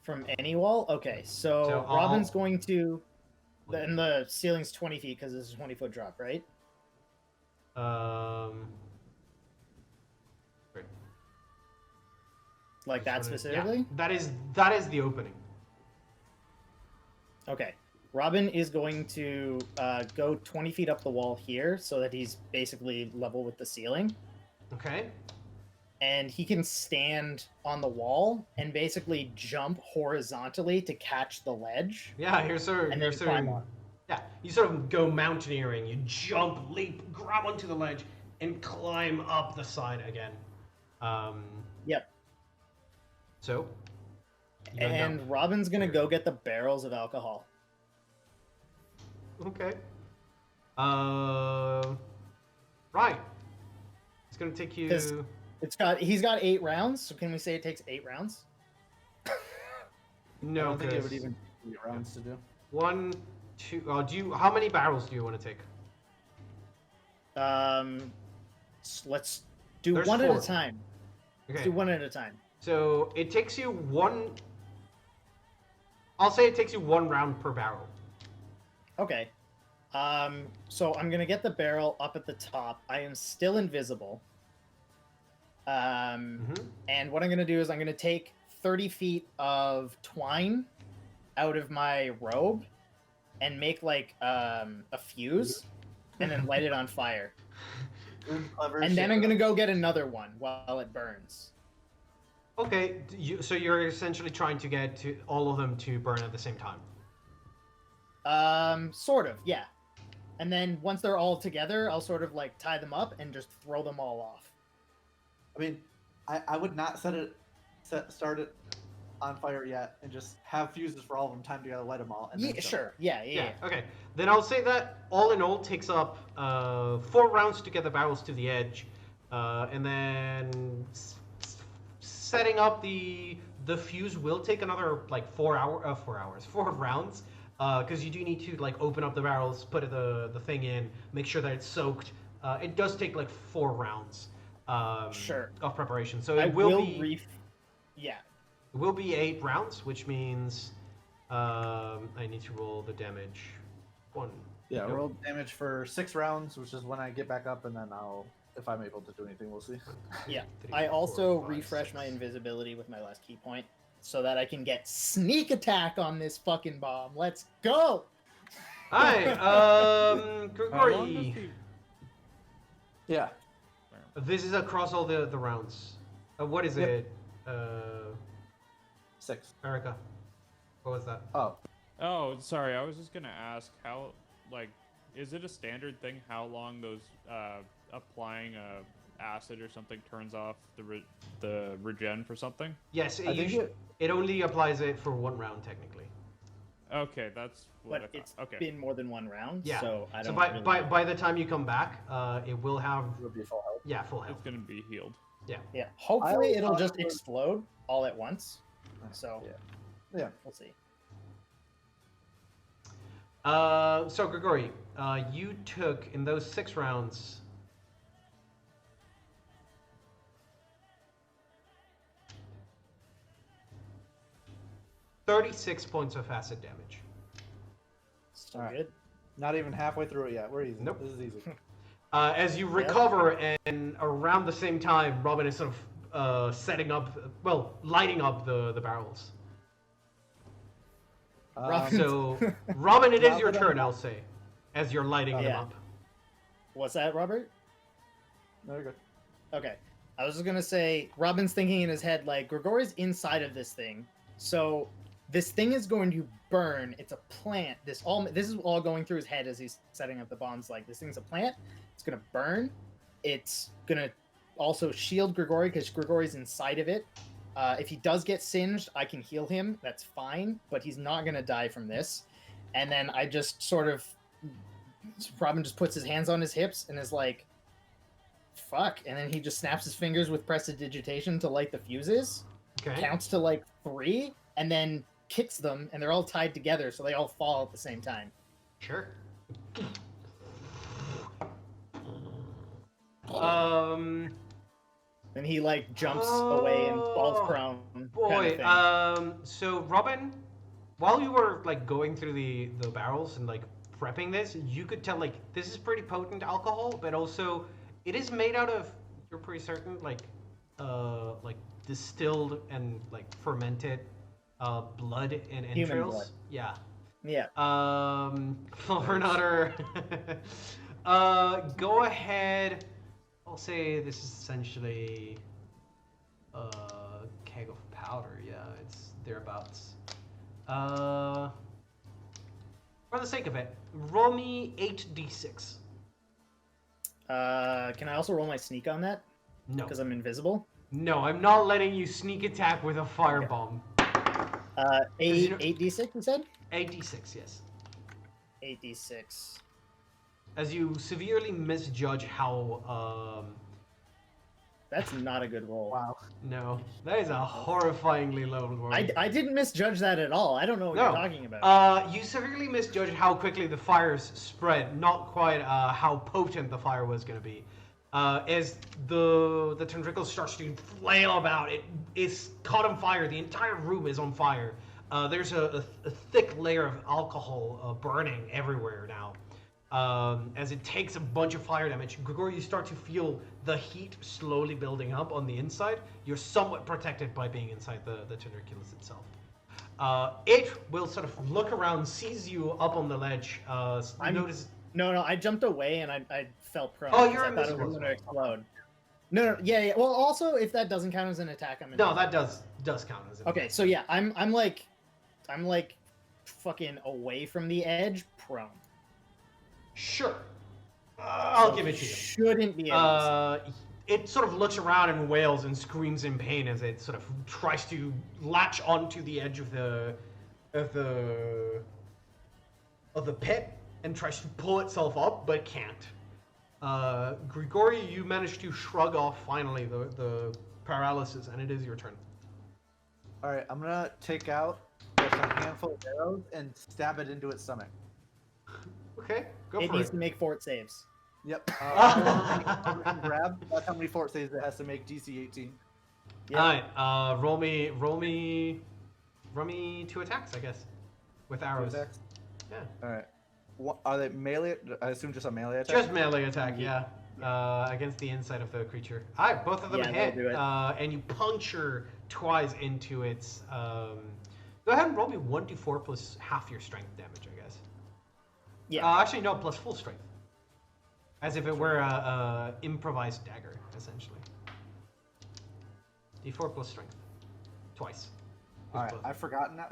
From any wall? Okay, so I'll- Robin's going to. And the ceiling's 20 feet because it's a 20-foot drop, right? Great. Like that Sort of- specifically? Yeah, that is the opening. Okay. Robin is going to go 20 feet up the wall here so that he's basically level with the ceiling. Okay. And he can stand on the wall and basically jump horizontally to catch the ledge. Yeah, you're sort of, And you're then sort of, climb on. yeah, you sort of go mountaineering. You jump, leap, grab onto the ledge, and climb up the side again. Yep. So. you go And down. Robin's going to go get the barrels of alcohol. Okay. Right. It's gonna take you. 'Cause- He's got 8 rounds, so can we say it takes 8 rounds? I No, don't think it would 'cause even be rounds to do. 1, 2. How many barrels do you want to take? Let's do There's one at 4. a time. Let's Okay. do one at a time. So it takes you 1. I'll say it takes you 1 round per barrel. Okay. So I'm gonna get the barrel up at the top. I am still invisible. Mhm. And what I'm gonna do is I'm gonna take 30 feet of twine out of my robe and make like a fuse and then light it on fire. Clever And then shit. I'm gonna go get another one while it burns. Okay. So you're essentially trying to get to all of them to burn at the same time. Sort of, yeah. And then once they're all together, I'll sort of like tie them up and just throw them all off. I mean, I would not start it on fire yet, and just have fuses for all of them, time together, light them all. And Yeah, then go. sure. Yeah. Okay. Then I'll say that all in all takes up 4 rounds to get the barrels to the edge, and then setting up the fuse will take another like 4 rounds, because you do need to like open up the barrels, put the thing in, make sure that it's soaked. It does take like 4 rounds. Sure. Of preparation. So I it will be. Yeah. It will be 8 rounds, which means I need to roll the damage. 1. Yeah, Nope. roll damage for 6 rounds, which is when I get back up, and then if I'm able to do anything, we'll see. Yeah. 3, I also 4, 5, refresh 6. my invisibility with my last key point so that I can get sneak attack on this fucking bomb. Let's go! Hi, How long does Grigori. Yeah. This is across all the rounds. What is Yep. it? 6. Erica. What was that? Oh, Oh, sorry. I was just gonna ask how, like, is it a standard thing how long those applying acid or something turns off the regen for something? Yes, I think it only applies it for 1 round technically. Okay, that's what But I it's thought. Okay. been more than 1 round, Yeah. so I So don't by the time you come back, it will have it would be full health. full health. It's gonna be healed. Yeah, hopefully I it'll just also- explode all at once. So, Yeah. we'll see. So Grigori, you took in those 6 rounds. $36 points of acid damage. Still Alright. good. Not even halfway through it yet. We're easy. Nope. This is easy. As you recover, and around the same time, Robin is sort of lighting up the barrels. Robin- So, Robin, it is Now your that I'm- turn, I'll say, as you're lighting them Yeah. up. What's that, Robert? No, you're good. Okay. I was just gonna say, Robin's thinking in his head, like, Grigori's inside of this thing, so this thing is going to burn. It's a plant. This is all going through his head as he's setting up the bombs. Like, this thing's a plant. It's gonna burn. It's gonna also shield Grigori because Grigori's inside of it. If he does get singed, I can heal him. That's fine, but he's not gonna die from this. And then I just sort of, Robin just puts his hands on his hips and is like, fuck. And then he just snaps his fingers with prestidigitation to light the fuses, Okay. counts to like 3, and then kicks them, and they're all tied together, so they all fall at the same time. Sure. Then he like jumps away and falls prone. Boy, kind of thing. so Robin, while you were like going through the barrels and like prepping this, you could tell like this is pretty potent alcohol, but also it is made out of, you're pretty certain, like distilled and like fermented blood and Human entrails. blood. Yeah. Yeah. For another go ahead. I'll say this is essentially a keg of powder. Yeah, it's thereabouts. For the sake of it, roll me 8d6. Can I also roll my sneak on that? No. Because I'm invisible. No, I'm not letting you sneak attack with a firebomb. 8d6, you said? 8d6, yes. 8d6. As you severely misjudge how, That's not a good roll. Wow. no, that is a horrifyingly low roll. I didn't misjudge that at all. I don't know what No. you're talking about. You severely misjudged how quickly the fires spread, not quite how potent the fire was going to be. As the tendril starts to flail about, it is caught on fire. The entire room is on fire. There's a thick layer of alcohol burning everywhere now. As it takes a bunch of fire damage, Grigori, you start to feel the heat slowly building up on the inside. You're somewhat protected by being inside the tendriculus itself. It will sort of look around, sees you up on the ledge. Notice. No, I jumped away and I fell prone. Oh, 'cause you're I thought it invisible. was going to explode. No, yeah. Well, also, if that doesn't count as an attack, I'm No, invisible. that does count as an Okay, so yeah, I'm like fucking away from the edge, prone. Sure. I'll give it to you. Shouldn't be able to see. It sort of looks around and wails and screams in pain as it sort of tries to latch onto the edge of the pit and tries to pull itself up, but can't. Grigori, you manage to shrug off finally the paralysis, and it is your turn. All right, I'm gonna take out just a handful of arrows and stab it into its stomach. Okay, go It for needs it. to make fort saves. Yep. Grab. That's how many fort saves it has to make. DC 18. Yeah. Alright, roll me 2 attacks, I guess, with arrows. Attacks? Yeah. All right. Are they melee? I assume just a melee attack. Just melee attack, yeah. Against the inside of the creature. Alright, both of them Yeah, hit, that'll do it. and you puncture twice into its. Go ahead and roll me 1d4 plus half your strength damage, I guess. Yeah. Actually, no, plus full strength. As if it were a improvised dagger, essentially. D4 plus strength. Twice. All right. Both. I've forgotten now.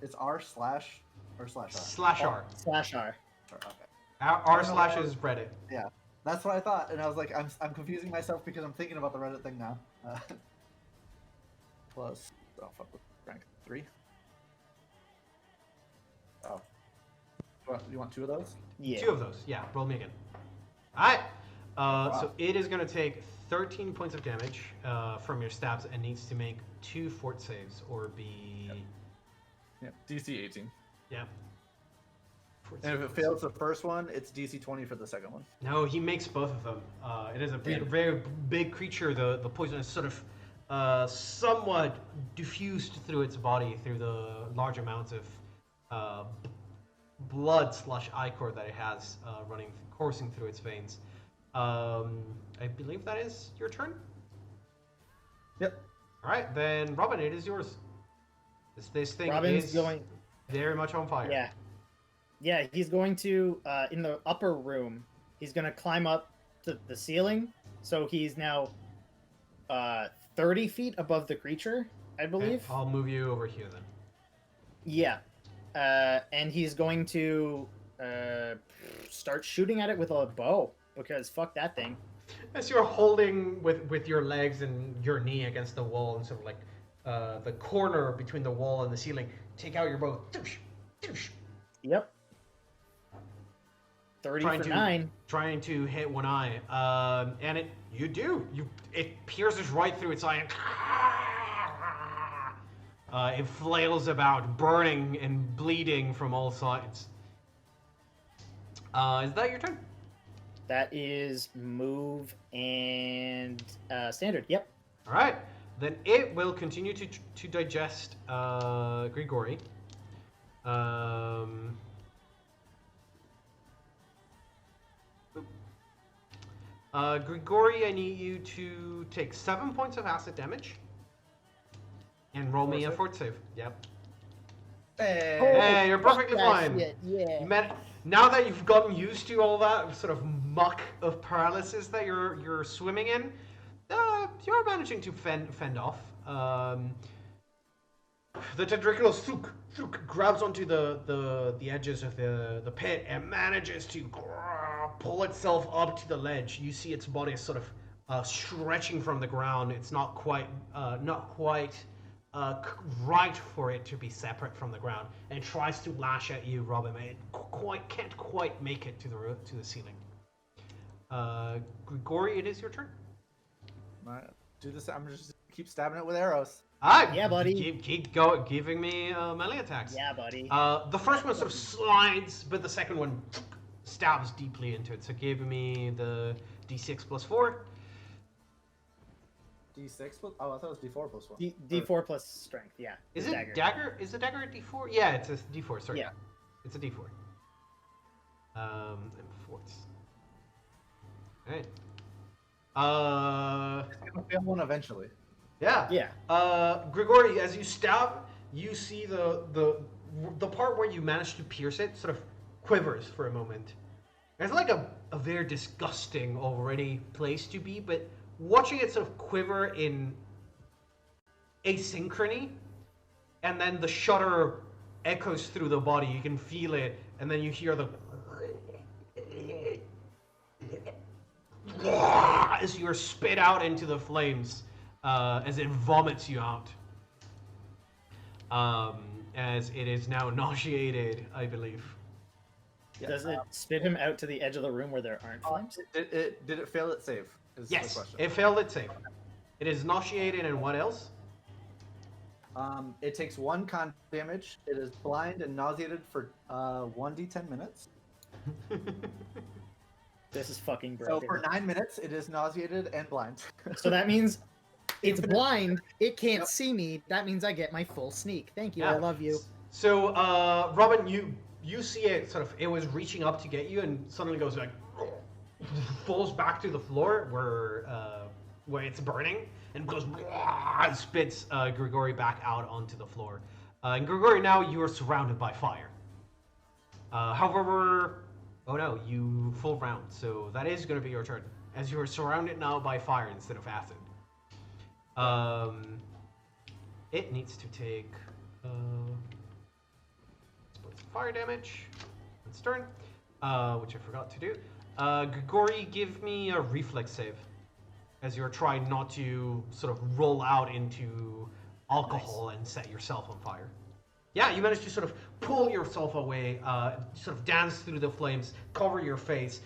It's R slash or slash R? Slash R. Slash R. Okay. R slash is Reddit. That's what I thought, and I was like, I'm confusing myself because I'm thinking about the Reddit thing now. Plus, oh fuck, rank 3. Oh, you want 2 of those? Yeah. 2 of those. Yeah, roll me again. Alright. So it is going to take 13 points of damage from your stabs and needs to make 2 fort saves or be. Yeah. DC 18. Yeah. Fort And if it save. fails the first one, it's DC 20 for the second one. No, he makes both of them. It is a Damn. very big creature. The poison is sort of somewhat diffused through its body through the large amounts of blood / ichor that it has coursing through its veins. I believe that is your turn. Yep. All right, then Robin, it is yours. This thing Robin's is going. very much on fire. Yeah, he's going to in the upper room. He's going to climb up the ceiling. So he's now 30 feet above the creature, I Okay, believe. I'll move you over here then. Yeah. And he's going to start shooting at it with a bow, because fuck that thing. As you're holding with your legs and your knee against the wall and sort of like the corner between the wall and the ceiling, take out your bow. Doosh, doosh, Yep. 30 Trying for to- 9. trying to hit one eye. And it pierces right through its eye and it flails about, burning and bleeding from all sides. Is that your turn? That is move and standard. Yep. All right. Then it will continue to digest Grigori. Grigori, I need you to take 7 points of acid damage. And roll me a fort save. Yep. Hey. Hey, you're fuck perfectly that fine. shit, yeah. Now that you've gotten used to all that sort of muck of paralysis that you're swimming in, you're managing to fend off. The tentacle grabs onto the edges of the pit and manages to pull itself up to the ledge. You see its body sort of stretching from the ground. It's not quite right for it to be separate from the ground, and tries to lash at you, Robin. It can't quite make it to the ceiling. Grigori, it is your turn. Alright, do this. I'm just keep stabbing it with arrows. Yeah, buddy. Keep giving me melee attacks. Yeah, buddy. The first one sort of slides, but the second one stabs deeply into it. So give me the d6 plus 4. D6 plus. Oh, I thought it was D4 plus 1. D4 plus strength. Yeah. Is the it dagger? Is the dagger a d4? Yeah, it's a d4. Sorry. Yeah. It's a d4. And forts. All right. It's gonna fail one eventually. Yeah. Yeah. Grigori, as you stab, you see the part where you managed to pierce it sort of quivers for a moment. It's like a very disgusting already place to be, but watching it sort of quiver in asynchrony, and then the shudder echoes through the body. You can feel it, and then you hear the as you're spit out into the flames, as it vomits you out. As it is now nauseated, I believe. Does it spit him out to the edge of the room where there aren't flames? Did it fail its save? Is the Yes, question. it failed its save. It is nauseated, and what else? It takes 1 con damage. It is blind and nauseated for 1d10 minutes. This is fucking So broken. for 9 minutes, it is nauseated and blind. So that means it's Infinite- blind. It can't Yep. see me. That means I get my full sneak. Thank you. Yeah. I love you. So, Robin, you see it sort of. It was reaching up to get you, and suddenly goes like, falls back to the floor where it's burning, and goes and spits Grigori back out onto the floor. And Grigori, now you are surrounded by fire. However, oh no, you full round, so that is going to be your turn, as you are surrounded now by fire instead of acid. It needs to take fire damage. Its turn, which I forgot to do. Grigori, give me a reflex save, as you're trying not to sort of roll out into alcohol and set yourself on fire. Yeah, you managed to sort of pull yourself away, sort of dance through the flames, cover your face.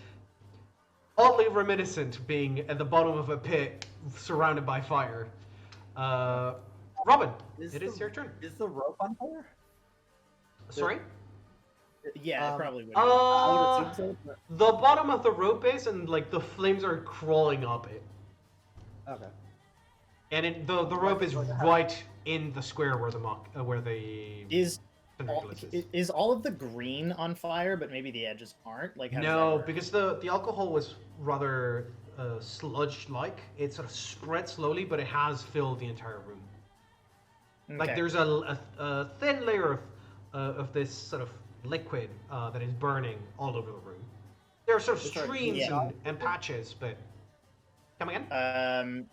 Oddly reminiscent, being at the bottom of a pit, surrounded by fire. Robin, it is your turn. Is the rope on fire? Sorry? Yeah, it probably would. I would assume so. But... The bottom of the rope is, and like the flames are crawling up it. Okay. And the rope is right in the square where the Is tentaculus is. is all of the green on fire, but maybe the edges aren't? Like how does that No, work? because the alcohol was rather sludge-like. It sort of spread slowly, but it has filled the entire room. Like Okay. there's a thin layer of this sort of liquid that is burning all over the room. There are sort of It's alright, streams yeah. and patches, but come again?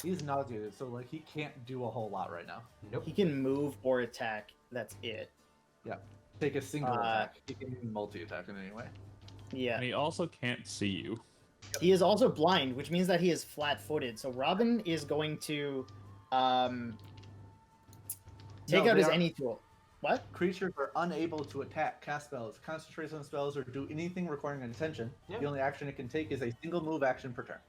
He's nauseated, so like he can't do a whole lot right now. Nope. He can move or attack. That's it. Take a single Uh, attack. He can multi-attack in any way. Yeah. And he also can't see you. He is also blind, which means that he is flat-footed. So Robin is going to take No, out they his are- any tool. What? Creatures are unable to attack, cast spells, concentrate on spells, or do anything requiring attention. Yeah. The only action it can take is a single move action per turn.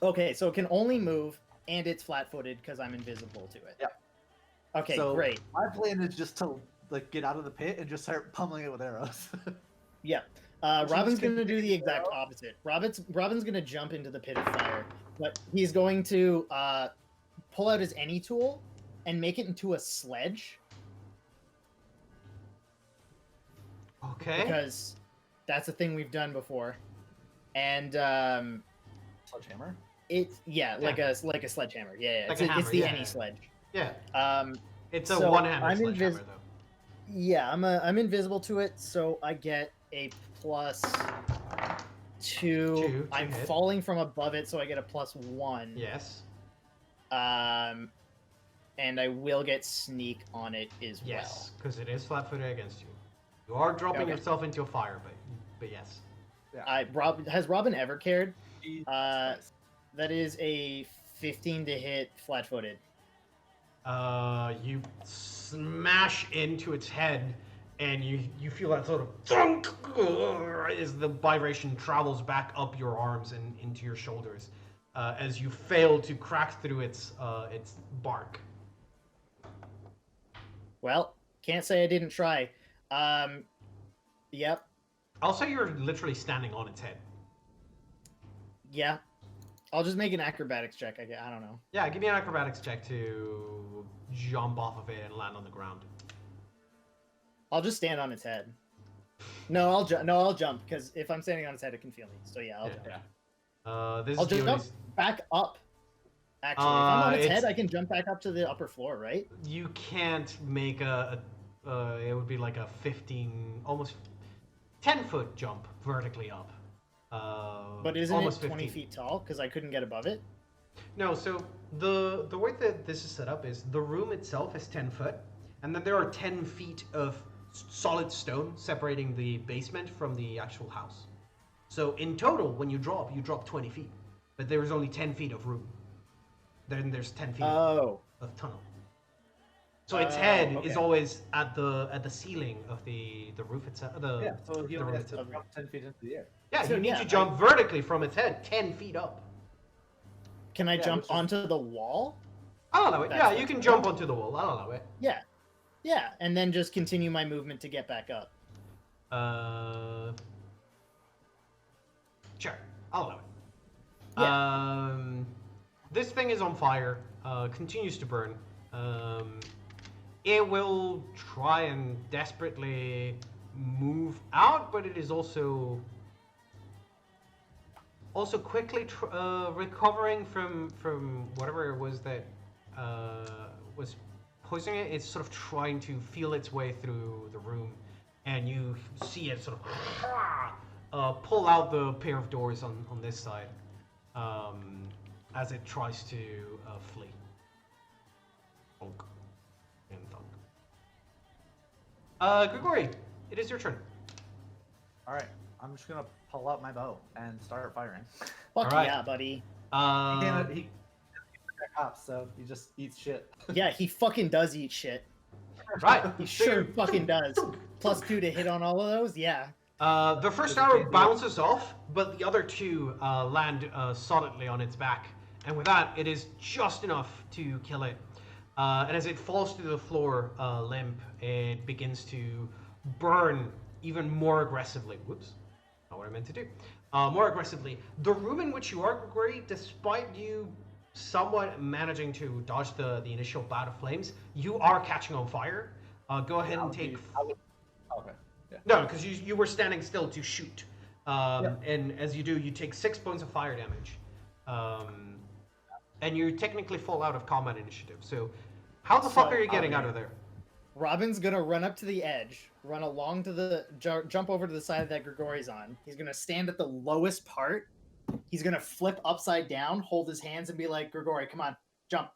Okay, so it can only move, and it's flat-footed because I'm invisible to it. Yeah. Okay, So- great. My plan is just to like get out of the pit and just start pummeling it with arrows. Yeah. Which Robin's is going to gonna do be the exact opposite. Robin's going to jump into the pit of fire, but he's going to pull out his any tool and make it into a sledge Okay. because that's a thing we've done before. And Sledgehammer. like a sledgehammer. Yeah, Like it's, a hammer, it's the yeah. any sledge. Yeah. It's It's a one-handed sledgehammer, though. Yeah, I'm invisible to it, so I get a plus 2. To I'm hit. falling from above it, so I get a plus 1. Yes. And I will get sneak on it as Yes, because it is flat-footed against you. You are dropping Okay. yourself into a fire, but yes. well. Has Robin ever cared? He- That is a 15 to hit flat-footed. You smash into its head, and you feel that sort of thunk as the vibration travels back up your arms and into your shoulders, as you fail to crack through its bark. Well, can't say I didn't try. Yep. I'll say you're literally standing on its head. Yeah. I'll just make an acrobatics check. I don't know. Yeah, give me an acrobatics check to jump off of it and land on the ground. I'll just stand on its head. No, I'll jump because if I'm standing on its head, it can feel me. So yeah, I'll jump. This I'll is the jump only... back up. Actually, if I'm on its it's- head, I can jump back up to the upper floor, right? You can't make it would be like a 15, almost 10-foot jump vertically up. But isn't it almost 20 15. feet tall? Because I couldn't get above it. No, so the way that this is set up is the room itself is 10 foot, and then there are 10 feet of solid stone separating the basement from the actual house. So in total, when you drop 20 feet, but there is only 10 feet of room. Then there's 10 feet Oh, of tunnel. So its head is okay. always at the ceiling of the roof itself. Yeah, so he the only room has to itself. jump 10 feet into the air. Yeah, So, you need yeah, to jump vertically from its head 10 feet up. can I Yeah, jump which is- onto the wall? I'll allow it. That's Yeah, what- you can jump onto the wall. I'll allow it. Yeah. Yeah, and then just continue my movement to get back up. Sure, I'll allow it. Yeah. This thing is on fire. Continues to burn. It will try and desperately move out, but it is also quickly recovering from whatever it was that was poisoning it. It's sort of trying to feel its way through the room, and you see it sort of pull out the pair of doors on this side as it tries to flee. Thunk and thunk. Grigori, it is your turn. All right, I'm just gonna pull out my bow and start firing. Fuck Alright. yeah, buddy. He cops, so he just eats shit. Yeah, he fucking does eat shit. Right. He sure fucking does. Plus 2 to hit on all of those? Yeah. The first arrow bounces off, but the other two land solidly on its back. And with that, it is just enough to kill it. And as it falls to the floor limp, it begins to burn even more aggressively. Whoops, not what I meant to do. More aggressively. The room in which you are, Gregory, despite you somewhat managing to dodge the initial bout of flames, you are catching on fire. Go ahead and take... Okay. Yeah. No, because you were standing still to shoot. And as you do, you take 6 points of fire damage. And you technically fall out of combat initiative. So how the fuck are you getting out of there? Robin's gonna run up to the edge, run along to the jump over to the side that Grigori's on. He's gonna stand at the lowest part. He's gonna flip upside down, hold his hands, and be like, "Grigori, come on, jump."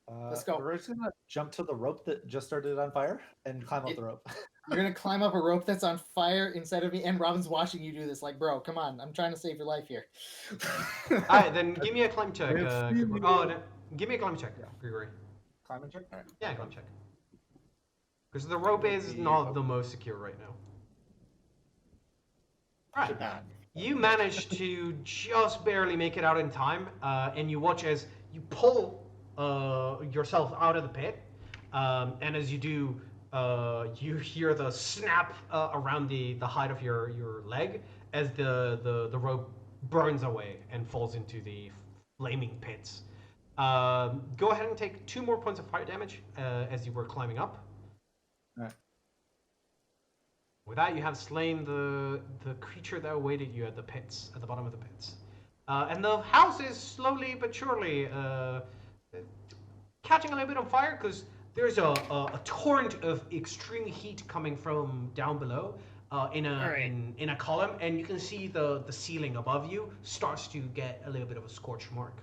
Let's go. We're just gonna jump to the rope that just started on fire and climb up the rope. You're gonna climb up a rope that's on fire inside of me, and Robin's watching you do this. Like, bro, come on, I'm trying to save your life here. Alright, then give me a climb check. If Grigori. you- Oh, no, give me a climb check, Grigori. Climb and check. All right. Yeah, climb check. Because the rope is not the most secure right now. Alright. You manage to just barely make it out in time, and you watch as you pull yourself out of the pit, and as you do, you hear the snap around the height of your leg as the rope burns away and falls into the flaming pits. Go ahead and take 2 more points of fire damage as you were climbing up. Alright. With that, you have slain the creature that awaited you at the pits, at the bottom of the pits. And the house is slowly but surely catching a little bit on fire because there's a torrent of extreme heat coming from down below in a column, and you can see the ceiling above you starts to get a little bit of a scorch mark.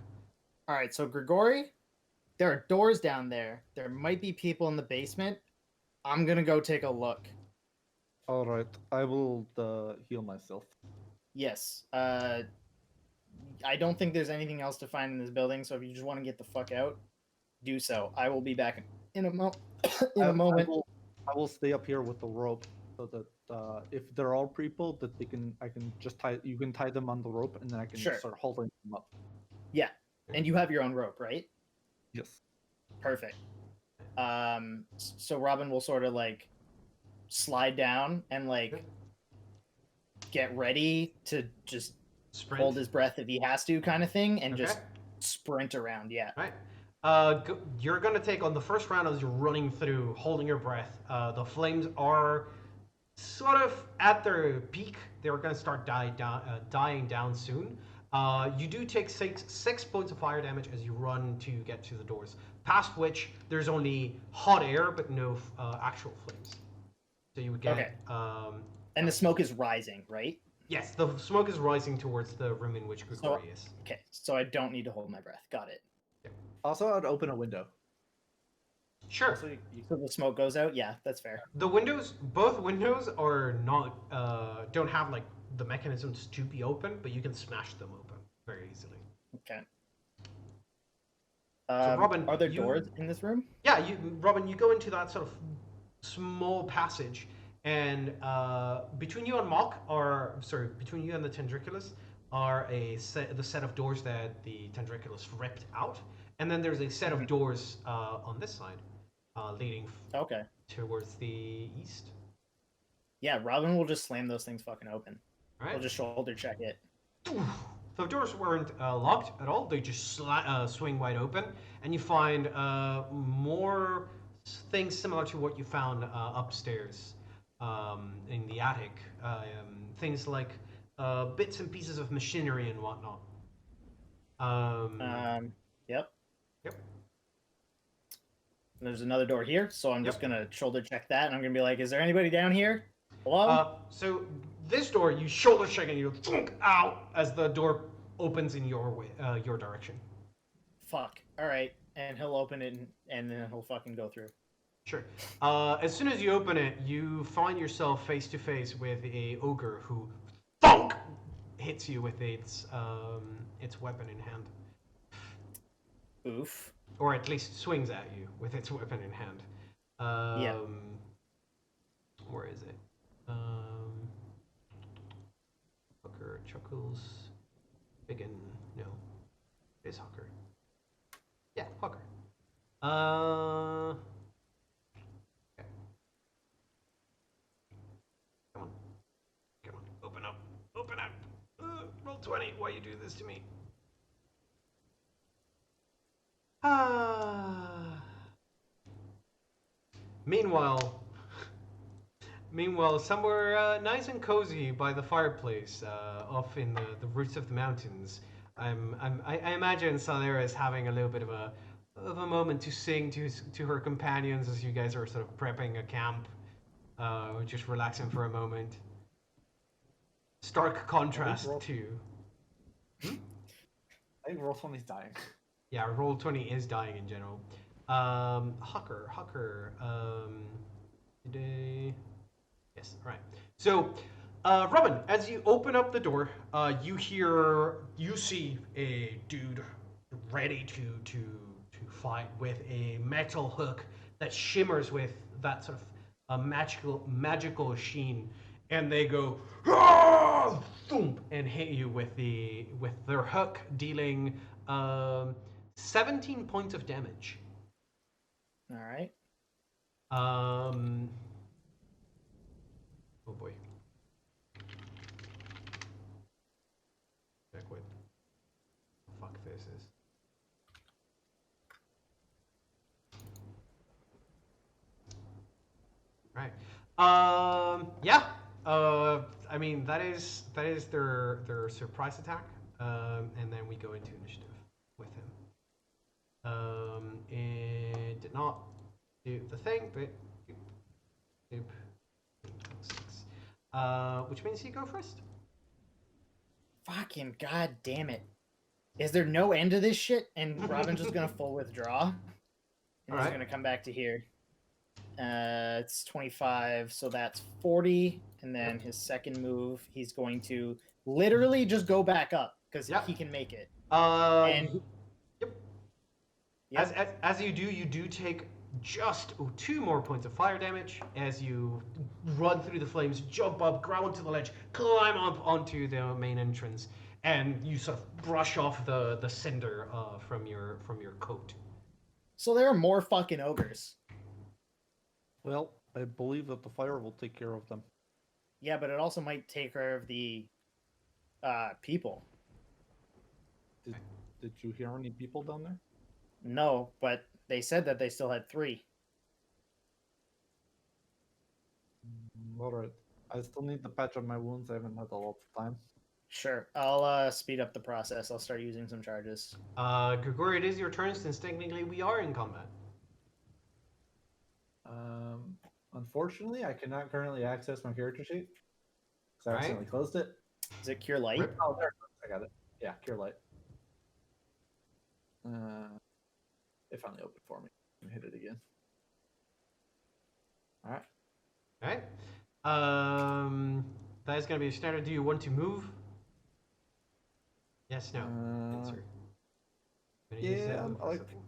All right, so Grigori, there are doors down there. There might be people in the basement. I'm gonna go take a look. All right, I will heal myself. Yes. I don't think there's anything else to find in this building, so if you just want to get the fuck out, do so. I will be back in a moment. I will stay up here with the rope so that if they're all people, that I can just tie. You can tie them on the rope, and then I can Sure. start holding them up. Yeah, and you have your own rope, right? Yes. Perfect. So Robin will sort of like slide down and like get ready to just Sprint. hold his breath if he has to, kind of thing, and Okay. just sprint around. Yeah. Right. You're gonna take on the first round as you're running through, holding your breath. The flames are sort of at their peak. They're gonna start dying down soon. You do take six points of fire damage as you run to get to the doors. Past which there's only hot air but no actual flames. So you would get. Okay. And the smoke is rising, right? Yes, the smoke is rising towards the room in which Grigori is. Okay, so I don't need to hold my breath. Got it. Also, I'd open a window. Sure. Also, So the smoke goes out. Yeah, that's fair. The windows, both windows are not, don't have like the mechanisms to be open, but you can smash them open very easily. Okay. Robin, are there you- doors in this room? Yeah, Robin, you go into that sort of small passage, and between you and between you and the Tendriculus are the set of doors that the Tendriculus ripped out, and then there's a set of doors on this side, leading Okay. towards the east. Yeah, Robin will just slam those things fucking open. Right? We'll just shoulder check it. The doors weren't locked at all. They just swing wide open, and you find more things similar to what you found upstairs in the attic. Things like bits and pieces of machinery and whatnot. Yep. Yep. There's another door here, so I'm just Yep. gonna shoulder check that, and I'm gonna be like, "Is there anybody down here? Hello?" So this door, you shoulder check and you thunk out as the door opens in your way, your direction. Fuck. All right, and he'll open it, and then he'll fucking go through. Sure. As soon as you open it, you find yourself face to face with a ogre who, thunk, hits you with its weapon in hand, Oof. or at least swings at you with its weapon in hand. Yeah. Where is it? Hooker chuckles. Biggin. No. It is Hooker. Yeah, Hooker. Okay. Come on. Come on. Open up. Open up. Roll 20. Why you do this to me? Meanwhile, somewhere nice and cozy by the fireplace, off in the roots of the mountains, I imagine Salera is having a little bit of a of a moment to sing to her companions as you guys are sort of prepping a camp, just relaxing for a moment. Stark contrast roll- to. I think Roll20's dying. Yeah, Roll20 is dying in general. Hucker. Today. Yes, all right. So, Robin, as you open up the door, you see a dude ready to fight with a metal hook that shimmers with that sort of magical sheen, and they go "Ah!" thump and hit you with their hook, dealing 17 points of damage. All right. Oh boy. Check what the fuck this is. Right. Yeah. I mean that is their surprise attack. And then we go into initiative with him. It did not do the thing, but which means you go first. Fucking god damn it. Is there no end to this shit? And Robin's just gonna full withdraw. And he's Alright. gonna come back to here. It's 25, so that's 40. And then his second move, he's going to literally just go back up because Yep. he can make it. And Yep. as you do take just 2 more points of fire damage as you run through the flames, jump up, grab onto the ledge, climb up onto the main entrance, and you sort of brush off the cinder from your coat. So there are more fucking ogres. Well, I believe that the fire will take care of them. Yeah, but it also might take care of the people. Did you hear any people down there? No, but they said that they still had 3. All right. I still need to patch up my wounds. I haven't had a lot of time. Sure. I'll speed up the process. I'll start using some charges. Grigori, it is your turn since technically we are in combat. Unfortunately, I cannot currently access my character sheet because I Right. accidentally closed it. Is it Cure Light? Rip. Oh, there it is. I got it. Yeah, Cure Light. It finally opened for me. Let me hit it again. All right. Alright. That is going to be a standard. Do you want to move? Yes, no. Answer. Gonna use yeah, that for something.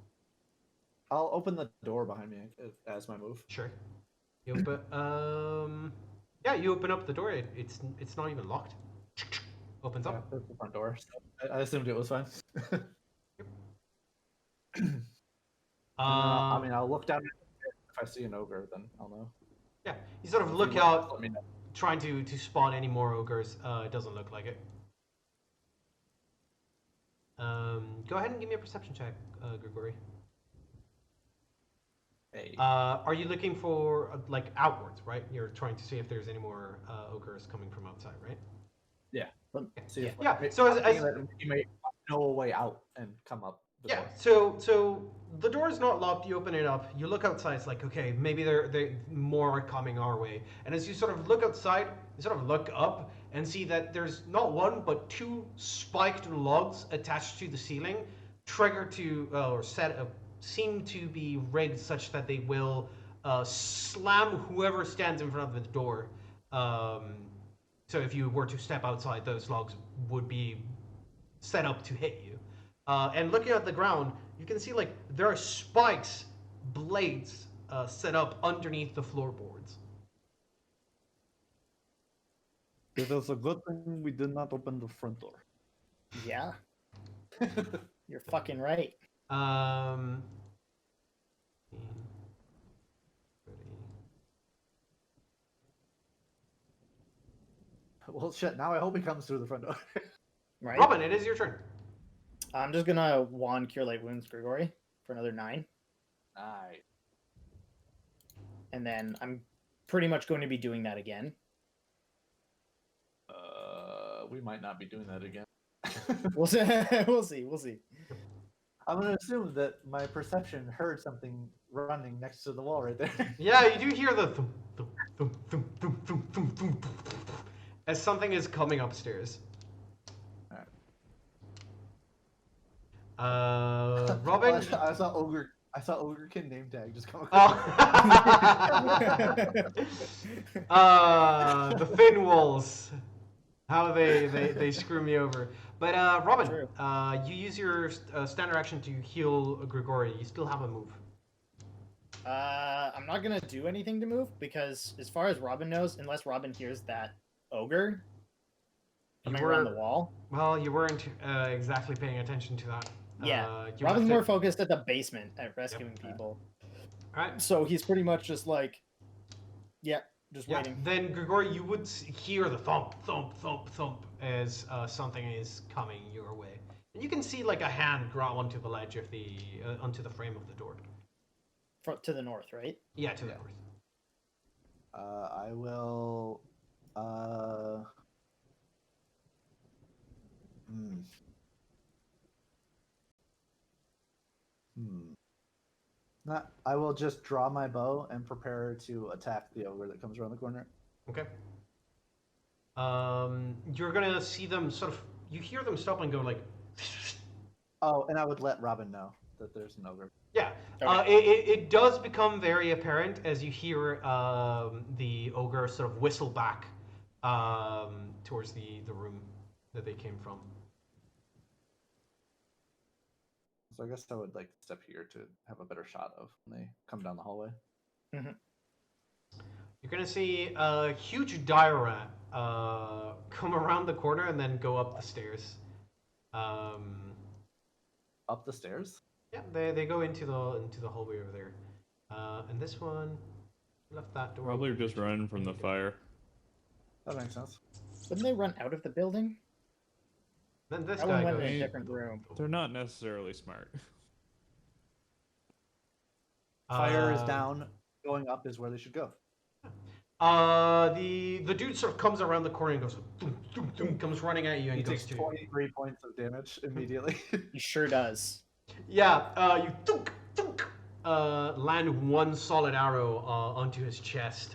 I'll open the door behind me as my move. Sure. You open, yeah, you open up the door. It's not even locked. Opens Yeah, up. that's the front door. So I assumed it was fine. I mean, I'll look down at it. If I see an ogre, then I'll know. Yeah, you sort of If look you out, let me know. trying to spot any more ogres. It doesn't look like it. Go ahead and give me a perception check, Grigori. Hey. Are you looking for like outwards, right? You're trying to see if there's any more ogres coming from outside, right? See if Yeah, like, so as- I'm thinking that you may know a way out and come up. the Yeah. door. So the door is not locked. You open it up. You look outside. It's like, okay, maybe they more are coming our way. And as you sort of look outside, you sort of look up and see that there's not one but 2 spiked logs attached to the ceiling, triggered to or set up, seem to be rigged such that they will slam whoever stands in front of the door. So if you were to step outside, those logs would be set up to hit you. And looking at the ground, you can see like there are spikes, blades set up underneath the floorboards. It is a good thing we did not open the front door. Yeah. You're fucking right. Well, shit. Now I hope he comes through the front door. Right? Robin, it is your turn. I'm just gonna wand Cure Light Wounds, Grigori, for another 9. Nice. And then I'm pretty much going to be doing that again. We might not be doing that again. We'll see. We'll see. I'm gonna assume that my perception heard something running next to the wall right there. Yeah, you do hear the thump, thump, thump, thump, thump, thump, thump, thump, as something is coming upstairs. Alright. Robin. I saw ogre. I saw ogrekin name tag just come Oh. across. The thin walls. How they screw me over. But Robin, True. you use your standard action to heal Grigori. You still have a move. I'm not gonna do anything to move because, as far as Robin knows, unless Robin hears that ogre coming around the wall. Well, you weren't exactly paying attention to that. Yeah, You Robin's left more it- focused at the basement at rescuing people. Alright. So he's pretty much just like, yeah, just Yeah. waiting. Then Grigori, you would hear the thump, thump, thump, thump as something is coming your way, and you can see like a hand grow onto the ledge of the onto the frame of the door. To the north, right? Yeah, to the Yeah. north. I will. Hmm. Not. I will just draw my bow and prepare to attack the ogre that comes around the corner. Okay. You're gonna see them sort of. You hear them stop and go like. Oh, and I would let Robin know that there's an ogre. Yeah. Okay. It does become very apparent as you hear the ogre sort of whistle back towards the room that they came from. So I guess I would like step here to have a better shot of when they come down the hallway. You're gonna see a huge diorama come around the corner and then go up the stairs. Up the stairs? Yeah, they go into the hallway over there. And this one left that door. Probably open. just running from the fire. That makes sense. Wouldn't they run out of the building? Then this That guy one went goes. in a different room. They're not necessarily smart. Fire is down. Going up is where they should go. The dude sort of comes around the corner and goes, boom, boom, boom, comes running at you and He goes takes to you. 23 points of damage immediately. He sure does. Yeah, you thunk, thunk, land one solid arrow onto his chest,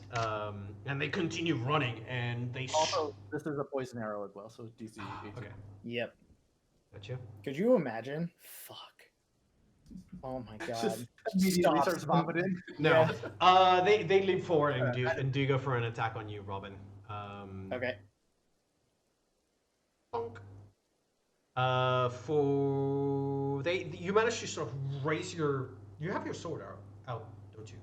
and they continue running, and they. Also, this is a poison arrow as well, so DC 18. Okay, Yep. gotcha. Could you imagine? Fuck. Oh my god. Just immediately Stop. starts vomiting. No, they leap forward and do go for an attack on you, Robin. Okay. Bonk. You manage to sort of raise your. You have your sword out, don't you?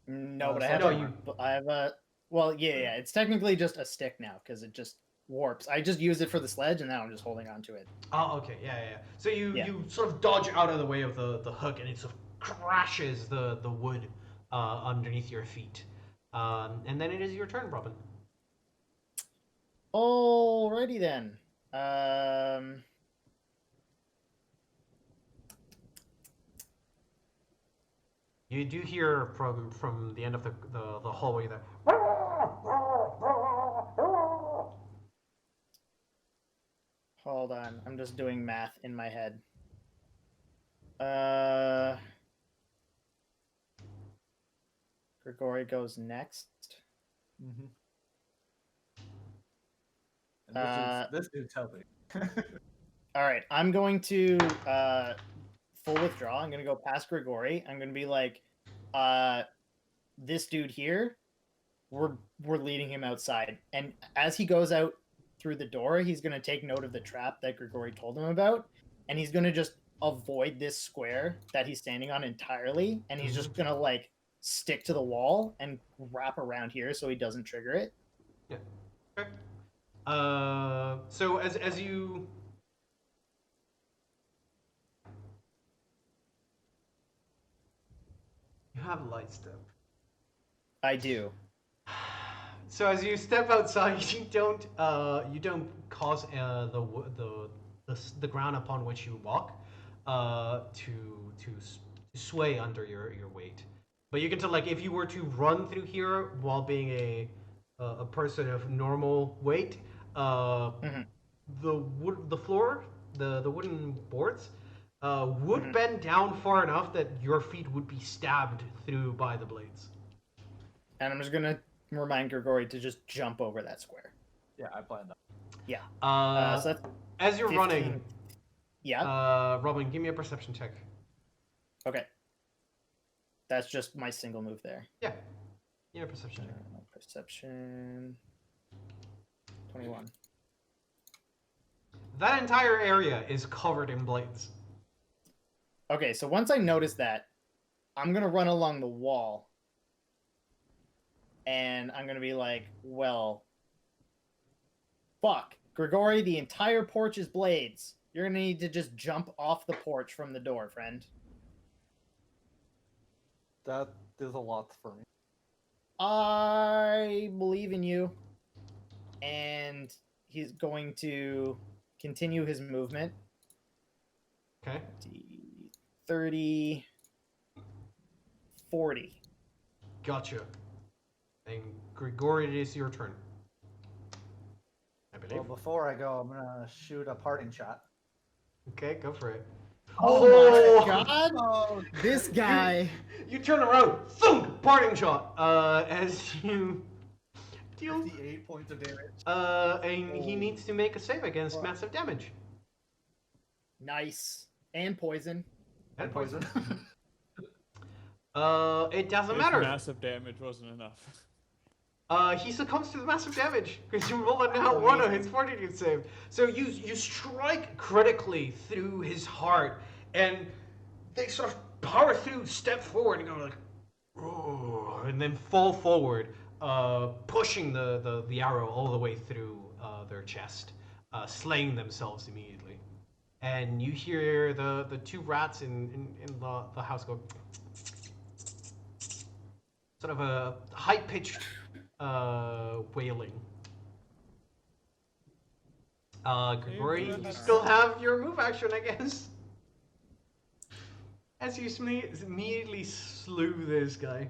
No, but I so have. no, a- you- I have a. Well, yeah. It's technically just a stick now because it just warps. I just use it for the sledge, and now I'm just holding on to it. Oh, okay, yeah. So Yeah. you sort of dodge out of the way of the hook, and it sort of crashes the wood underneath your feet. And then it is your turn, Robin. Alrighty then. You do hear from the end of the hallway there. Hold on. I'm just doing math in my head. Grigori goes next. Mm-hmm. And this dude's helping. All right, I'm going to full withdraw. I'm gonna go past Grigori. I'm gonna be like, this dude here, we're leading him outside, and as he goes out through the door, he's gonna take note of the trap that Grigori told him about, and he's gonna just avoid this square that he's standing on entirely, and he's just gonna like stick to the wall and wrap around here so he doesn't trigger it. Yeah. Okay. So as you. You have light step. I do. So as you step outside, you don't cause the ground upon which you walk to sway under your weight. But you can tell, like, if you were to run through here while being a person of normal weight, the floor, the wooden boards, would bend down far enough that your feet would be stabbed through by the blades. And I'm just gonna remind Grigori to just jump over that square. Yeah, I planned that. Yeah. So that's As you're 15. running, Yeah. Robin, give me a perception check. Okay. That's just my single move there. Yeah, perception check. Perception. 21. That entire area is covered in blades. Okay, so once I notice that, I'm gonna run along the wall. And I'm gonna be like, well, fuck. Grigori, the entire porch is blades. You're gonna need to just jump off the porch from the door, friend. That is a lot for me. I believe in you. And he's going to continue his movement. Okay. 30, 40. Gotcha. And Grigori, it is your turn. I believe. Well, before I go, I'm gonna shoot a parting shot. Okay, go for it. Oh my god! Oh, This guy. You turn around, thunk, parting shot. As you deal. 58 points of damage. And he needs to make a save against massive damage. Nice. And poison. And poison. It doesn't If matter. massive damage wasn't enough. He succumbs to the massive damage because you rolled a nat 1 on his fortitude save. So you strike critically through his heart, and they sort of power through, step forward, and go like, oh, and then fall forward, pushing the arrow all the way through their chest, slaying themselves immediately. And you hear the two rats in the house go, sort of a high-pitched wailing. Grigori, you still have your move action, I guess. As you immediately slew this guy.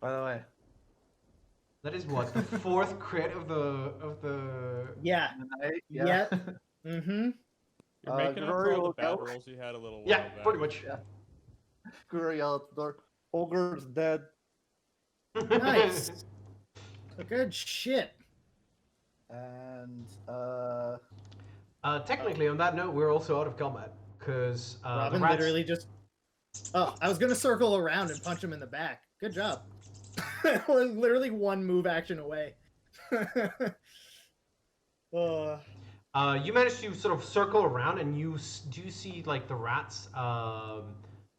By the way, That is what, the fourth crit of the Yeah. yeah. Mm-hmm. You're making up for Grigori all the will bad go. rolls you had a little while Yeah, back. pretty much. Yeah. Guru yelled at the door. Ogre's dead. Nice. Good shit. And Technically, on that note, we're also out of combat because the Robin rats. literally just. Oh, I was gonna circle around and punch him in the back. Good job. We're literally one move action away. You manage to sort of circle around, and you do see like the rats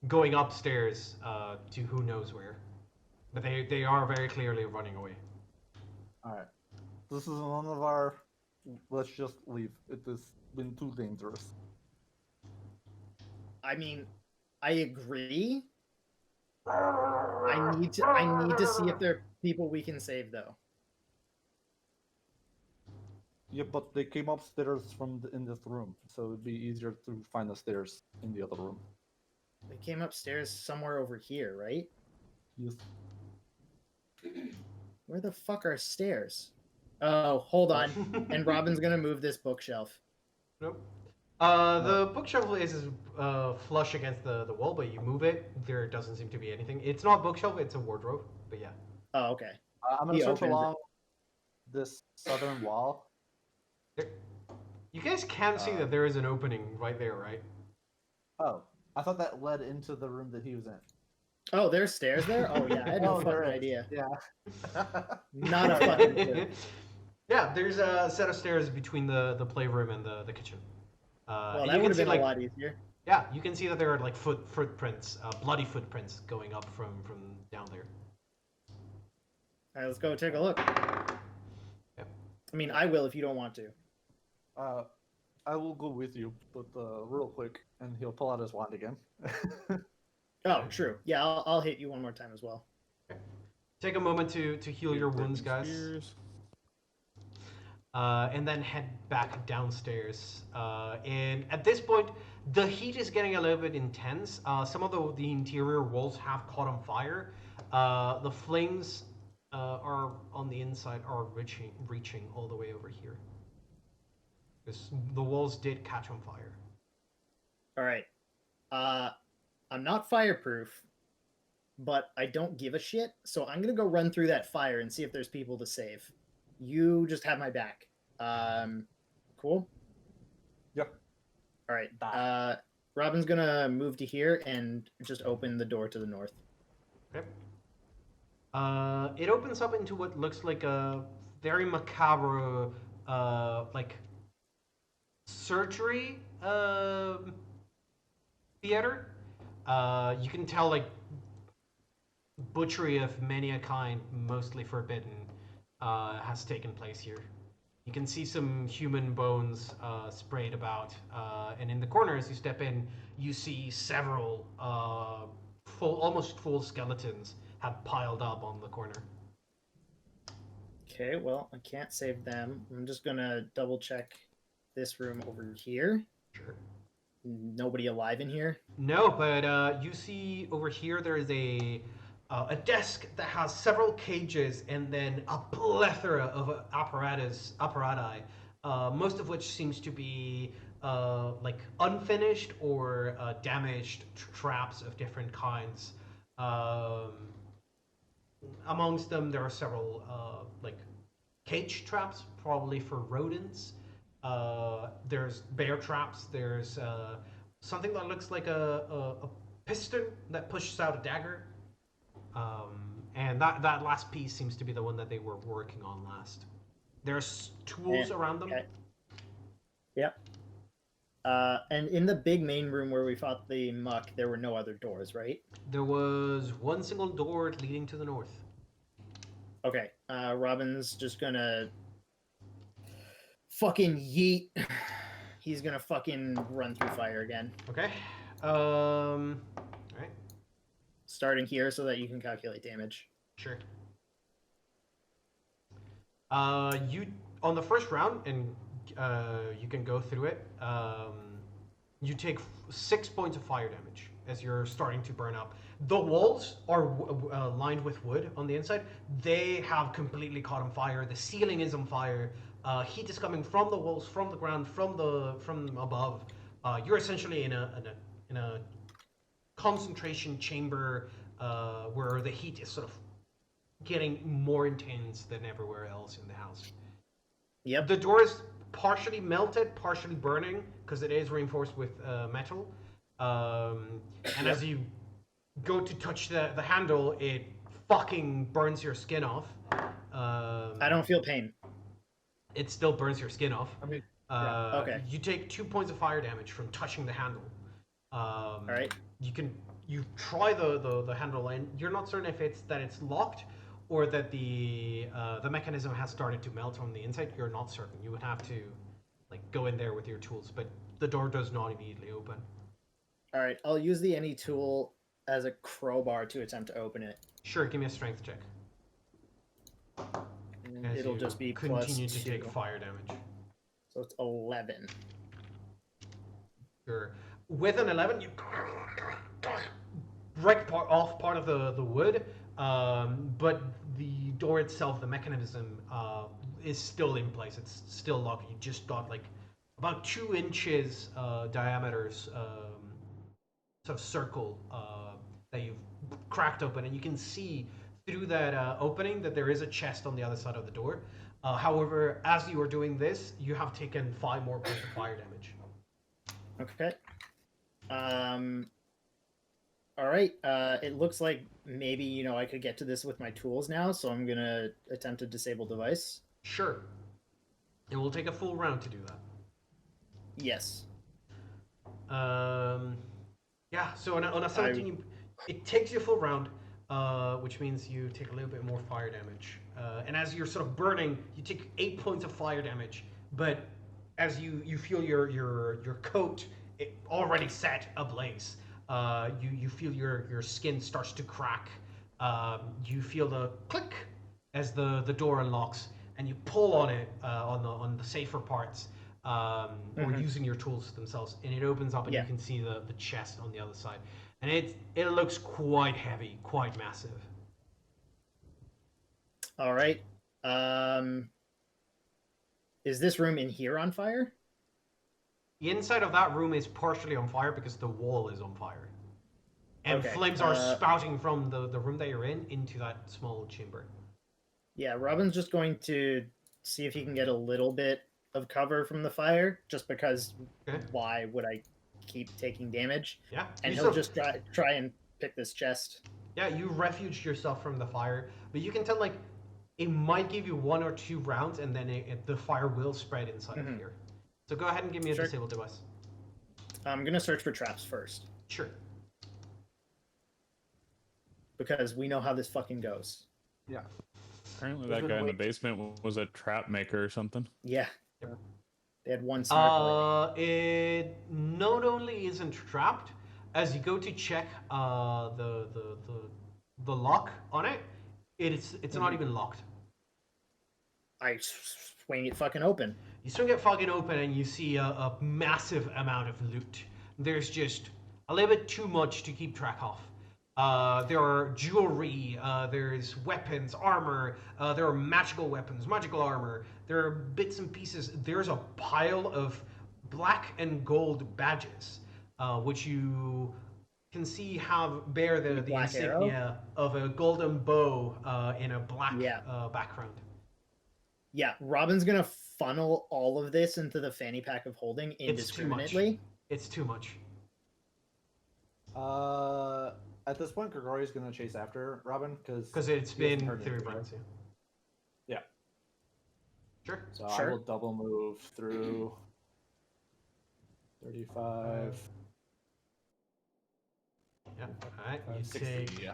going upstairs to who knows where, but they are very clearly running away. alright. This is one of our let's just leave. It has been too dangerous. I mean, I agree. I need to see if there are people we can save though. Yeah, but they came upstairs in this room, so it'd be easier to find the stairs in the other room. They came upstairs somewhere over here, right? Yes. Where the fuck are stairs? Oh, hold on. And Robin's gonna move this bookshelf. Nope. The bookshelf is flush against the wall, but you move it, there doesn't seem to be anything. It's not a bookshelf, it's a wardrobe, but yeah. Oh, okay. I'm gonna He search opens it. along this southern wall. You guys can see that there is an opening right there, right? Oh, I thought that led into the room that he was in. Oh, there's stairs there? Oh yeah, I had no Oh, there fucking is. idea. Yeah. Not a fucking clue. Yeah, there's a set of stairs between the playroom and the kitchen. Well, and that you would can have see, been like, a lot easier. Yeah, you can see that there are like footprints, bloody footprints going up from down there. Alright, let's go take a look. Yep. I mean, I will if you don't want to. I will go with you, but real quick, and he'll pull out his wand again. Oh, true. Yeah, I'll hit you one more time as well. Take a moment to heal your wounds, Burning guys. spears. And then head back downstairs. And at this point, the heat is getting a little bit intense. Some of the interior walls have caught on fire. The flames are on the inside are reaching all the way over here. The walls did catch on fire. All right. I'm not fireproof, but I don't give a shit. So I'm gonna go run through that fire and see if there's people to save. You just have my back. Cool. Yep. All right. Robin's gonna move to here and just open the door to the north. Okay. It opens up into what looks like a very macabre, like surgery theater. You can tell like butchery of many a kind, mostly forbidden, has taken place here. You can see some human bones sprayed about, and in the corner as you step in, you see several almost full skeletons have piled up on the corner. Okay, well, I can't save them. I'm just gonna double check this room over here. Sure. Nobody alive in here? No, but you see over here there is a desk that has several cages and then a plethora of apparati, most of which seems to be like unfinished or damaged traps of different kinds. Amongst them, there are several like cage traps, probably for rodents. There's bear traps. There's something that looks like a piston that pushes out a dagger. And that last piece seems to be the one that they were working on last. There's tools around them. Okay. Yep. And in the big main room where we fought the muck, there were no other doors, right? There was one single door leading to the north. Okay. Robin's just gonna fucking yeet. He's gonna fucking run through fire again. Okay. Alright. Starting here so that you can calculate damage. Sure. You on the first round, and you can go through it. You take 6 points of fire damage as you're starting to burn up. The walls are lined with wood on the inside. They have completely caught on fire. The ceiling is on fire. Heat is coming from the walls, from the ground, from above. You're essentially in a concentration chamber where the heat is sort of getting more intense than everywhere else in the house. Yep. The door is partially melted, partially burning, because it is reinforced with metal. And as you go to touch the handle, it fucking burns your skin off. I don't feel pain. It still burns your skin off. I mean, okay. You take 2 points of fire damage from touching the handle. All right. You try the handle, and you're not certain if it's locked or that the mechanism has started to melt on the inside. You're not certain. You would have to like go in there with your tools, but the door does not immediately open. All right. I'll use the any tool as a crowbar to attempt to open it. Sure, give me a strength check. And As it'll you just be continue plus to take 2. fire damage. So it's 11. Sure. With an 11, you break off part of the wood, but the door itself, the mechanism, is still in place. It's still locked. You just got like about 2 inches diameters sort of circle that you've cracked open, and you can see through that opening that there is a chest on the other side of the door. However, as you are doing this, you have taken 5 more points of fire damage. Okay. All right. It looks like maybe, I could get to this with my tools now, so I'm going to attempt to disable device. Sure. It will take a full round to do that. Yes. Yeah, so on a 17, it takes you a full round, which means you take a little bit more fire damage. And as you're sort of burning, you take 8 points of fire damage, but as you feel your coat already set ablaze, you feel your skin starts to crack. You feel the click as the door unlocks, and you pull on it on the safer parts, or using your tools themselves, and it opens up, and you can see the chest on the other side, and it looks quite heavy, quite massive. All right. Is this room in here on fire? The inside of that room is partially on fire because the wall is on fire. And Okay, flames are spouting from the room that you're in into that small chamber. Yeah, Robin's just going to see if he can get a little bit of cover from the fire, just because Okay. why would I keep taking damage? Yeah. And you he'll sort of- just try and pick this chest. Yeah, you refuged yourself from the fire, but you can tell like it might give you 1 or 2 rounds, and then the fire will spread inside of here. So go ahead and give me a Sure. disable device. I'm gonna search for traps first, Sure. because we know how this fucking goes. Yeah. Apparently, that guy in the basement was a trap maker or something. Yeah. They had one smart It not only isn't trapped, as you go to check the lock on it, it's not even locked. I swing it fucking open. You swing it fucking open and you see a massive amount of loot. There's just a little bit too much to keep track of. There are jewelry, there's weapons, armor, there are magical weapons, magical armor, there are bits and pieces. There's a pile of black and gold badges, which you can see bear the black insignia of a golden bow in a black background. Yeah, Robin's gonna funnel all of this into the fanny pack of holding indiscriminately. It's too much. At this point, Grigori's gonna chase after Robin because it's been 3 rounds. Yeah. Sure. So I will double move through 35. Yeah. All right. You 60, take yeah.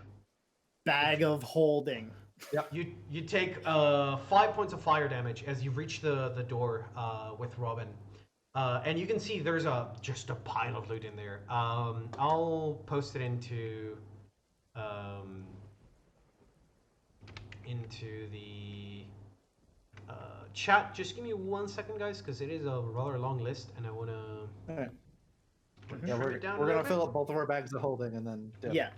Bag of holding. Yep. You take 5 points of fire damage as you reach the door with Robin. And you can see there's just a pile of loot in there. I'll post it into the chat. Just give me 1 second, guys, because it is a rather long list, and I want to. Alright. Yeah, We're gonna fill up both of our bags of holding and then dip. Yeah.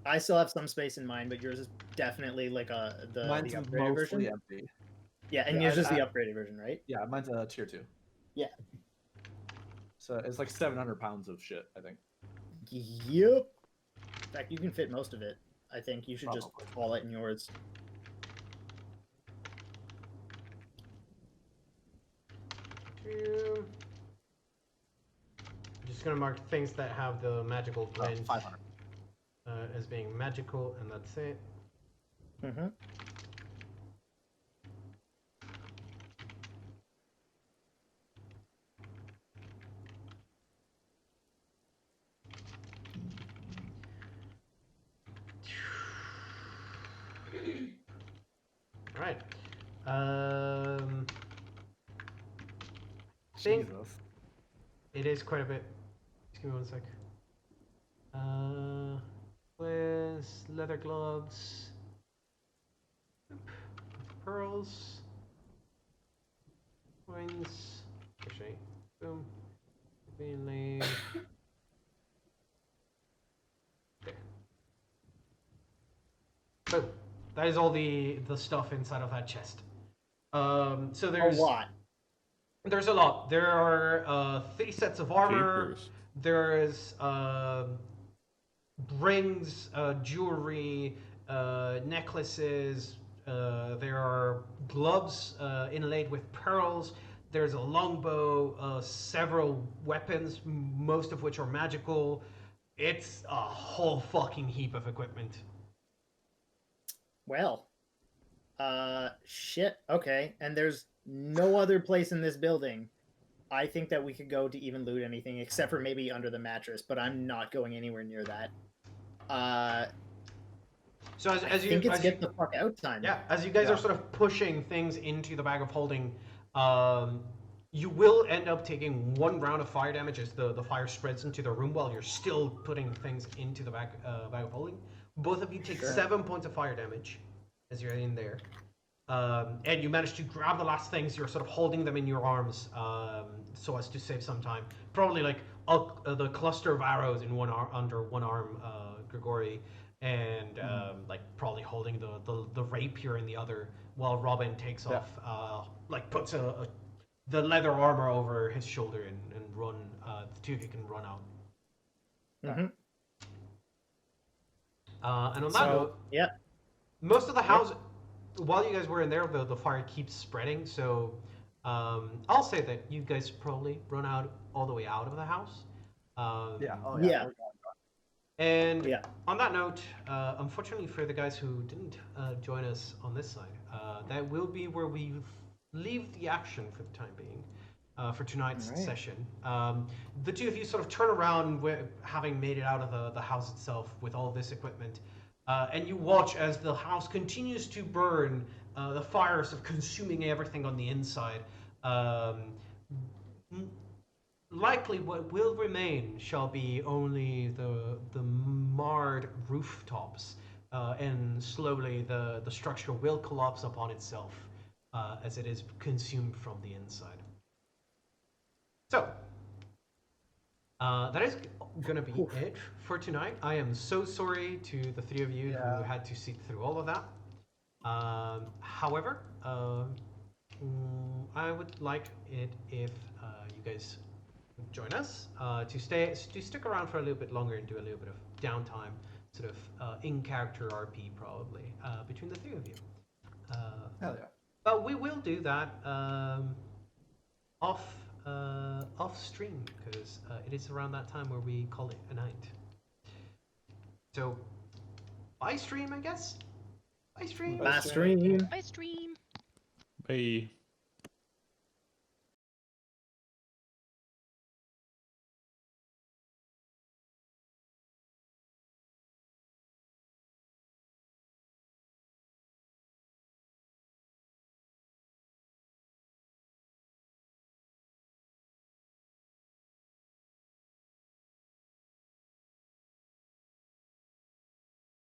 I still have some space in mine, but yours is definitely like the Mine's upgraded version. mostly empty. Yeah, and yours is the upgraded version, right? Yeah, mine's a tier 2. Yeah. So it's like 700 pounds of shit, I think. Yep. In fact, you can fit most of it. I think you should just haul it in yours. Just gonna mark things that have the magical glint 500. as being magical, and that's it. Mm-hmm. All right. Think Jesus. it is quite a bit. Just give me 1 sec. With leather gloves, pearls, coins, crochet, boom, mainly. There. Boom. That is all the stuff inside of that chest. So there's A lot. There's a lot. There are 3 sets of armor. Jeepers. There's rings, jewelry, necklaces. There are gloves inlaid with pearls. There's a longbow, several weapons, most of which are magical. It's a whole fucking heap of equipment. Well, shit. Okay, and there's no other place in this building. I think that we could go to even loot anything except for maybe under the mattress, but I'm not going anywhere near that. So as I think it's get the fuck out time. Yeah, as you guys are sort of pushing things into the bag of holding, you will end up taking 1 round of fire damage as the fire spreads into the room while you're still putting things into the bag of holding. Both of you take 7 points of fire damage as you're in there. And you manage to grab the last things. You're sort of holding them in your arms so as to save some time. Probably like the cluster of arrows in under one arm, Grigori, and like probably holding the rapier in the other, while Robin takes off, like puts a the leather armor over his shoulder and run. The two of you can run out. Mm-hmm. And on that So note, yeah, most of the house, while you guys were in there, the fire keeps spreading. So I'll say that you guys probably run out all the way out of the house. Yeah. Oh Yeah. We're going. And Yeah. on that note, unfortunately for the guys who didn't join us on this side, that will be where we leave the action for the time being. For tonight's Alright. session, the two of you sort of turn around, having made it out of the house itself with all this equipment, and you watch as the house continues to burn, the fire sort of consuming everything on the inside. Likely what will remain shall be only the marred rooftops, and slowly the structure will collapse upon itself as it is consumed from the inside. So, that is gonna be it for tonight. I am so sorry to the three of you who had to sit through all of that. However, I would like it if you guys join us to stick around for a little bit longer and do a little bit of downtime, sort of in character RP probably between the three of you. Hell yeah. But we will do that off stream because it is around that time where we call it a night. So, bye stream, I guess. Bye stream. Bye stream. Bye stream. Bye.